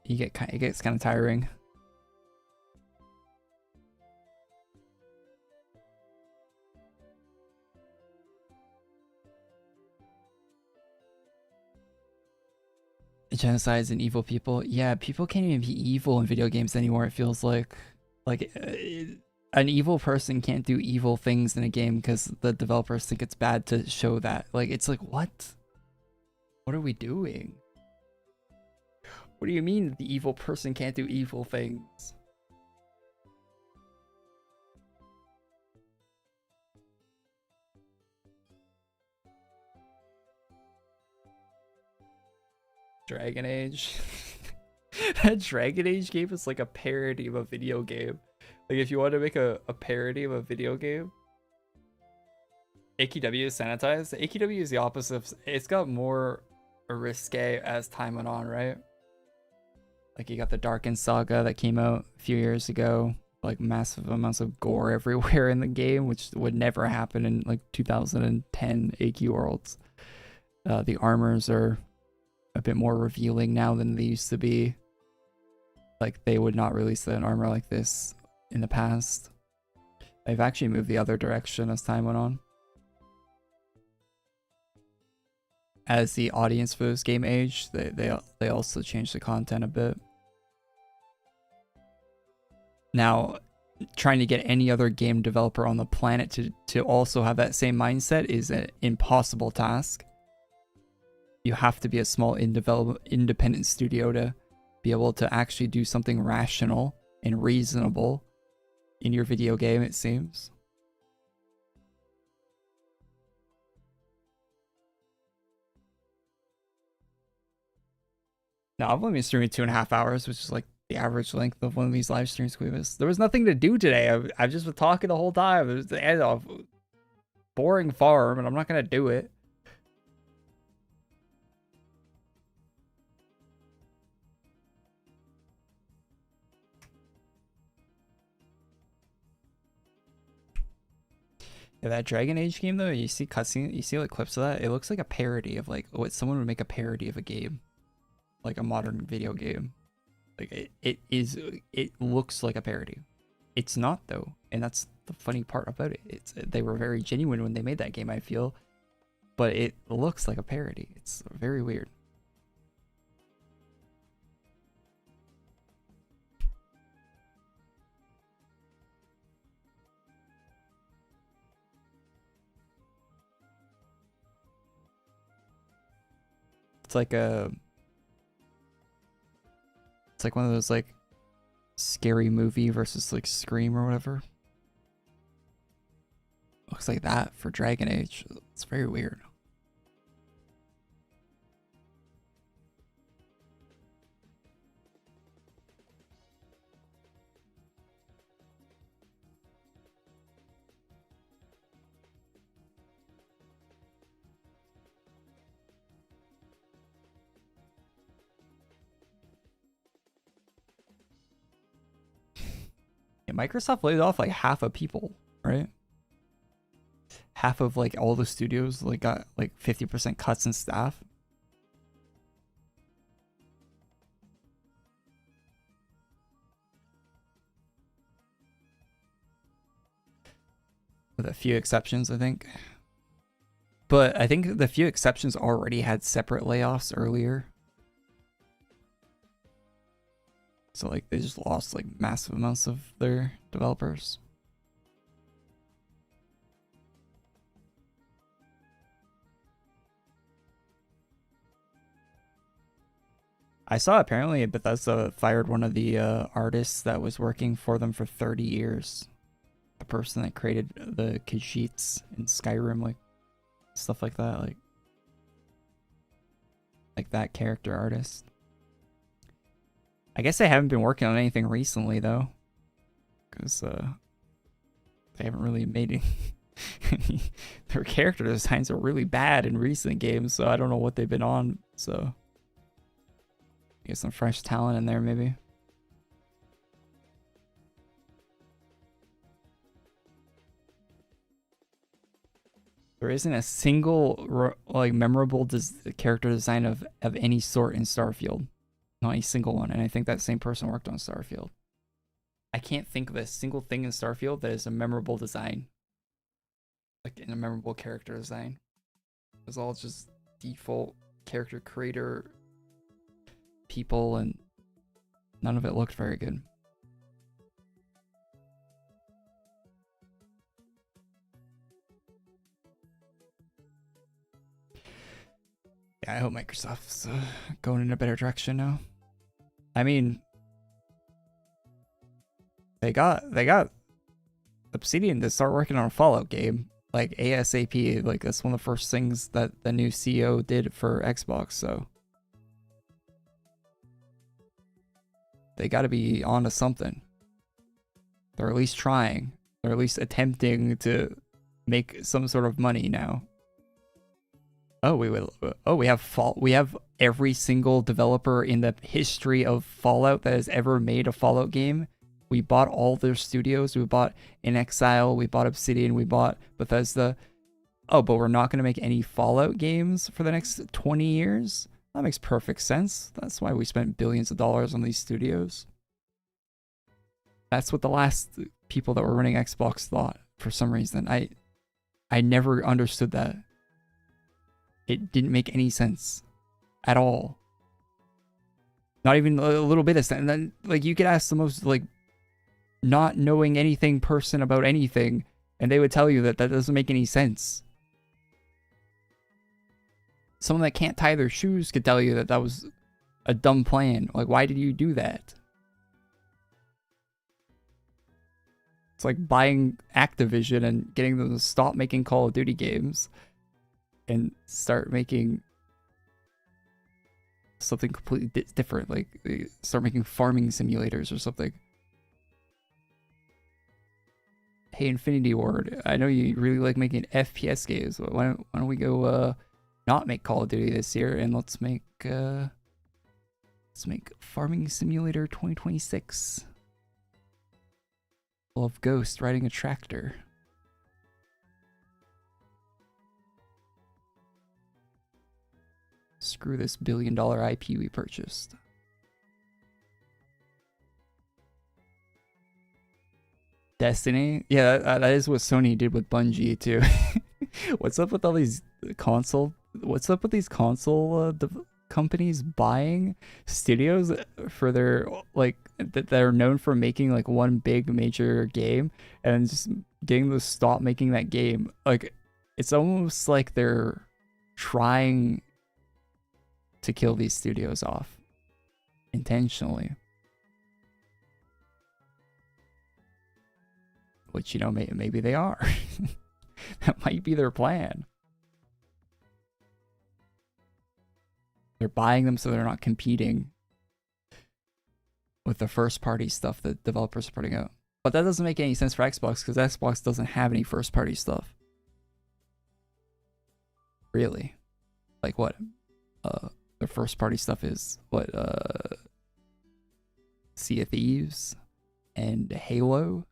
It gets kind of tiring. Genocides and evil people. Yeah, people can't even be evil in video games anymore. It feels like an evil person can't do evil things in a game because the developers think it's bad to show that. Like, it's like, what? What are we doing? What do you mean the evil person can't do evil things? Dragon Age. That Dragon Age game is like a parody of a video game. Like, if you want to make a parody of a video game, AQW is sanitized. AQW is the opposite of, it's got more risque as time went on, right? Like, you got the Darkened Saga that came out a few years ago, like massive amounts of gore everywhere in the game, which would never happen in like 2010 AQWorlds. The armors are a bit more revealing now than they used to be. Like, they would not release an armor like this in the past. They've actually moved the other direction as time went on. As the audience for this game aged, they also changed the content a bit. Now, trying to get any other game developer on the planet to also have that same mindset is an impossible task. You have to be a small independent studio to be able to actually do something rational and reasonable in your video game, it seems. Now, I've only been streaming 2.5 hours, which is like the average length of one of these live streams, Squeebus. There was nothing to do today. I've just been talking the whole time. It was the end of boring farm, and I'm not going to do it. Yeah, that Dragon Age game though, you see cutscene, you see like clips of that. It looks like a parody of like what someone would make a parody of a game, like a modern video game. Like it looks like a parody. It's not though, and that's the funny part about it. They were very genuine when they made that game, I feel, but it looks like a parody. It's very weird. It's like one of those like scary movie versus like Scream or whatever. Looks like that for Dragon Age. It's very weird. Yeah, Microsoft laid off like half of people, right? Half of like all the studios like got like 50% cuts in staff. With a few exceptions, I think. But I think the few exceptions already had separate layoffs earlier. So like they just lost like massive amounts of their developers. I saw apparently Bethesda fired one of the artists that was working for them for 30 years. The person that created the Khajiits in Skyrim, like stuff like that, like that character artist. I guess they haven't been working on anything recently though, because they haven't really made any. Their character designs are really bad in recent games, so I don't know what they've been on. So get some fresh talent in there maybe. There isn't a single like memorable character design of any sort in Starfield. Not a single one, and I think that same person worked on Starfield. I can't think of a single thing in Starfield that is a memorable design. Like in a memorable character design. It was all just default character creator people, and none of it looked very good. Yeah, I hope Microsoft's going in a better direction now. I mean, they got Obsidian to start working on a Fallout game like ASAP. Like that's one of the first things that the new CEO did for Xbox. So they got to be onto something. They're at least trying. They're at least attempting to make some sort of money now. Oh, we have every single developer in the history of Fallout that has ever made a Fallout game. We bought all their studios. We bought In Exile, we bought Obsidian, we bought Bethesda. Oh, but we're not going to make any Fallout games for the next 20 years? That makes perfect sense. That's why we spent billions of dollars on these studios. That's what the last people that were running Xbox thought for some reason. I never understood that. It didn't make any sense at all. Not even a little bit of sense. And then, like, you could ask the most, like, not knowing anything person about anything, and they would tell you that that doesn't make any sense. Someone that can't tie their shoes could tell you that that was a dumb plan. Like, why did you do that? It's like buying Activision and getting them to stop making Call of Duty games and start making something completely different, like start making farming simulators or something. Hey, Infinity Ward, I know you really like making FPS games, but why don't we go not make Call of Duty this year, and let's make Farming Simulator 2026. Full of Ghost riding a tractor. Screw this $1 billion IP we purchased. Destiny? Yeah, that is what Sony did with Bungie too. What's up with all these console? What's up with these console companies buying studios for their like that are known for making like one big major game and just getting them to stop making that game? Like, it's almost like they're trying to kill these studios off intentionally, which, you know, maybe they are. That might be their plan. They're buying them so they're not competing with the first party stuff that developers are putting out. But that doesn't make any sense for Xbox, because Xbox doesn't have any first party stuff. Really. Like what? The first party stuff is what? Sea of Thieves and Halo.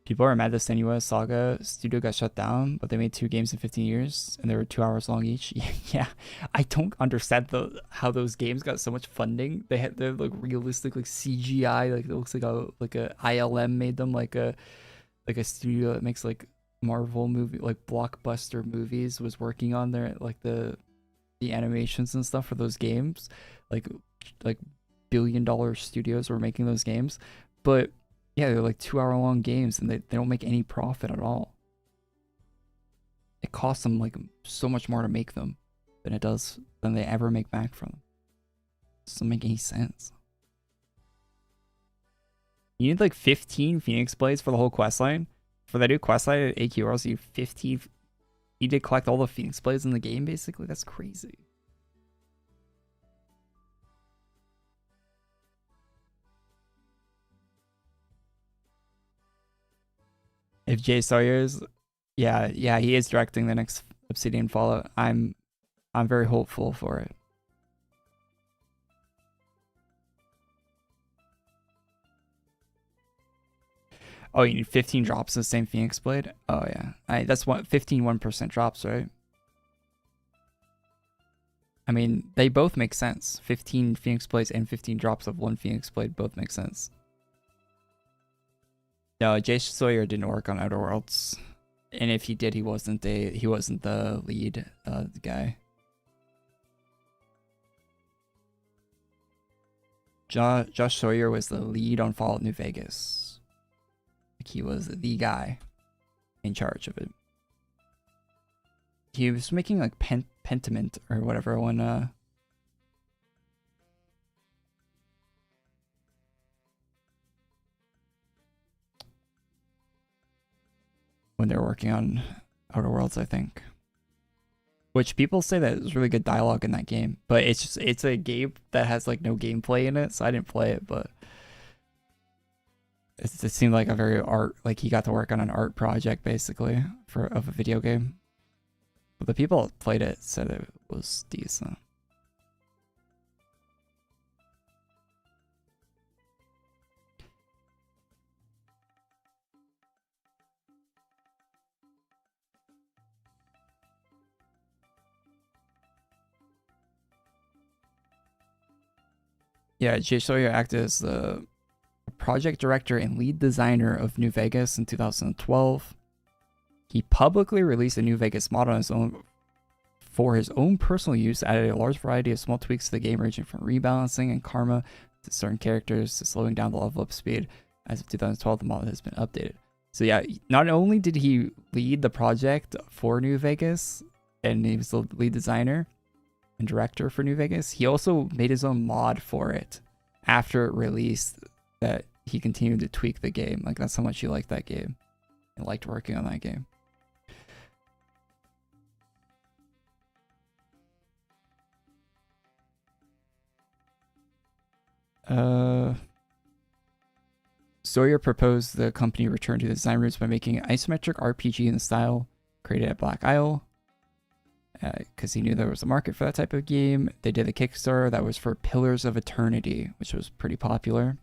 People are mad that Senua's Saga studio got shut down, but they made 2 games in 15 years, and they were 2 hours long each. Yeah, I don't understand how those games got so much funding. They're like realistic, like CGI, like it looks like a ILM made them, like a studio that makes like Marvel movie, like blockbuster movies, was working on their like the animations and stuff for those games. Like $1 billion studios were making those games, but yeah, they're like 2 hour long games, and they don't make any profit at all. it costs them like so much more to make them than they ever make back from them. It doesn't make any sense. You need like 15 Phoenix Blades for the whole questline. For that new questline at AQWorlds, you need 15. You did collect all the Phoenix Blades in the game, basically. That's crazy. If Jay Sawyer's, yeah, he is directing the next Obsidian Fallout. I'm very hopeful for it. Oh, you need 15 drops of the same Phoenix Blade? Oh, yeah. That's 15 1% drops, right? I mean, they both make sense. 15 Phoenix Blades and 15 drops of one Phoenix Blade both make sense. No, Jay Sawyer didn't work on Outer Worlds. And if he did, he wasn't the lead guy. Josh Sawyer was the lead on Fallout New Vegas. He was the guy in charge of it. He was making like Pentiment or whatever when they're working on Outer Worlds, I think. Which people say that there's really good dialogue in that game, but it's a game that has like no gameplay in it, so I didn't play it, but it seemed like a very like he got to work on an art project basically of a video game. But the people that played it said it was decent. Yeah, Jay Sawyer acted as the project director and lead designer of New Vegas in 2012. He publicly released a New Vegas mod on his own for his own personal use, added a large variety of small tweaks to the game, ranging from rebalancing and karma to certain characters to slowing down the level up speed. As of 2012, the mod has been updated. So yeah, not only did he lead the project for New Vegas, and he was the lead designer and director for New Vegas, he also made his own mod for it after it released, that he continued to tweak the game. Like, that's how much he liked that game and liked working on that game. Sawyer proposed the company return to the design roots by making an isometric RPG in the style created at Black Isle, because he knew there was a market for that type of game. They did a Kickstarter that was for Pillars of Eternity, which was pretty popular.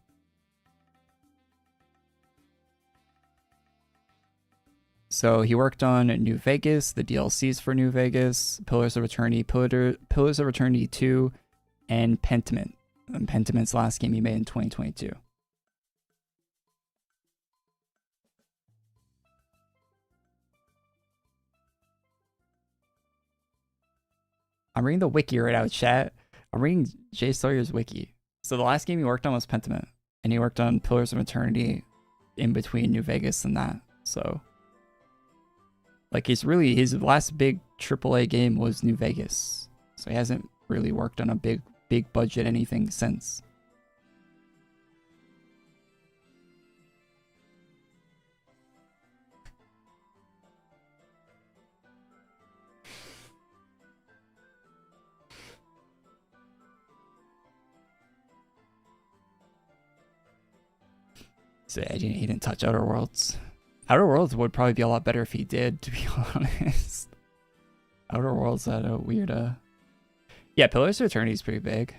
So he worked on New Vegas, the DLCs for New Vegas, Pillars of Eternity, Pillars of Eternity 2, and Pentiment. And Pentiment's last game he made in 2022. I'm reading the wiki right now, chat. I'm reading Jay Sawyer's wiki. So the last game he worked on was Pentiment, and he worked on Pillars of Eternity in between New Vegas and that. So, like, his last big AAA game was New Vegas. So he hasn't really worked on a big budget anything since. So he didn't touch Outer Worlds. Outer Worlds would probably be a lot better if he did, to be honest. Outer Worlds had a weird yeah, Pillars of Eternity is pretty big.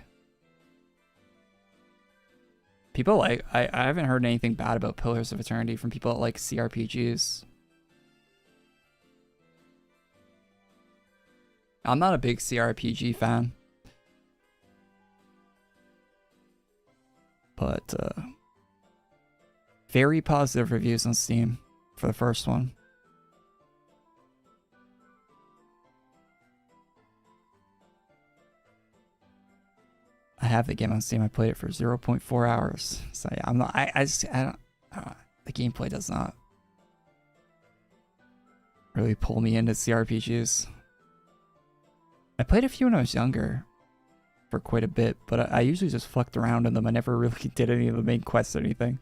People like I haven't heard anything bad about Pillars of Eternity from people that like CRPGs. I'm not a big CRPG fan. But very positive reviews on Steam for the first one. I have the game on Steam. I played it for 0.4 hours. So yeah, I'm not. I don't. The gameplay does not really pull me into CRPGs. I played a few when I was younger for quite a bit, but I usually just fucked around in them. I never really did any of the main quests or anything.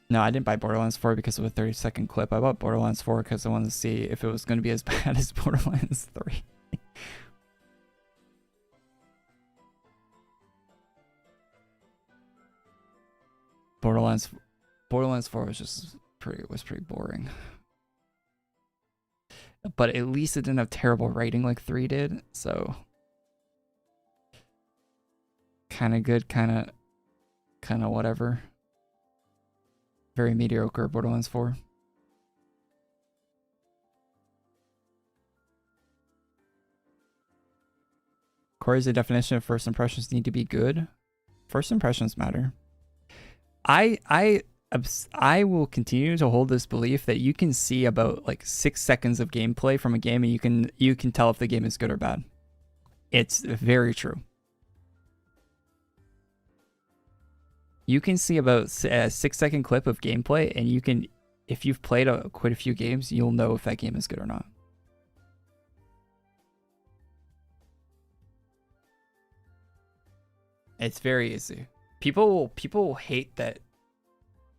No, I didn't buy Borderlands 4 because of a 30-second clip. I bought Borderlands 4 because I wanted to see if it was going to be as bad as Borderlands 3. Borderlands 4 was pretty boring. But at least it didn't have terrible writing like 3 did, so kind of good, kind of whatever. Very mediocre Borderlands 4. Korey's the definition of first impressions need to be good. First impressions matter. I will continue to hold this belief that you can see about like 6 seconds of gameplay from a game and you can tell if the game is good or bad. It's very true. You can see about a 6-second clip of gameplay, and you can, if you've played quite a few games, you'll know if that game is good or not. It's very easy. People will hate that.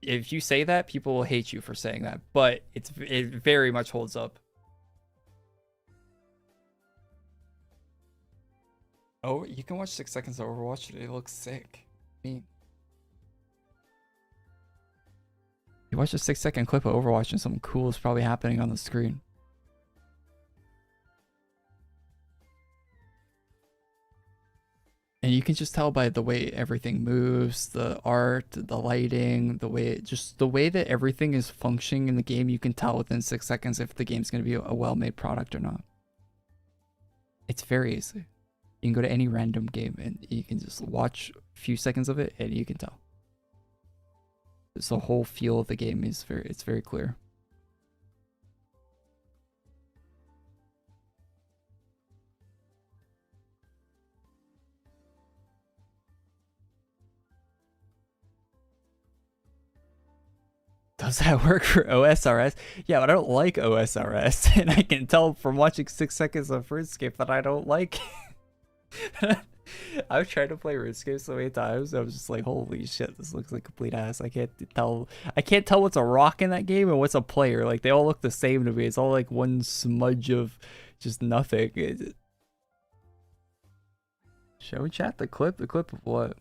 If you say that, people will hate you for saying that, but it very much holds up. Oh, you can watch 6 seconds of Overwatch. It looks sick. Me. You watch a 6-second clip of Overwatch and something cool is probably happening on the screen. And you can just tell by the way everything moves, the art, the lighting, the way that everything is functioning in the game. You can tell within 6 seconds if the game's going to be a well-made product or not. It's very easy. You can go to any random game and you can just watch a few seconds of it and you can tell. It's the whole feel of the game is very clear. Does that work for OSRS? Yeah, but I don't like OSRS, and I can tell from watching 6 seconds of RuneScape that I don't like it. I've tried to play RuneScape so many times. I was just like, holy shit, this looks like complete ass. I can't tell what's a rock in that game and what's a player. Like, they all look the same to me. It's all like one smudge of just nothing. Shall we chat the clip? The clip of what?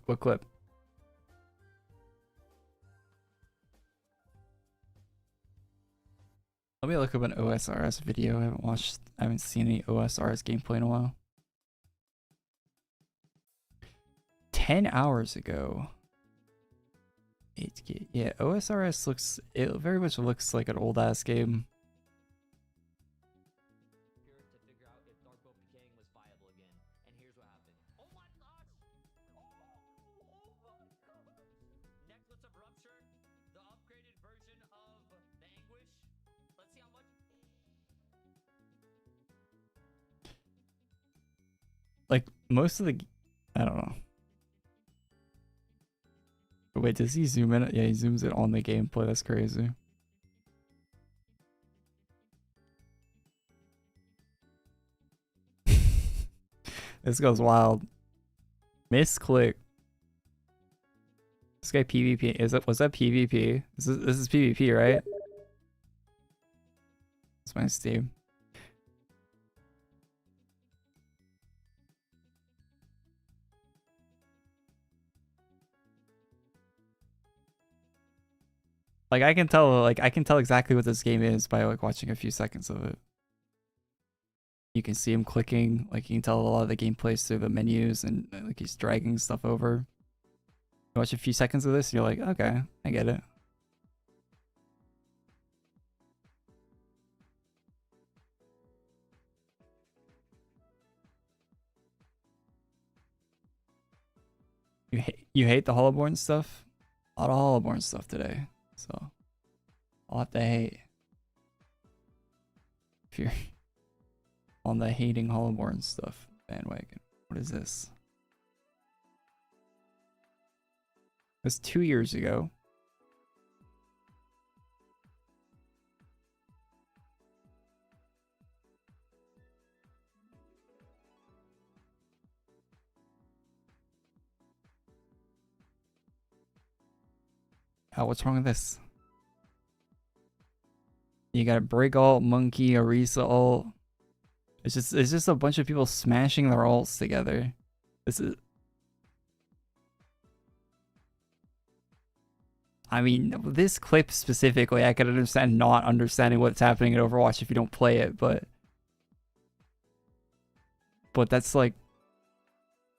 What clip? Let me look up an OSRS video. I haven't seen any OSRS gameplay in a while. 10 hours ago. 8K. Yeah, OSRS it very much looks like an old ass game. Like, most of the... I don't know. Wait, does he zoom in? Yeah, he zooms in on the gameplay. That's crazy. This goes wild. Misclick. This guy PvP. Was that PvP? This is PvP, right? That's my Steam. Like, I can tell exactly what this game is by like watching a few seconds of it. You can see him clicking, like you can tell a lot of the gameplay through the menus and like he's dragging stuff over. You watch a few seconds of this and you're like, okay, I get it. You hate the Hollowborn stuff? A lot of Hollowborn stuff today, so a lot to hate. If you're on the hating Hollowborn stuff bandwagon. What is this? It was 2 years ago. Oh, what's wrong with this? You got a break ult, monkey, Orisa ult. It's just a bunch of people smashing their ults together. This is, I mean, this clip specifically, I can understand not understanding what's happening in Overwatch if you don't play it, but that's like,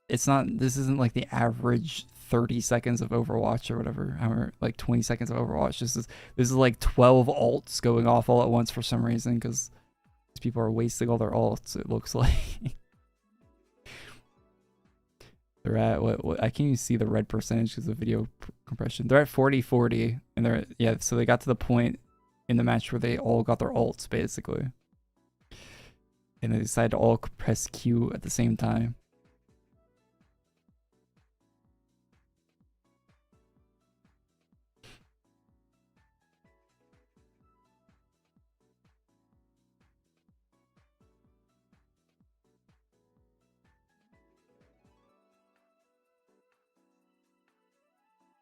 it's not, this isn't like the average 30 seconds of Overwatch or whatever, or like 20 seconds of Overwatch. This is like 12 ults going off all at once for some reason, because these people are wasting all their ults, it looks like. They're at, what I can't even see the red percentage because of video compression. They're at 40-40, and they're, yeah, so they got to the point in the match where they all got their ults, basically. And they decided to all press Q at the same time.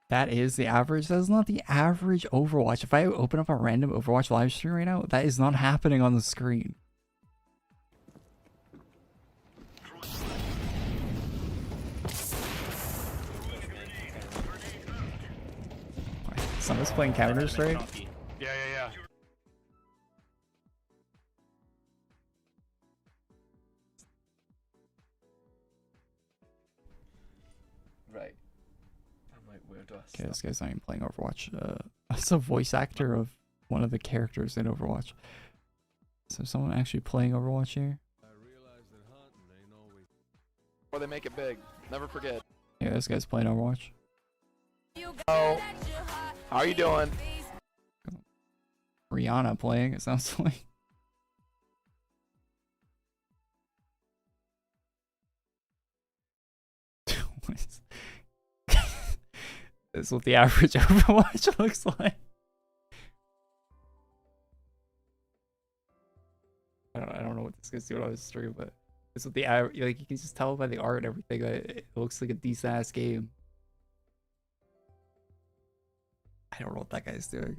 That is the average. That is not the average Overwatch. If I open up a random Overwatch live stream right now, that is not happening on the screen. Someone's playing Counter-Strike? Yeah. Right. I'm like, where do I Okay, this guy's not even playing Overwatch. That's a voice actor of one of the characters in Overwatch. So someone actually playing Overwatch here? Or they make it big. Never forget. Yeah, this guy's playing Overwatch. Oh, how are you doing? Rihanna playing, it sounds like. That's what the average Overwatch looks like. I don't know what this guy's doing on his stream, but it's what the average, like, you can just tell by the art and everything that it looks like a decent ass game. I don't know what that guy's doing.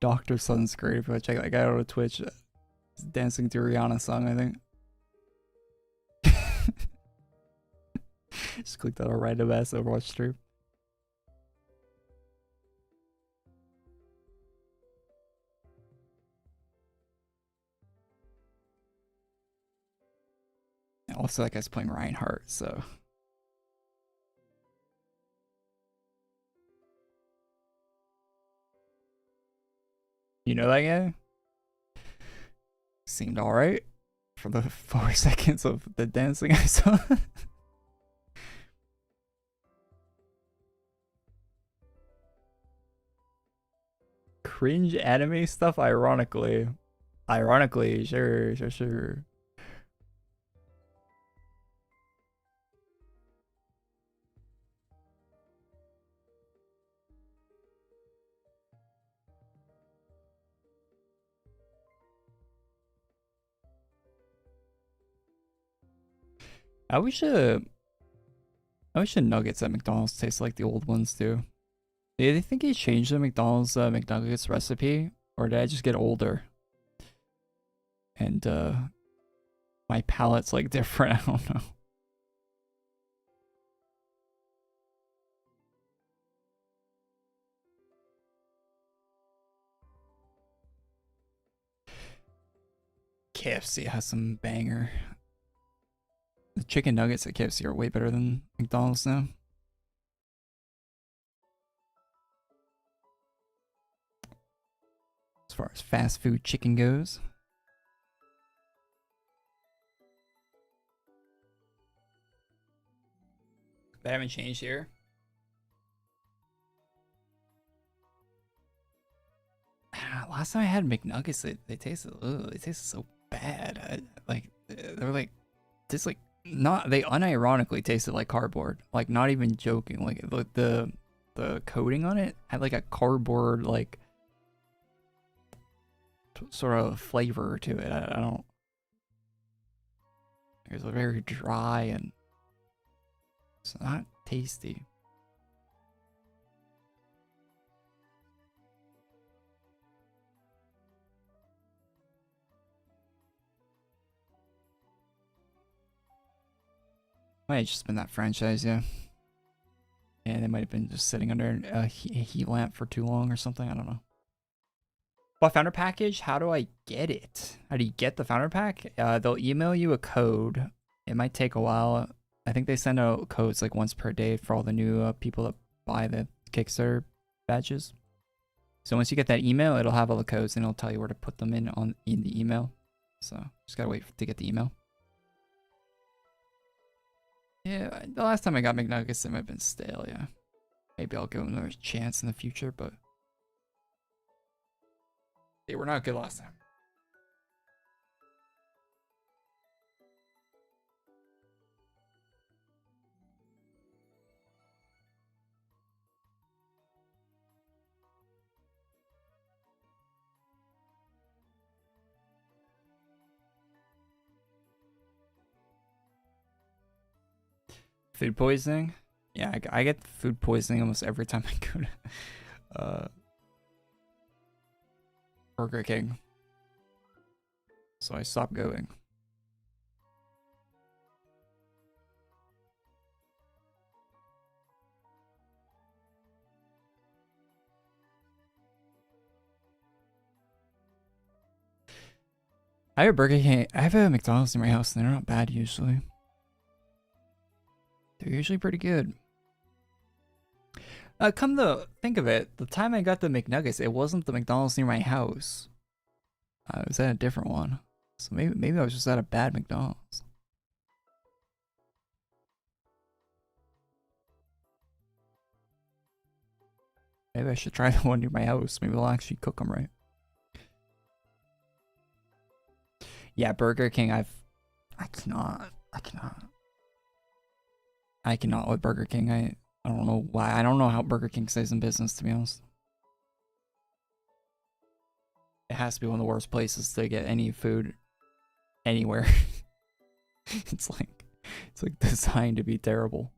Dr. Sunscreen, if I check that guy out on Twitch, he's dancing to Rihanna song, I think. Just clicked on a random ass Overwatch stream. Also, that guy's playing Reinhardt, so. You know that guy? Seemed alright for the 4 seconds of the dancing I saw. Cringe anime stuff, ironically. Ironically, sure. I wish the nuggets at McDonald's taste like the old ones do. Do they think he changed the McDonald's McNuggets recipe, or did I just get older? And my palate's like different, I don't know. KFC has some banger. The chicken nuggets at KFC are way better than McDonald's now. As far as fast food chicken goes. They haven't changed here. Last time I had McNuggets, they tasted, ugh, they tasted so bad. They were like, just like not. They unironically tasted like cardboard. Like not even joking. Like the coating on it had like a cardboard like sort of flavor to it. I don't. It was very dry and it's not tasty. Might have just been that franchise, yeah. Yeah, they might have been just sitting under a heat lamp for too long or something. I don't know. Well, founder package, how do I get it? How do you get the founder pack? They'll email you a code. It might take a while. I think they send out codes like once per day for all the new people that buy the Kickstarter badges. So once you get that email, it'll have all the codes and it'll tell you where to put them in the email. So just gotta wait to get the email. Yeah, the last time I got McNuggets, they might have been stale, yeah. Maybe I'll give them another chance in the future, but they were not good last time. Food poisoning? Yeah, I get food poisoning almost every time I go to Burger King. So I stopped going. I have a Burger King. I have a McDonald's in my house and they're not bad usually. They're usually pretty good. Come to think of it, the time I got the McNuggets, it wasn't the McDonald's near my house. I was at a different one. So maybe I was just at a bad McDonald's. Maybe I should try the one near my house. Maybe they'll actually cook them right. Yeah, Burger King, I cannot with Burger King. I don't know why. I don't know how Burger King stays in business, to be honest. It has to be one of the worst places to get any food anywhere. It's like designed to be terrible.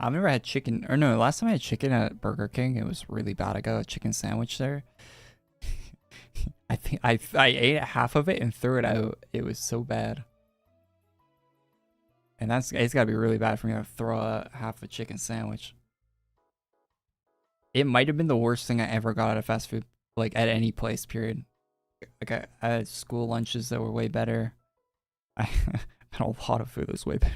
I've never had chicken, or no, last time I had chicken at Burger King, it was really bad. I got a chicken sandwich there. I think I ate half of it and threw it out. It was so bad. And it's gotta be really bad for me to throw out half a chicken sandwich. It might have been the worst thing I ever got at a fast food, like at any place, period. Like I had school lunches that were way better. I had a lot of food that was way better.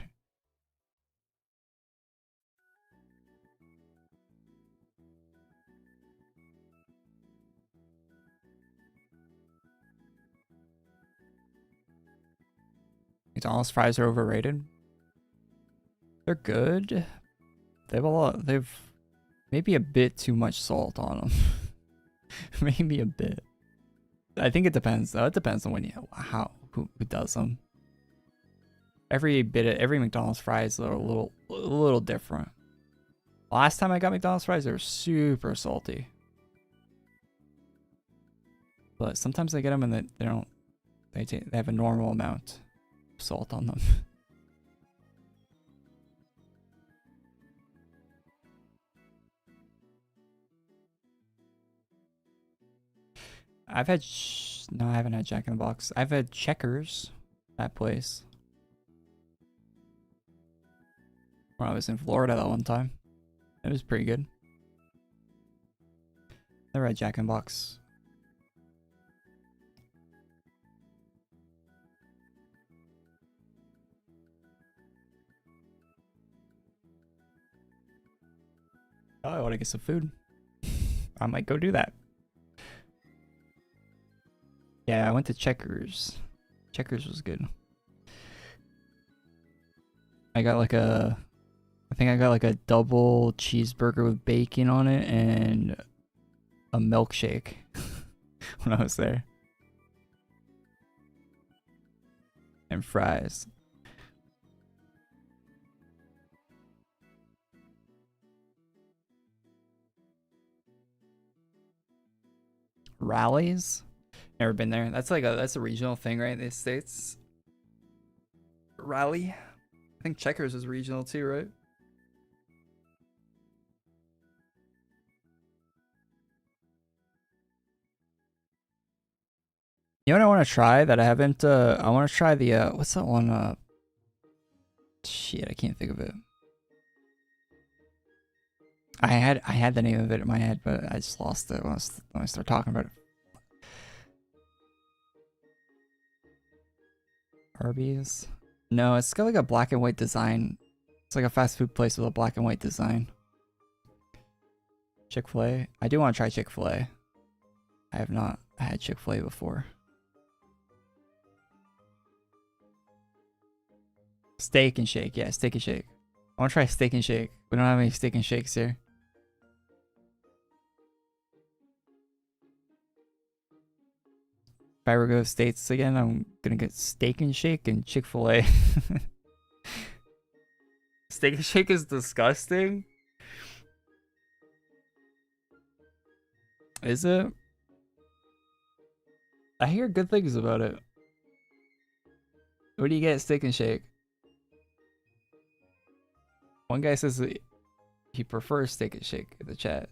McDonald's fries are overrated. They're good. They've maybe a bit too much salt on them. Maybe a bit. I think it depends though. It depends on who does them. Every McDonald's fries are a little different. Last time I got McDonald's fries, they were super salty. But sometimes I get them and they don't. They have a normal amount of salt on them. I've had no, I haven't had Jack in the Box. I've had Checkers, that place. when I was in Florida that one time. It was pretty good. The red Jack in Box. Oh, I want to get some food. I might go do that. Yeah, I went to Checkers. Checkers was good. I got like a... I think I got like a double cheeseburger with bacon on it and a milkshake when I was there. And fries. Rallies? Never been there. That's like that's a regional thing, right? In the States. Rally? I think Checkers is regional too, right? You know what I want to try that I haven't I want to try the what's that one shit, I can't think of it. I had the name of it in my head, but I just lost it when I start talking about it. Arby's? No, it's got like a black and white design. It's like a fast food place with a black and white design. Chick-fil-A? I do want to try Chick-fil-A. I have not had Chick-fil-A before. Steak and Shake. Yeah, Steak and Shake. I want to try Steak and Shake. We don't have any Steak and Shakes here. If I ever go to States again, I'm gonna get Steak and Shake and Chick-fil-A. Steak and Shake is disgusting. Is it? I hear good things about it. What do you get at Steak and Shake? One guy says that he prefers Steak and Shake in the chat.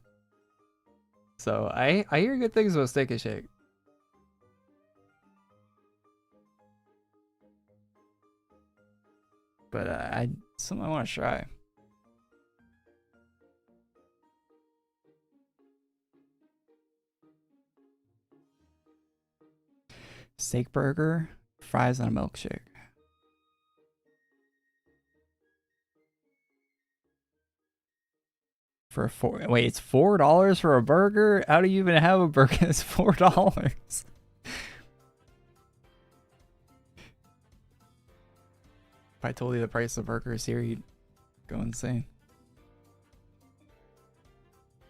So I hear good things about Steak and Shake. But something I want to try. Steak burger, fries, and a milkshake. For wait, it's $4 for a burger? How do you even have a burger that's $4? If I told you the price of burgers here, you'd go insane.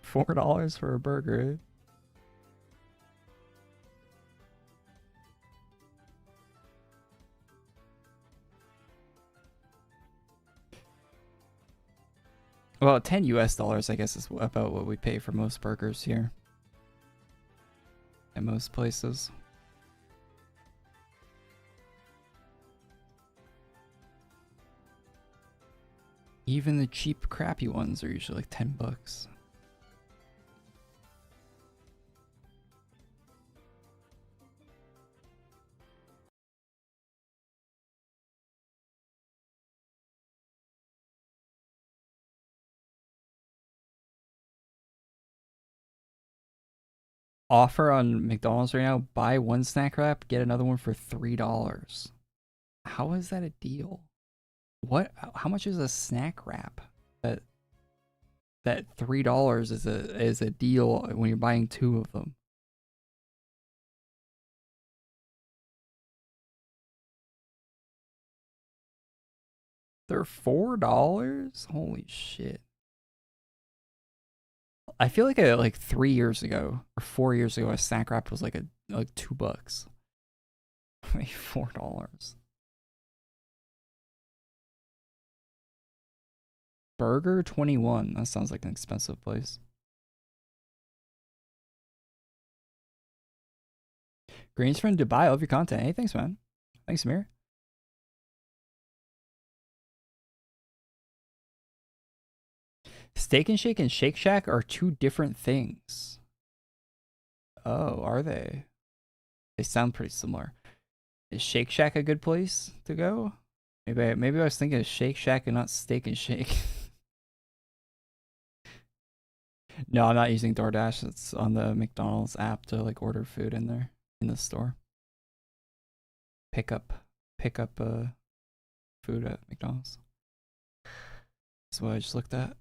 $4 for a burger. Well, 10 US dollars, I guess, is about what we pay for most burgers here. At most places. Even the cheap, crappy ones are usually like 10 bucks. Offer on McDonald's right now, buy one snack wrap, get another one for $3. How is that a deal? What? How much is a snack wrap? That $3 is a deal when you're buying 2 of them. They're $4? Holy shit. I feel like 3 years ago or 4 years ago, a snack wrap was like $2. Like $4. Burger 21. That sounds like an expensive place. Greens from Dubai. I love your content. Hey, thanks, man. Thanks, Amir. Steak and Shake and Shake Shack are 2 different things. Oh, are they? They sound pretty similar. Is Shake Shack a good place to go? Maybe I was thinking of Shake Shack and not Steak and Shake. No, I'm not using DoorDash. It's on the McDonald's app to like order food in there in the store. Pick up food at McDonald's. That's what I just looked at.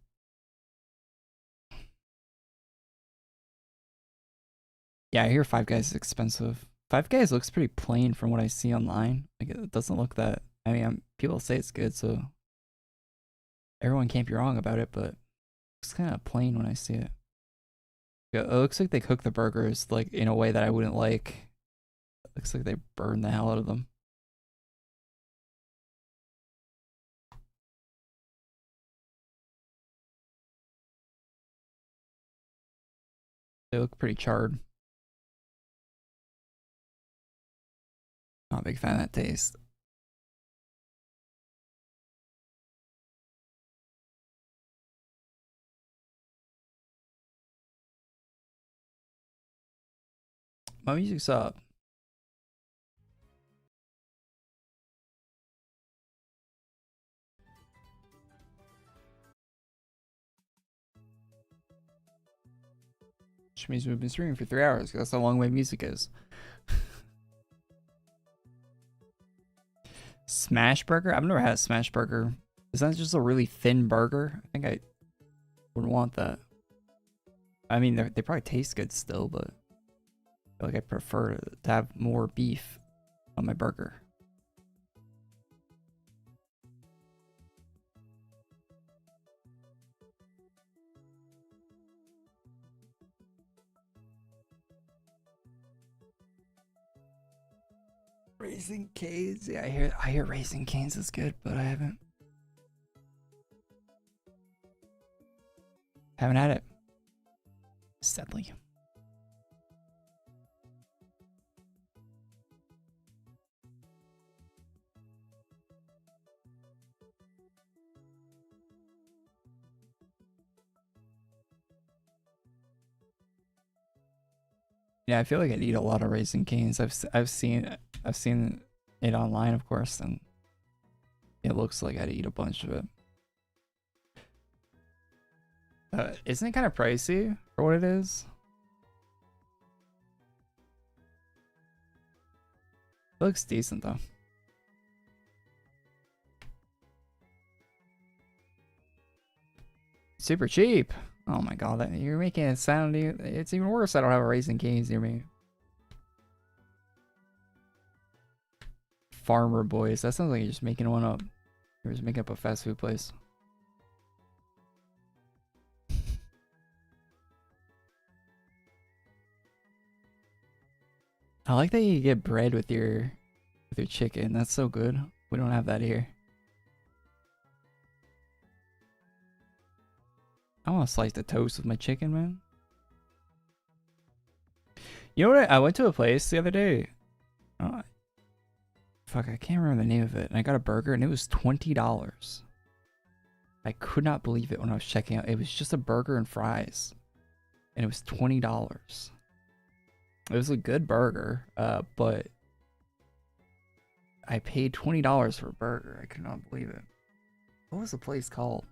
Yeah, I hear Five Guys is expensive. Five Guys looks pretty plain from what I see online. Like it doesn't look that. I mean, people say it's good, so everyone can't be wrong about it. But it's kind of plain when I see it. Yeah, it looks like they cook the burgers like in a way that I wouldn't like. It looks like they burn the hell out of them. They look pretty charred. Not a big fan of that taste. My music's up. Which means we've been streaming for 3 hours, because that's how long my music is. Smash burger? I've never had a smash burger. Is that just a really thin burger? I think I wouldn't want that. I mean, they probably taste good still, but I feel like I prefer to have more beef on my burger. Raising Cane's? Yeah, I hear Raising Cane's is good, but I haven't had it. Sadly. Yeah, I feel like I'd eat a lot of Raising Cane's. I've seen it online, of course, and it looks like I'd eat a bunch of it. Isn't it kind of pricey for what it is? It looks decent though. Super cheap. Oh my god, you're making it sound. It's even worse. I don't have a Raising Cane's near me. Farmer Boys. That sounds like you're just making one up. You're just making up a fast food place. I like that you get bread with your chicken. That's so good. We don't have that here. I want to slice the toast with my chicken, man. You know what? I went to a place the other day. Fuck, I can't remember the name of it. And I got a burger and it was $20. I could not believe it when I was checking out. It was just a burger and fries. And it was $20. It was a good burger, but I paid $20 for a burger. I could not believe it. What was the place called?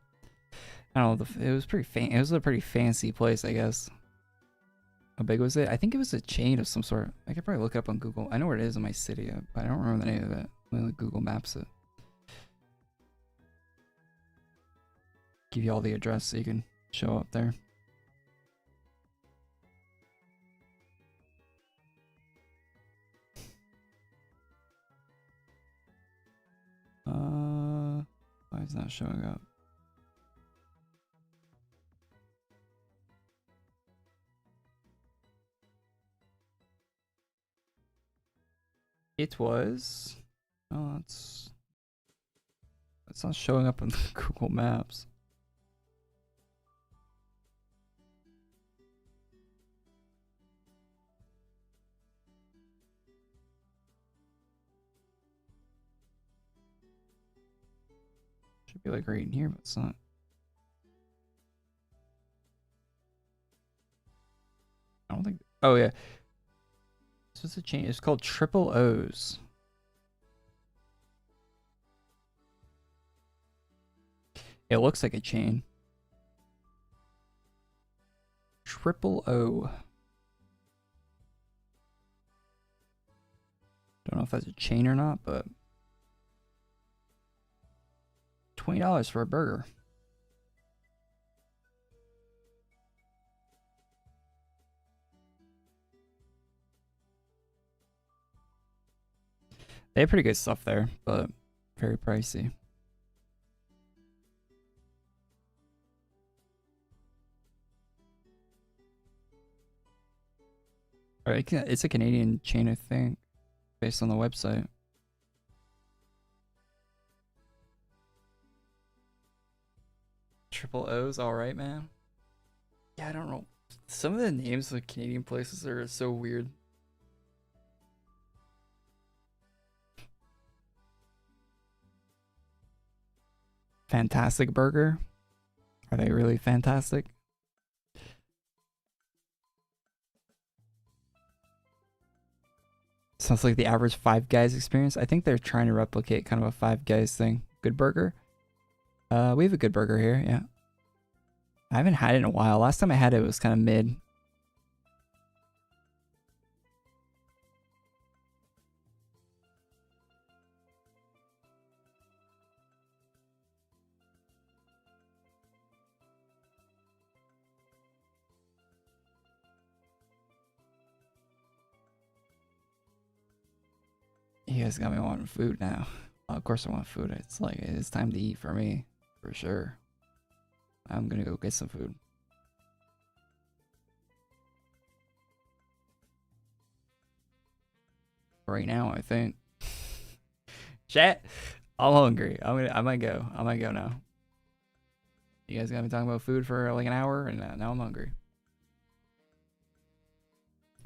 I don't know. It was it was a pretty fancy place, I guess. How big was it? I think it was a chain of some sort. I could probably look it up on Google. I know where it is in my city, but I don't remember the name of it. Let me Google Maps it. Give you all the address so you can show up there. Why is that showing up? It was. Oh, it's not showing up on Google Maps. Should be like right in here, but it's not. I don't think. Oh yeah. This was a chain. It's called Triple O's. It looks like a chain. Triple O. Don't know if that's a chain or not, but $20 for a burger. They have pretty good stuff there, but very pricey. Alright, it's a Canadian chain, I think, based on the website. Triple O's, alright, man. Yeah, I don't know. Some of the names of Canadian places are so weird. Fantastic Burger. Are they really fantastic? Sounds like the average Five Guys experience. I think they're trying to replicate kind of a Five Guys thing. Good Burger. We have a Good Burger here, yeah. I haven't had it in a while. Last time I had it, it was kind of mid. You guys got me wanting food now. Of course I want food. It's like, it's time to eat for me. For sure. I'm gonna go get some food. Right now, I think. Chat, I'm hungry. I might go now. You guys got me talking about food for like an hour, and now I'm hungry.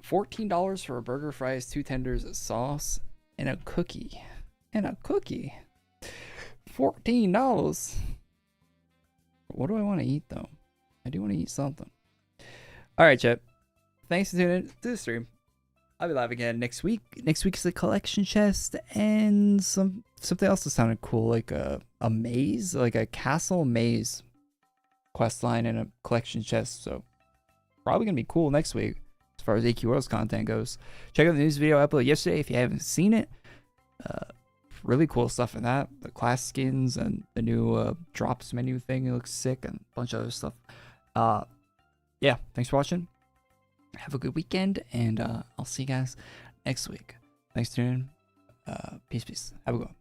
$14 for a burger, fries, 2 tenders, a sauce, and a cookie. And a cookie. $14. What do I want to eat though? I do want to eat something. All right, chat. Thanks for tuning in to the stream. I'll be live again next week. Next week is a collection chest and something else that sounded cool, like a maze, like a castle maze quest line and a collection chest. So probably gonna be cool next week as far as AQWorlds content goes. Check out the news video I uploaded yesterday if you haven't seen it. Really cool stuff in that. The class skins and the new drops menu thing. It looks sick, and a bunch of other stuff. Yeah, thanks for watching. Have a good weekend, and I'll see you guys next week. Thanks for tuning in. Peace. Have a good one.